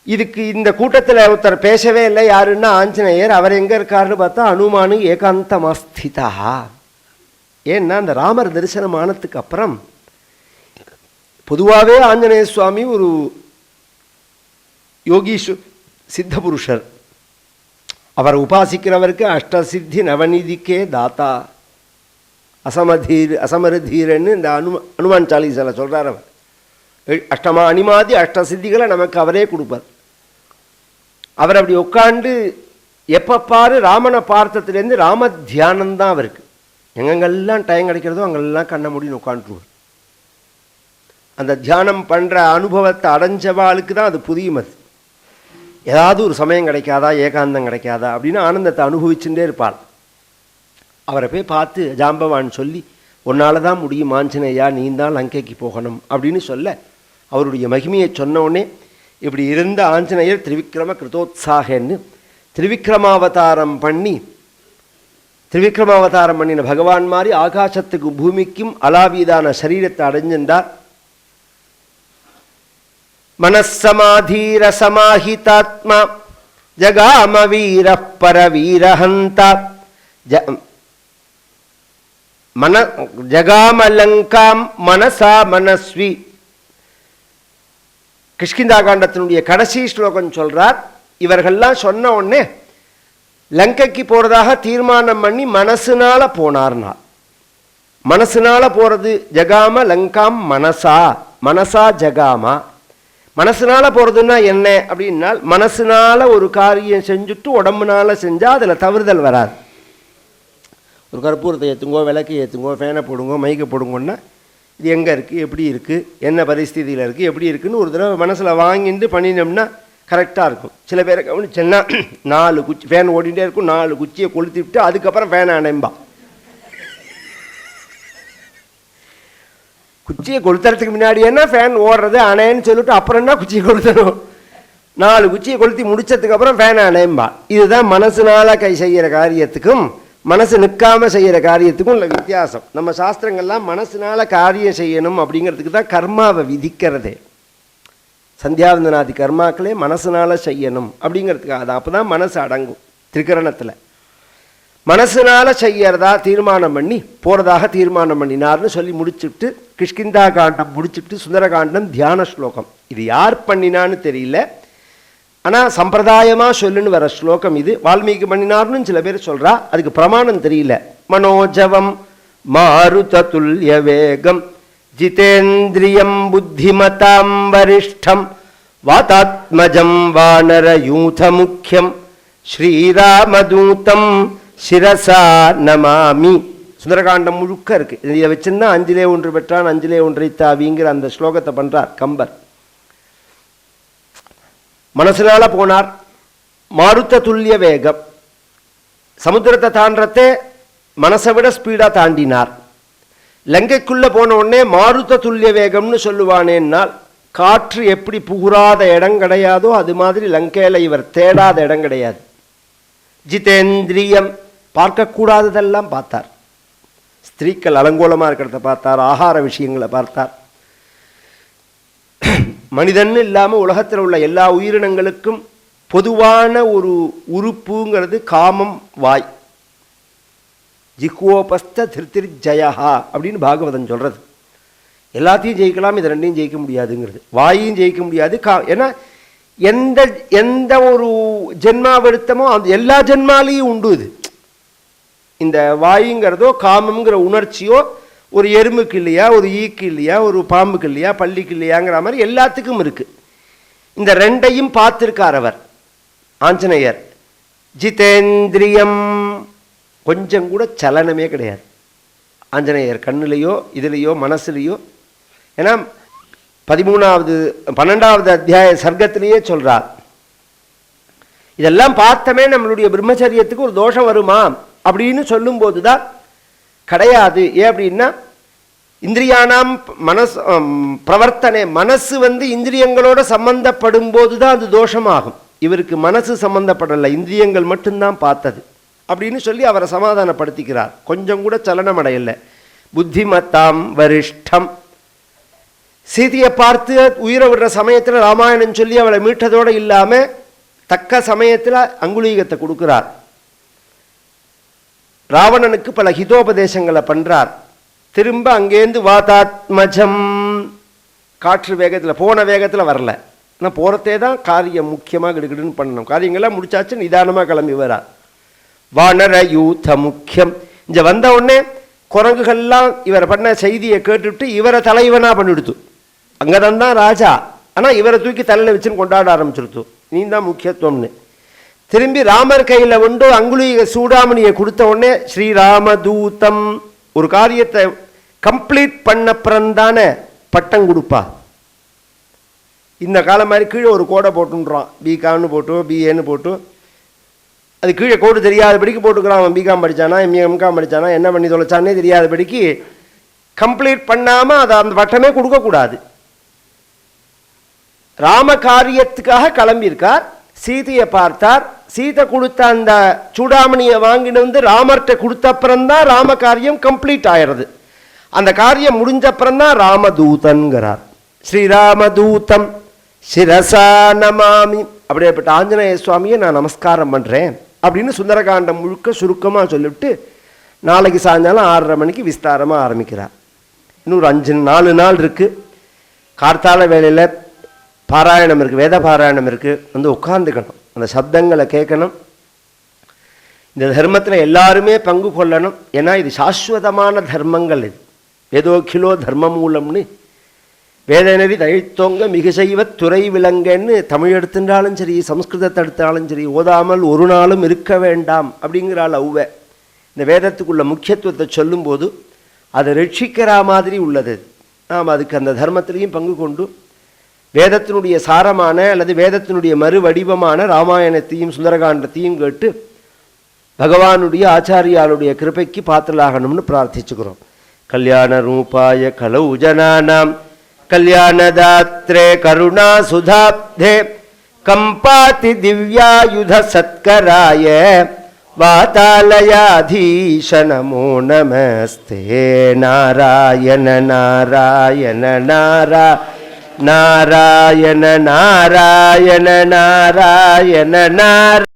இதுக்கு இந்த கூட்டத்தில் ஒருத்தர் பேசவே இல்லை. யாருன்னா ஆஞ்சநேயர். அவர் எங்கே இருக்காருன்னு பார்த்தா அனுமானு ஏகாந்தமாஸ்திதா. ஏன்னா அந்த ராமர் தரிசனம் ஆனதுக்கு அப்புறம் பொதுவாகவே ஆஞ்சநேய சுவாமி ஒரு யோகீஸ்வ சித்த புருஷர். அவர் உபாசிக்கிறவருக்கு அஷ்டசித்தி நவநிதிக்கே தாத்தா அசமரதீரன்னு இந்த அனுமான் சாலிசால சொல்கிறார். அவர் அஷ்டமா அனிமாதி அஷ்டசித்திகளை நமக்கு அவரே கொடுப்பார். அவர் அப்படி உட்காண்டு எப்போ பாரு ராமனை பார்த்ததுலேருந்து ராம தியானந்தான் அவருக்கு. எங்கெங்கெல்லாம் டைம் கிடைக்கிறதோ அங்கெல்லாம் கண்ண முடின்னு உட்காந்துருவார். அந்த தியானம் பண்ணுற அனுபவத்தை அடைஞ்சவாளுக்கு தான் அது புரியும். அது ஏதாவது ஒரு சமயம் கிடைக்காதா, ஏகாந்தம் கிடைக்காதா அப்படின்னு ஆனந்தத்தை அனுபவிச்சுட்டே இருப்பாள். அவரை போய் பார்த்து ஜாம்பவான் சொல்லி, உன்னால தான் முடியும் ஆஞ்சநேயா, நீ தான் லங்கைக்கு போகணும் அப்படின்னு சொல்ல, அவருடைய மகிமையை சொன்னோடனே இப்படி இருந்த ஆஞ்சநேயர் திரிவிக்ரம கிருதோத்சாகன்னு திரிவிக்ரமாவதாரம் பண்ணின பகவான் மாதிரி ஆகாசத்துக்கு பூமிக்கும் அலாவீதான சரீரத்தை அடைஞ்சின்றார். மனசமாதீர சமாஹிதாத்மா ஜகாம வீர பரவீரஹந்தா ஜகாமலங்காம் மனசா மனஸ்வி. கிஷ்கிந்தா காண்டத்தினுடைய கடைசி ஸ்லோகம் சொல்றார். இவர்கள்லாம் சொன்ன உடனே லங்கைக்கு போறதாக தீர்மானம் பண்ணி மனசுனால போனார்னா, மனசுனால போறது ஜகாம லங்காம் மனசா, மனசா ஜகாமா. மனசுனால போறதுன்னா என்ன அப்படின்னா, மனசுனால ஒரு காரியம் செஞ்சுட்டு உடம்புனால செஞ்சா அதுல தவறுதல் வராது. ஒரு கற்பூரத்தை ஏற்றுங்கோ, விளக்கு ஏற்றுங்கோ, ஃபேனை போடுங்கோ, மைக்கை போடுங்கன்னா இது எங்கே இருக்குது, எப்படி இருக்குது, என்ன பரிஸ்திதியில் இருக்குது, எப்படி இருக்குதுன்னு ஒரு தடவை மனசில் வாங்கிட்டு பண்ணினோம்னா கரெக்டாக இருக்கும். சில பேரை கவனிச்சேன்னா 4 குச்சி ஃபேன் ஓடிட்டே இருக்கும், 4 குச்சியை கொளுத்தி விட்டு அதுக்கப்புறம் ஃபேனை அணைம்பா. குச்சியை கொளுத்துறதுக்கு முன்னாடி என்ன ஃபேன் ஓடுறது அணைன்னு சொல்லிட்டு அப்புறம் என்ன குச்சியை கொளுத்தணும். 4 குச்சியை கொளுத்தி முடிச்சதுக்கு அப்புறம் ஃபேனை அணைம்பா. இதுதான் மனசுனால செய்கிற காரியத்துக்கும் மனசு நிற்காம செய்கிற காரியத்துக்கும் உள்ள வித்தியாசம். நம்ம சாஸ்திரங்கள்லாம் மனசுனால காரியம் செய்யணும் அப்படிங்கிறதுக்கு தான் கர்மாவை விதிக்கிறதே. சந்தியாவந்தனாதி கர்மாக்களே மனசுனால செய்யணும் அப்படிங்கிறதுக்காக தான். அப்போ தான் மனசு அடங்கும். திரிகரணத்தில் மனசுனால செய்யறதா தீர்மானம் பண்ணி போகிறதாக தீர்மானம் பண்ணினார்னு சொல்லி முடிச்சுட்டு கிஷ்கிந்தா காண்டம் முடிச்சுட்டு சுந்தரகாண்டம் தியான ஸ்லோகம். இது யார் பண்ணினான்னு தெரியல, ஆனால் சம்பிரதாயமாக சொல்லுன்னு வர ஸ்லோகம் இது. வால்மீகி பண்ணினார்னு சில பேர் சொல்கிறா, அதுக்கு பிரமாணம் தெரியல. மனோஜவம் மாருத துல்லிய வேகம் ஜிதேந்திரியம் புத்திமதாம் வரிஷ்டம் வாதாத்மஜம் வானர யூத முக்கியம் ஸ்ரீராமதூதம் சிரசா நமாமி. சுந்தரகாண்டம் முழுக்க இருக்கு. இதை வச்சுன்னா 5லே 1 பெற்றான் 5லே 1 தாவிங்கிற அந்த ஸ்லோகத்தை பண்றார் கம்பர். மனசுனால போனார். மாருத்த துல்லிய வேகம், சமுத்திரத்தை தாண்டறதே மனசை விட ஸ்பீடா தாண்டினார். லங்கைக்குள்ள போன உடனே மாருத்த துல்லிய வேகம்னு சொல்லுவானேன்னால், காற்று எப்படி புகுறாத இடம் கிடையாதோ அது மாதிரி லங்கையில இவர் தேடாத இடம் கிடையாது. ஜிதேந்திரியம், பார்க்கக்கூடாததெல்லாம் பார்த்தார். ஸ்திரீக்கள் அலங்கோலமா இருக்கிறத பார்த்தார், ஆகார விஷயங்களை பார்த்தார். மனிதன் இல்லாமல் உலகத்தில் உள்ள எல்லா உயிரினங்களுக்கும் பொதுவான ஒரு உறுப்புங்கிறது காமம், வாய். ஜிஹ்வோபஸ்த திருத்திர் ஜயஹா அப்படின்னு பாகவதன் சொல்றது. எல்லாத்தையும் ஜெயிக்கலாம், இது ரெண்டையும் ஜெயிக்க முடியாதுங்கிறது. வாயையும் ஜெயிக்க முடியாது. ஏன்னா எந்த எந்த ஒரு ஜென்மாவெடுத்தமோ அந்த எல்லா ஜென்மாலையும் உண்டு இது. இந்த வாயுங்கிறதோ காமம்ங்கிற உணர்ச்சியோ ஒரு எறும்புக்கு இல்லையா, ஒரு ஈக்கு இல்லையா, ஒரு பாம்புக்கு இல்லையா, பள்ளிக்கு இல்லையாங்கிற மாதிரி எல்லாத்துக்கும் இருக்கு. இந்த ரெண்டையும் பார்த்திருக்கார் அவர் ஆஞ்சநேயர். ஜிதேந்திரியம், கொஞ்சம் கூட சலனமே கிடையாது ஆஞ்சநேயர் கண்ணுலையோ இதுலையோ மனசுலையோ. ஏன்னா 12வது அத்தியாய சர்க்கத்திலேயே சொல்றார், இதெல்லாம் பார்த்தமே நம்மளுடைய பிரம்மச்சரியத்துக்கு ஒரு தோஷம் வருமா அப்படின்னு சொல்லும் போதுதான் கிடையாது. ஏன் அப்படின்னா, இந்திரியானாம் மனசு பிரவர்த்தனை, மனசு இந்திரியங்களோட சம்பந்தப்படும் போதுதான் அது தோஷமாகும். இவருக்கு மனசு சம்பந்தப்படலை, இந்திரியங்கள் மட்டும்தான் பார்த்தது அப்படின்னு சொல்லி அவரை சமாதானப்படுத்திக்கிறார். கொஞ்சம் கூட சலனம் அடையலை. புத்திமத்தாம் வரிஷ்டம், சீதையை பார்த்து உயிரை விடுற சமயத்தில் ராமாயணம் சொல்லி அவளை மீட்டதோடு இல்லாமல் தக்க சமயத்தில் அங்குலீகத்தை கொடுக்கிறார். ராவணனுக்கு பல ஹிதோபதேசங்களை பண்றார். திரும்ப அங்கேருந்து வாதாத்மஜம், காற்று வேகத்தில் போன வேகத்தில் வரல, ஆனால் போகிறதே தான் காரியம் முக்கியமாக கிடுகிடுன்னு பண்ணணும். காரியங்கள்லாம் முடிச்சாச்சு, நிதானமாக கிளம்பி வரார். வானர யூத முக்கியம், இங்கே வந்த உடனே குரங்குகள்லாம் இவரை பண்ண செய்தியை கேட்டுவிட்டு இவரை தலைவனாக பண்ணிடுத்து. அங்கே தான் ராஜா, ஆனால் இவரை தூக்கி தலையில் வச்சுன்னு கொண்டாட ஆரம்பிச்சுடுத்து. நீ தான் முக்கியத்துவம்னு. திரும்பி ராமர் கையில் அங்குலீக சூடாமணியை கொடுத்த உடனே ஸ்ரீராமதூதம், ஒரு காரியத்தை கம்ப்ளீட் பண்ணப்புறந்தானே பட்டம் கொடுப்பா. இந்த காலம் மாதிரி கீழே ஒரு கோடை போட்டுன்றான், பிகாம்னு போட்டு பிஏன்னு போட்டு, அது கீழே கோடு தெரியாதபடிக்கு போட்டுக்கிறான். அவன் பிகாம் படித்தானா எம்காம் படித்தானா என்ன பண்ணி தொலைச்சானே தெரியாதபடிக்கு கம்ப்ளீட் பண்ணாமல் அதை அந்த பட்டமே கொடுக்கக்கூடாது. ராம காரியத்துக்காக கிளம்பியிருக்கார், சீதையை பார்த்தார், சீதை கொடுத்த அந்த சூடாமணியை வாங்கிட்டு வந்து ராமர்கிட்ட கொடுத்த அப்புறம்தான் ராம காரியம் கம்ப்ளீட் ஆயிடுறது. அந்த காரியம் முடிஞ்ச அப்புறம்தான் ராமதூதன்கிறார். ஸ்ரீராமதூதம் சிரசா நமாமி, அப்படியேப்பட்ட ஆஞ்சநேய சுவாமியை நான் நமஸ்காரம் பண்ணுறேன் அப்படின்னு சுந்தரகாண்டம் முழுக்க சுருக்கமாக சொல்லிவிட்டு நாளைக்கு சாயங்காலம் 6:30 மணிக்கு விஸ்தாரமாக ஆரம்பிக்கிறார். இன்னொரு 4 நாள் இருக்குது. கார்த்தால வேளையில் பாராயணம் இருக்குது, வேத பாராயணம் இருக்குது. வந்து உட்காந்துக்கணும், அந்த சப்தங்களை கேட்கணும். இந்த தர்மத்தில் எல்லாருமே பங்கு கொள்ளணும். ஏன்னா இது சாஸ்வதமான தர்மங்கள். இது ஏதோ கிலோ தர்ம மூலம்னு வேதநெறி தழித்தோங்க மிகு செய்வ துறை விலங்கன்னு தமிழ் எடுத்துட்டாலும் சரி சம்ஸ்கிருதத்தை எடுத்தாலும் சரி ஓதாமல் ஒரு நாளும் இருக்க வேண்டாம் அப்படிங்கிறாள் ஔவை. இந்த வேதத்துக்குள்ள முக்கியத்துவத்தை சொல்லும்போது அதை ரட்சிக்கிற மாதிரி உள்ளது. நாம் அதுக்கு அந்த தர்மத்திலையும் பங்கு கொண்டு வேதத்தினுடைய சாரமான அல்லது வேதத்தினுடைய மறு வடிவமான ராமாயணத்தையும் சுந்தரகாண்டத்தையும் கேட்டு பகவானுடைய ஆச்சாரியாளுடைய கிருபைக்கு பாத்திரலாகணும்னு பிரார்த்திச்சுக்கிறோம். கல்யாண ரூபாய கலௌ ஜனானாம் கல்யாணதாத்ரே கருணா சுதாப்தே கம்பாதி திவ்யாயுத சத்கராய வாதாலயாதீஷ நமோ நமஸ்தே. நாராயண நாராயண நாராயண நாராயண நாராயண நாராயண நாராயண.